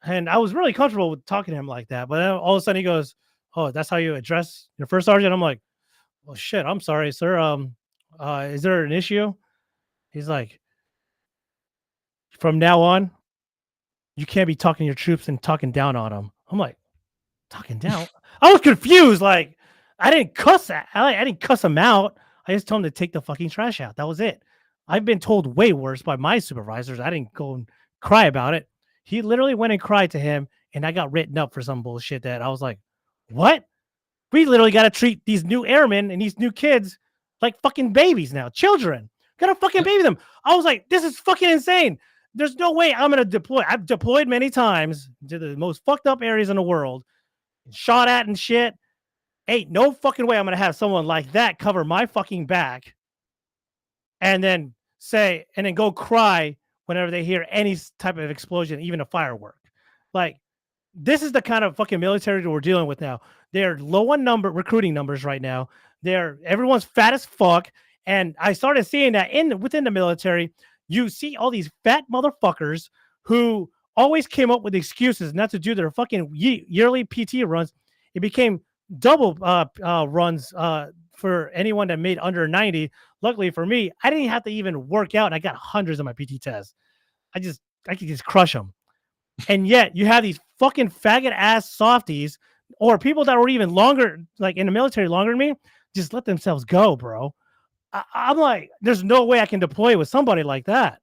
And I was really comfortable with talking to him like that. But then all of a sudden he goes, oh, that's how you address your first sergeant? I'm like, well, shit, I'm sorry, sir. Is there an issue? He's like, from now on, you can't be talking to your troops and talking down on them. I'm like, talking down? I was confused. Like, I didn't cuss I didn't cuss him out. I just told him to take the fucking trash out. That was it. I've been told way worse by my supervisors. I didn't go and cry about it. He literally went and cried to him, and I got written up for some bullshit that I was like, what? We literally got to treat these new airmen and these new kids like fucking babies now, children. Got to fucking baby them. I was like, this is fucking insane. There's no way I'm going to deploy. I've deployed many times to the most fucked up areas in the world, shot at and shit. Ain't no fucking way I'm going to have someone like that cover my fucking back and then go cry whenever they hear any type of explosion, even a firework. Like, this is the kind of fucking military that we're dealing with now. They're low on recruiting numbers right now. Everyone's fat as fuck. And I started seeing that within the military. You see all these fat motherfuckers who always came up with excuses not to do their fucking yearly PT runs. It became double runs for anyone that made under 90. Luckily for me, I didn't have to even work out, and I got hundreds of my PT tests. I could just crush them. And yet you have these fucking faggot ass softies or people that were even longer, like in the military longer than me, just let themselves go, bro. I'm like, there's no way I can deploy with somebody like that.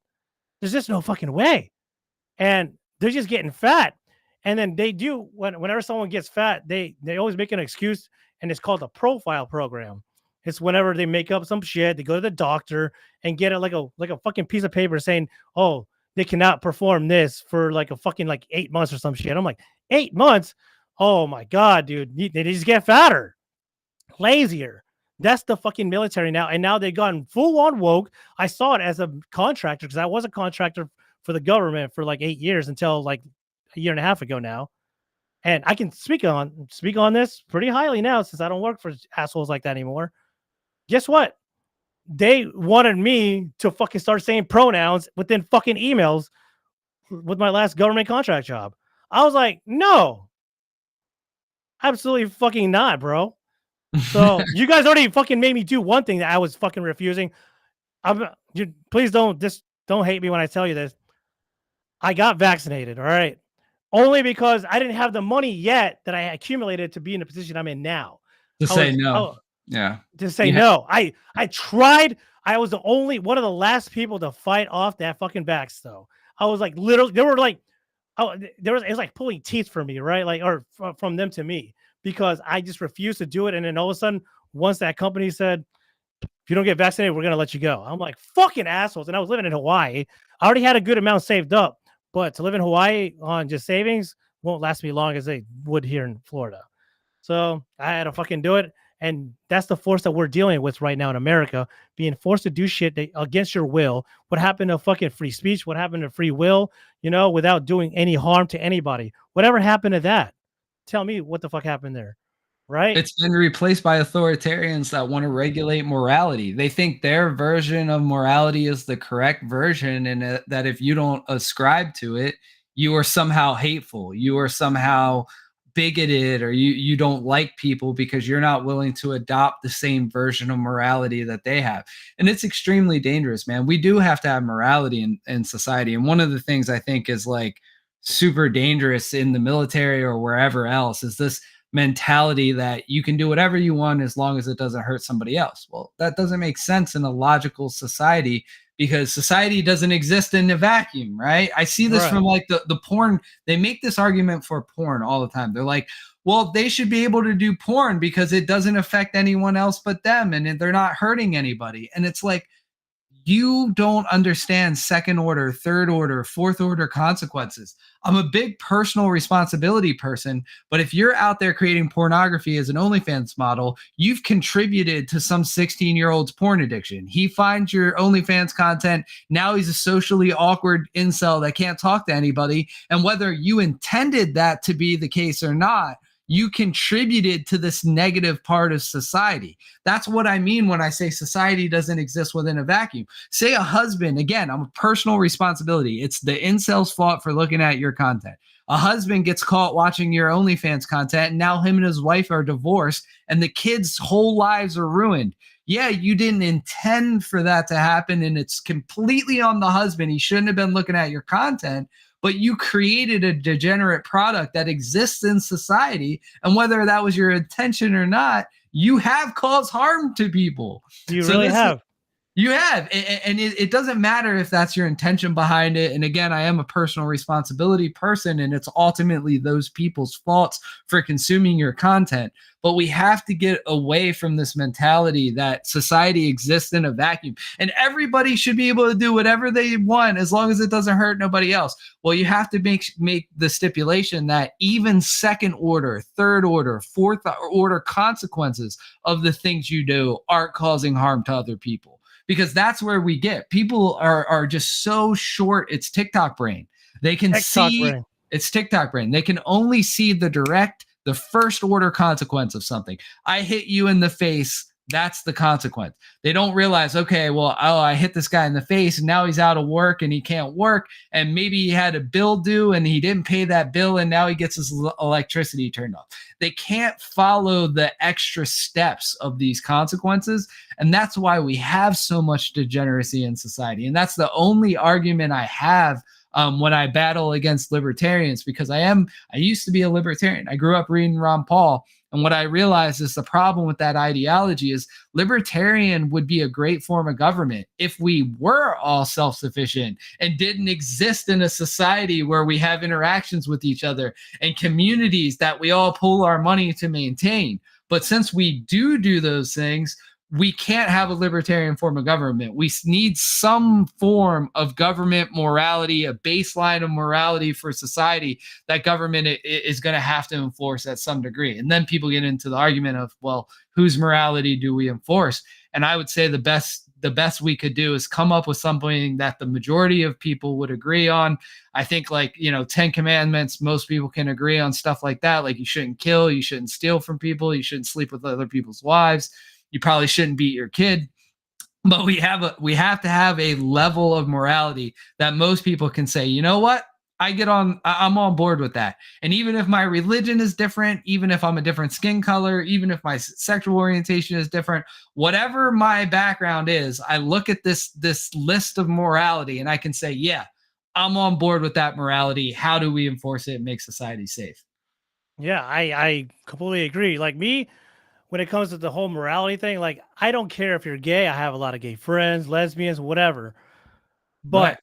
There's just no fucking way. And they're just getting fat. And then they do, whenever someone gets fat, they always make an excuse, and it's called a profile program. It's whenever they make up some shit, they go to the doctor and get it like a fucking piece of paper saying, oh, they cannot perform this for like a fucking 8 months or some shit. I'm like, 8 months? Oh my God, dude. They just get fatter, lazier. That's the fucking military now. And now they've gotten full on woke. I saw it as a contractor because I was a contractor for the government for 8 years until a year and a half ago now. And I can speak on this pretty highly now since I don't work for assholes like that anymore. Guess what? They wanted me to fucking start saying pronouns within fucking emails with my last government contract job. I was like, no, absolutely fucking not, bro. So you guys already fucking made me do one thing that I was fucking refusing. Please don't hate me when I tell you this. I got vaccinated, all right? Only because I didn't have the money yet that I accumulated to be in the position I'm in now.
To say no.
I tried. I was the only one of the last people to fight off that fucking vax, though. I was like, literally, it was like pulling teeth for me, right? Or from them to me, because I just refused to do it. And then all of a sudden, once that company said, if you don't get vaccinated, we're going to let you go. I'm like, fucking assholes. And I was living in Hawaii. I already had a good amount saved up, but to live in Hawaii on just savings won't last me long as they would here in Florida. So I had to fucking do it. And that's the force that we're dealing with right now in America, being forced to do shit against your will. What happened to fucking free speech? What happened to free will, without doing any harm to anybody? Whatever happened to that? Tell me what the fuck happened there. right?
It's been replaced by authoritarians that want to regulate morality. They think their version of morality is the correct version, and that if you don't ascribe to it, you are somehow hateful. You are somehow bigoted, or you don't like people because you're not willing to adopt the same version of morality that they have. And it's extremely dangerous, man. We do have to have morality in society. And one of the things I think is like super dangerous in the military or wherever else is this mentality that you can do whatever you want as long as it doesn't hurt somebody else. Well, that doesn't make sense in a logical society, because society doesn't exist in a vacuum, right? I see this
Right.
from like the porn. They make this argument for porn all the time. They're like, well, they should be able to do porn because it doesn't affect anyone else but them, and they're not hurting anybody. And it's like, you don't understand second order, third order, fourth order consequences. I'm a big personal responsibility person, but if you're out there creating pornography as an OnlyFans model, you've contributed to some 16-year-old's porn addiction. He finds your OnlyFans content. Now he's a socially awkward incel that can't talk to anybody. And whether you intended that to be the case or not, you contributed to this negative part of society. That's what I mean when I say society doesn't exist within a vacuum. Say a husband, again, I'm a personal responsibility. It's the incel's fault for looking at your content. A husband gets caught watching your OnlyFans content, and now him and his wife are divorced, and the kids' whole lives are ruined. Yeah, you didn't intend for that to happen, and it's completely on the husband. He shouldn't have been looking at your content, but you created a degenerate product that exists in society. And whether that was your intention or not, you have caused harm to people.
You really have.
You have. And it doesn't matter if that's your intention behind it. And again, I am a personal responsibility person, and it's ultimately those people's faults for consuming your content. But we have to get away from this mentality that society exists in a vacuum and everybody should be able to do whatever they want as long as it doesn't hurt nobody else. Well, you have to make the stipulation that even second order, third order, fourth order consequences of the things you do aren't causing harm to other people. Because that's where we get people are just so short. It's TikTok brain. They can it's TikTok brain. They can only see the first order consequence of something. I hit you in the face. That's the consequence. They don't realize, okay, well, I hit this guy in the face and now he's out of work and he can't work. And maybe he had a bill due and he didn't pay that bill and now he gets his electricity turned off. They can't follow the extra steps of these consequences. And that's why we have so much degeneracy in society. And that's the only argument I have when I battle against libertarians, because I used to be a libertarian. I grew up reading Ron Paul. And what I realized is the problem with that ideology is libertarian would be a great form of government if we were all self-sufficient and didn't exist in a society where we have interactions with each other and communities that we all pull our money to maintain. But since we do those things, we can't have a libertarian form of government. We need some form of government morality, a baseline of morality for society that government is going to have to enforce at some degree. And then people get into the argument of, well, whose morality do we enforce? And I would say the best we could do is come up with something that the majority of people would agree on. I think 10 commandments, most people can agree on stuff like that. Like you shouldn't kill, you shouldn't steal from people, you shouldn't sleep with other people's wives. You probably shouldn't beat your kid, but we have to have a level of morality that most people can say, you know what? I'm on board with that. And even if my religion is different, even if I'm a different skin color, even if my sexual orientation is different, whatever my background is, I look at this list of morality and I can say, yeah, I'm on board with that morality. How do we enforce it and make society safe?
Yeah, I completely agree. Like me, when it comes to the whole morality thing, like I don't care if you're gay. I have a lot of gay friends, lesbians, whatever. But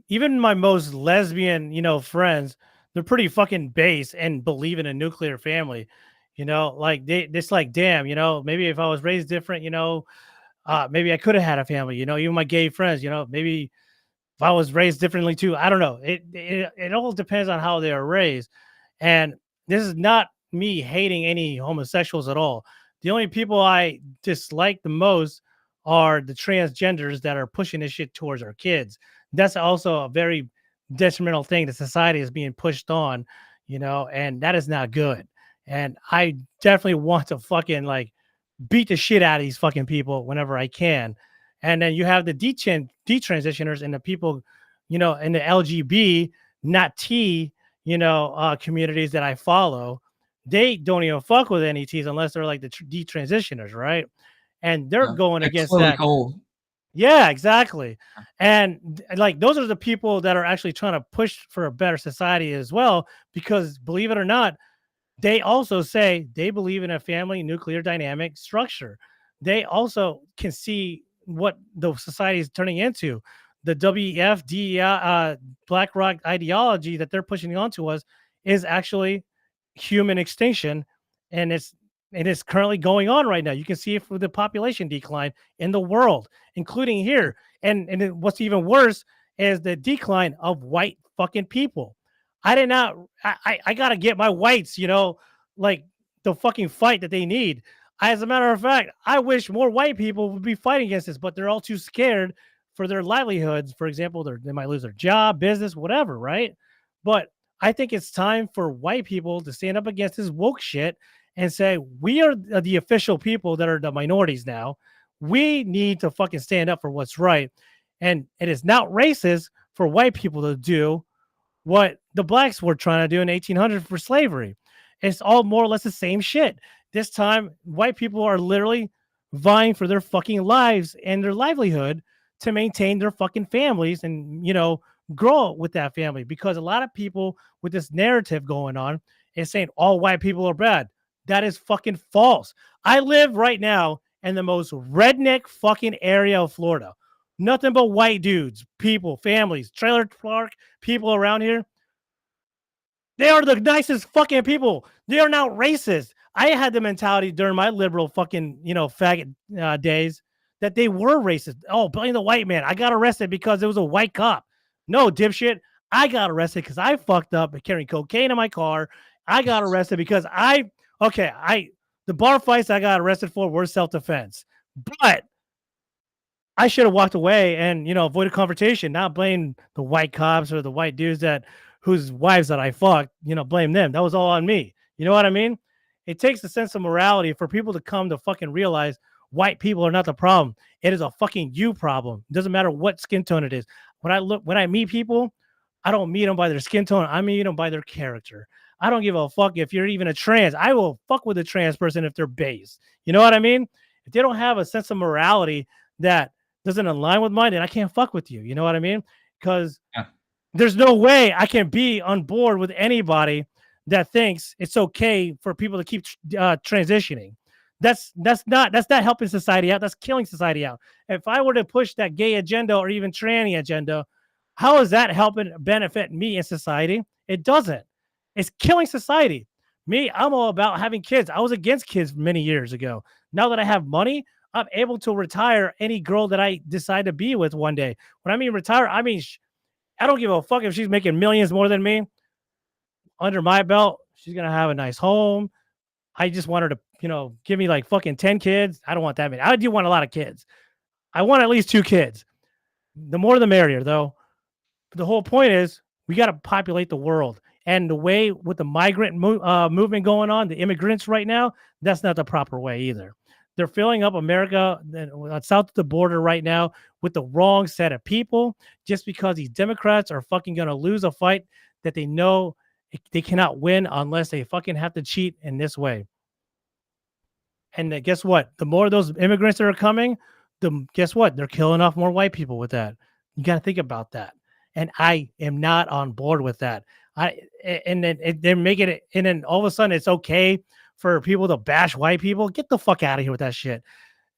even my most lesbian, friends, they're pretty fucking base and believe in a nuclear family. Like it's like, damn, maybe if I was raised different, maybe I could have had a family, even my gay friends, maybe if I was raised differently too. I don't know. It all depends on how they are raised. And this is not me hating any homosexuals at all. The only people I dislike the most are the transgenders that are pushing this shit towards our kids. That's also a very detrimental thing that society is being pushed on, and that is not good. And I definitely want to fucking like beat the shit out of these fucking people whenever I can. And then you have the detransitioners and the people, in the LGB, not T, communities that I follow. They don't even fuck with any T's unless they're like the detransitioners, right? And they're going against
Chloe
that.
Cole.
Yeah, exactly. And like those are the people that are actually trying to push for a better society as well, because believe it or not, they also say they believe in a family nuclear dynamic structure. They also can see what the society is turning into. The WEF, BlackRock ideology that they're pushing onto us is actually human extinction, and it's currently going on right now. You can see it for the population decline in the world, including here. And what's even worse is the decline of white fucking people. I did not. I gotta get my whites, like the fucking fight that they need. As a matter of fact, I wish more white people would be fighting against this, but they're all too scared for their livelihoods. For example, they might lose their job, business, whatever, right? But I think it's time for white people to stand up against this woke shit and say, we are the official people that are the minorities now. We need to fucking stand up for what's right. And it is not racist for white people to do what the blacks were trying to do in 1800 for slavery. It's all more or less the same shit. This time, white people are literally vying for their fucking lives and their livelihood to maintain their fucking families and, grow with that family. Because a lot of people with this narrative going on is saying all white people are bad. That is fucking false. I live right now in the most redneck fucking area of Florida. Nothing but white dudes, people, families, trailer park people around here. They are the nicest fucking people. They are not racist. I had the mentality during my liberal fucking, faggot days that they were racist. Oh, blame the white man. I got arrested because it was a white cop. No, dipshit. I got arrested because I fucked up carrying cocaine in my car. I got arrested because the bar fights I got arrested for were self-defense. But I should have walked away and, avoid a confrontation, not blame the white cops or the white dudes whose wives that I fucked, blame them. That was all on me. You know what I mean? It takes a sense of morality for people to come to fucking realize white people are not the problem. It is a fucking you problem. It doesn't matter what skin tone it is. When I meet people, I don't meet them by their skin tone. I meet them by their character. I don't give a fuck if you're even a trans. I will fuck with a trans person if they're base. You know what I mean? If they don't have a sense of morality that doesn't align with mine, then I can't fuck with you. You know what I mean? Because there's no way I can be on board with anybody that thinks it's okay for people to keep transitioning. That's not helping society out. That's killing society out. If I were to push that gay agenda or even tranny agenda, how is that helping benefit me in society? It doesn't. It's killing society. Me, I'm all about having kids. I was against kids many years ago. Now that I have money, I'm able to retire any girl that I decide to be with one day. When I mean retire, I mean I don't give a fuck if she's making millions more than me. Under my belt, she's gonna have a nice home. I just want her to, give me like fucking 10 kids. I don't want that many. I do want a lot of kids. I want at least 2 kids. The more the merrier, though. But the whole point is we got to populate the world. And the way with the migrant movement going on, the immigrants right now, that's not the proper way either. They're filling up America south of the border right now with the wrong set of people just because these Democrats are fucking going to lose a fight that they know they cannot win unless they fucking have to cheat in this way. And guess what? The more of those immigrants that are coming, guess what? They're killing off more white people with that. You got to think about that. And I am not on board with that. And then they're making it, and then all of a sudden it's okay for people to bash white people. Get the fuck out of here with that shit.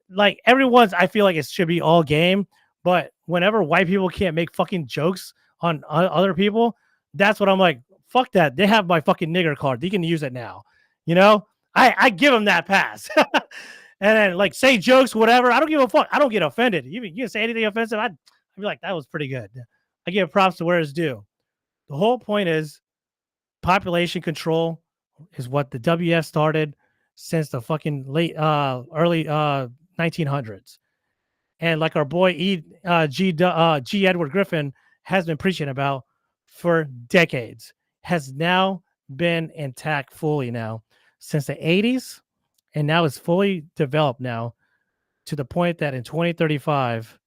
Like I feel like it should be all game, but whenever white people can't make fucking jokes on other people, that's what I'm like, fuck that. They have my fucking nigger card. They can use it now. I give them that pass. And then like say jokes, whatever. I don't give a fuck. I don't get offended. You can say anything offensive. I'd be like, that was pretty good. I give props to where it's due. The whole point is population control is what the WF started since the fucking early 1900s. And like our boy G. Edward Griffin has been preaching about for decades, has now been intact fully now. since the 80s, and now it's fully developed now to the point that in 2035,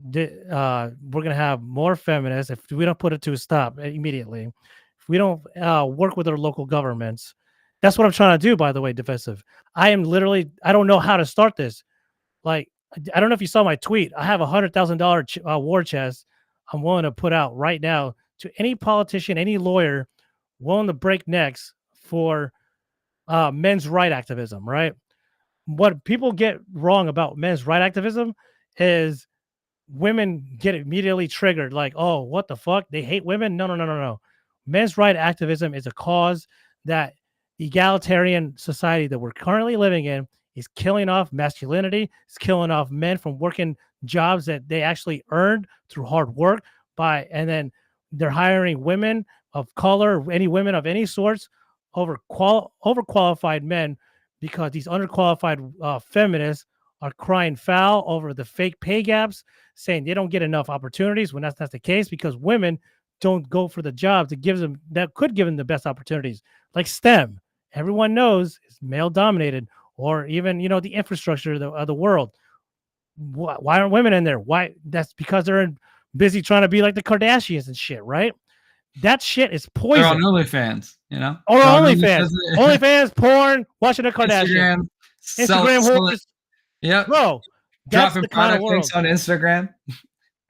we're going to have more feminists if we don't put it to a stop immediately. If we don't work with our local governments, that's what I'm trying to do, by the way, Divisive. I don't know how to start this. Like, I don't know if you saw my tweet. I have $100,000 war chest I'm willing to put out right now to any politician, any lawyer willing to break necks for men's right activism, right? What people get wrong about men's right activism is women get immediately triggered, like, oh, what the fuck? They hate women? No. Men's right activism is a cause that the egalitarian society that we're currently living in is killing off masculinity. It's killing off men from working jobs that they actually earned through hard work and then they're hiring women of color, any women of any sorts over overqualified men because these underqualified feminists are crying foul over the fake pay gaps, saying they don't get enough opportunities when that's not the case because women don't go for the jobs that could give them the best opportunities, like STEM. Everyone knows is male dominated, or even the infrastructure of the world. Why aren't women in there? Why? That's because they're busy trying to be like the Kardashians and shit, right? That shit is poison.
They're on OnlyFans,
Or OnlyFans, OnlyFans, porn, watching the Kardashians, Instagram whores.
Yep,
bro.
Dropping product links on Instagram.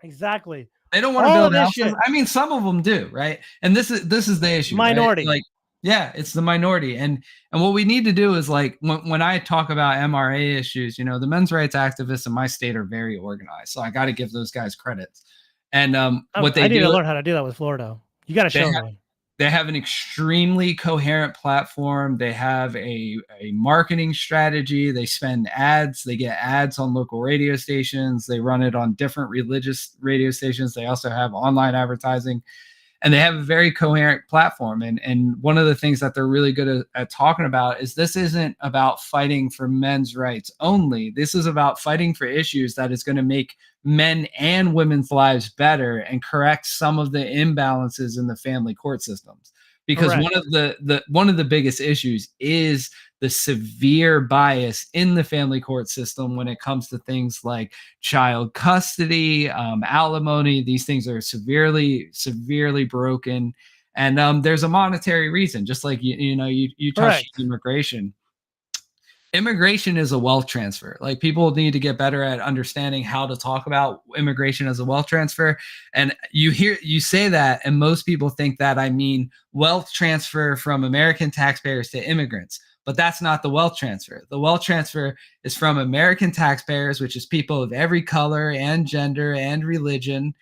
Exactly.
They don't want to build houses. I mean, some of them do, right? And this is the issue.
Minority.
Right? It's the minority. And what we need to do is when I talk about MRA issues, the men's rights activists in my state are very organized. So I got to give those guys credits. And what they do, I
need to learn how to do that with Florida. You got to show me.
They have an extremely coherent platform. They have a marketing strategy. They spend ads. They get ads on local radio stations. They run it on different religious radio stations. They also have online advertising. And they have a very coherent platform. And one of the things that they're really good at talking about is this isn't about fighting for men's rights only. This is about fighting for issues that is going to make men and women's lives better and correct some of the imbalances in the family court systems. Because one of the biggest issues is the severe bias in the family court system when it comes to things like child custody, alimony. These things are severely broken, and there's a monetary reason. Just like you touched on immigration. Immigration is a wealth transfer. Like, people need to get better at understanding how to talk about immigration as a wealth transfer. And you say that, and most people think that I mean wealth transfer from American taxpayers to immigrants. But that's not the wealth transfer. The wealth transfer is from American taxpayers, which is people of every color and gender and religion,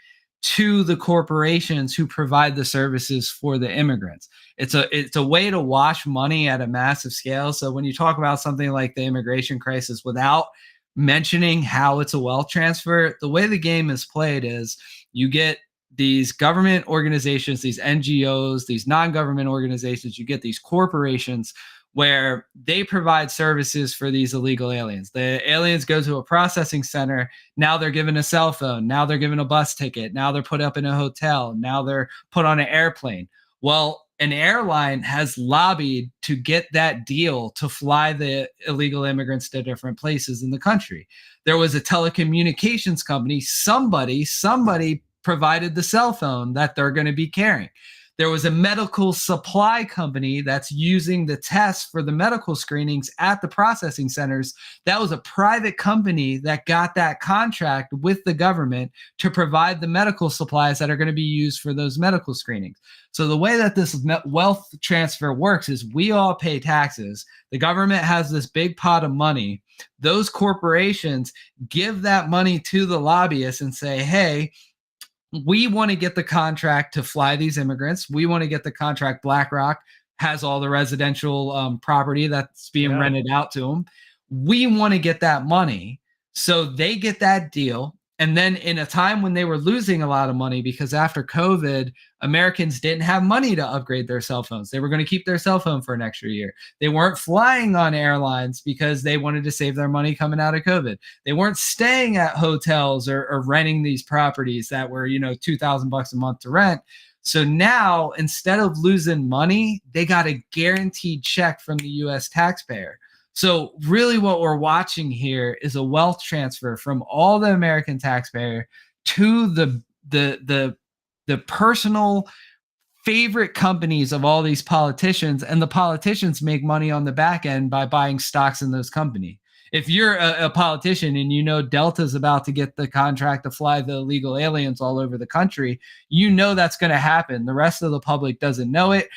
to the corporations who provide the services for the immigrants. It's a way to wash money at a massive scale. So when you talk about something like the immigration crisis without mentioning how it's a wealth transfer, the way the game is played is you get these government organizations, these NGOs, these non-government organizations, you get these corporations where they provide services for these illegal aliens. The aliens go to a processing center. Now they're given a cell phone. Now they're given a bus ticket. Now they're put up in a hotel. Now they're put on an airplane. Well, an airline has lobbied to get that deal to fly the illegal immigrants to different places in the country. There was a telecommunications company. Somebody provided the cell phone that they're going to be carrying. There was a medical supply company that's using the tests for the medical screenings at the processing centers. That was a private company that got that contract with the government to provide the medical supplies that are going to be used for those medical screenings. So the way that this wealth transfer works is we all pay taxes. The government has this big pot of money. Those corporations give that money to the lobbyists and say, hey, we want to get the contract to fly these immigrants. We want to get the contract. BlackRock has all the residential property that's being rented out to them. We want to get that money. So they get that deal. And then in a time when they were losing a lot of money, because after COVID, Americans didn't have money to upgrade their cell phones. They were going to keep their cell phone for an extra year. They weren't flying on airlines because they wanted to save their money coming out of COVID. They weren't staying at hotels or renting these properties that were, $2,000 a month to rent. So now, instead of losing money, they got a guaranteed check from the U.S. taxpayer. So really what we're watching here is a wealth transfer from all the American taxpayer to the personal favorite companies of all these politicians, and the politicians make money on the back end by buying stocks in those companies. If you're a politician and you know Delta's about to get the contract to fly the illegal aliens all over the country, you know that's going to happen. The rest of the public doesn't know it.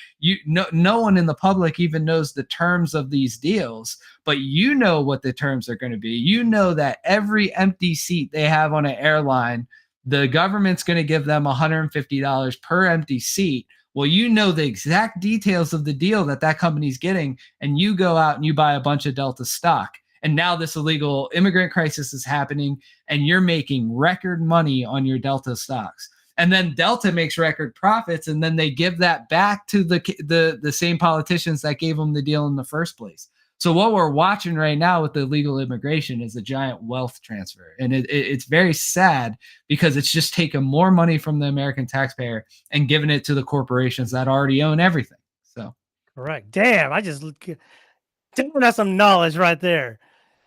No one in the public even knows the terms of these deals, but you know what the terms are going to be. You know that every empty seat they have on an airline, the government's going to give them $150 per empty seat. Well, you know the exact details of the deal that company's getting, and you go out and you buy a bunch of Delta stock. And now this illegal immigrant crisis is happening, and you're making record money on your Delta stocks. And then Delta makes record profits, and then they give that back to the same politicians that gave them the deal in the first place. So what we're watching right now with the illegal immigration is a giant wealth transfer. And it's very sad because it's just taking more money from the American taxpayer and giving it to the corporations that already own everything. So
correct. Damn, that's some knowledge right there.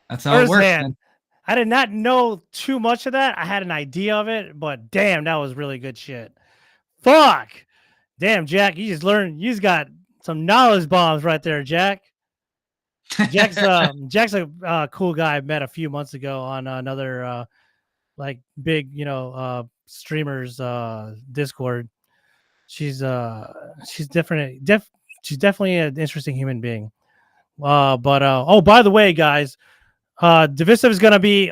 That's how it works, man.
I did not know too much of that. I had an idea of it, but damn, that was really good shit. Fuck. Damn, Jack, you just got some knowledge bombs right there, Jack. Jack's a cool guy I met a few months ago on another like big, streamers Discord. She's different. She's definitely an interesting human being. Oh, by the way, guys, Divisive is gonna be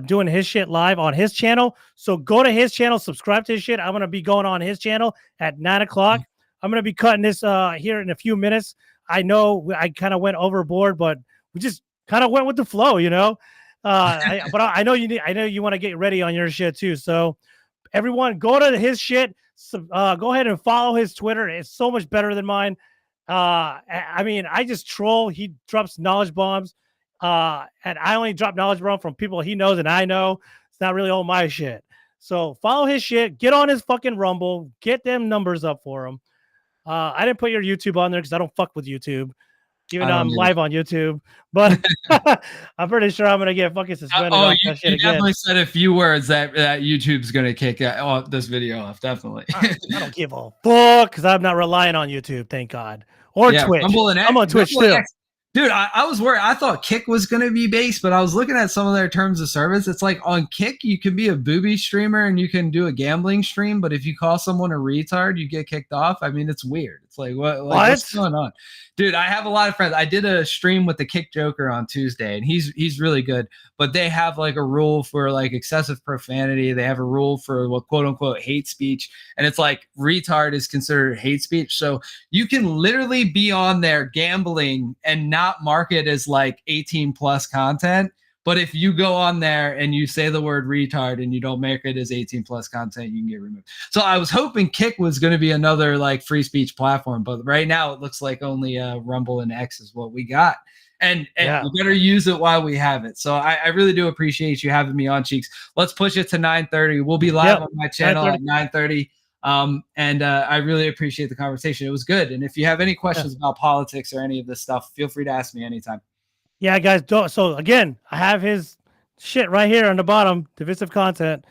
doing his shit live on his channel. So go to his channel, subscribe to his shit. I'm gonna be going on his channel at 9 o'clock. I'm gonna be cutting this here in a few minutes. I know I kind of went overboard, but we just kind of went with the flow, but I know you want to get ready on your shit too. So everyone, go to his shit. Go ahead and follow his Twitter. It's so much better than mine. I mean, I just troll. He drops knowledge bombs. And I only drop knowledge bombs from people he knows and I know. It's not really all my shit. So follow his shit. Get on his fucking Rumble. Get them numbers up for him. I didn't put your YouTube on there because I don't fuck with YouTube, even though I'm live on YouTube. But I'm pretty sure I'm gonna get fucking suspended.
You definitely said a few words that YouTube's gonna kick this video off. Definitely.
I don't give a fuck because I'm not relying on YouTube, thank God, or Twitch. I'm on Twitch too.
Dude, I was worried. I thought Kick was going to be based, but I was looking at some of their terms of service. It's like on Kick, you can be a booby streamer and you can do a gambling stream, but if you call someone a retard, you get kicked off. I mean, it's weird. It's like, what's going on? Dude, I have a lot of friends. I did a stream with the Kick Joker on Tuesday, and he's really good, but they have like a rule for like excessive profanity. They have a rule for what quote unquote hate speech, and it's like retard is considered hate speech. So you can literally be on there gambling and not mark it as like 18 plus content. But if you go on there and you say the word retard and you don't make it as 18 plus content, you can get removed. So I was hoping Kick was going to be another like free speech platform, but right now it looks like only Rumble and X is what we got. And we better use it while we have it. So I really do appreciate you having me on, Cheeks. Let's push it to 9:30. We'll be live on my channel at 9:30. And I really appreciate the conversation. It was good. And if you have any questions about politics or any of this stuff, feel free to ask me anytime.
Yeah, guys. So again, I have his shit right here on the bottom, Divisive content.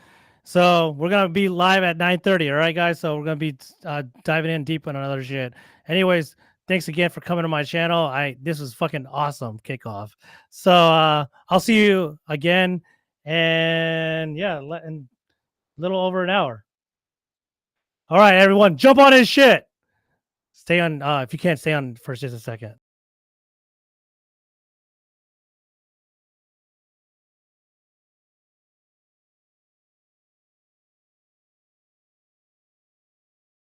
So we're gonna be live at 9:30. All right, guys. So we're gonna be diving in deep on another shit. Anyways, thanks again for coming to my channel. This was fucking awesome kickoff. So I'll see you again, and in a little over an hour. All right, everyone, jump on his shit. Stay on if you can't stay on for just a second.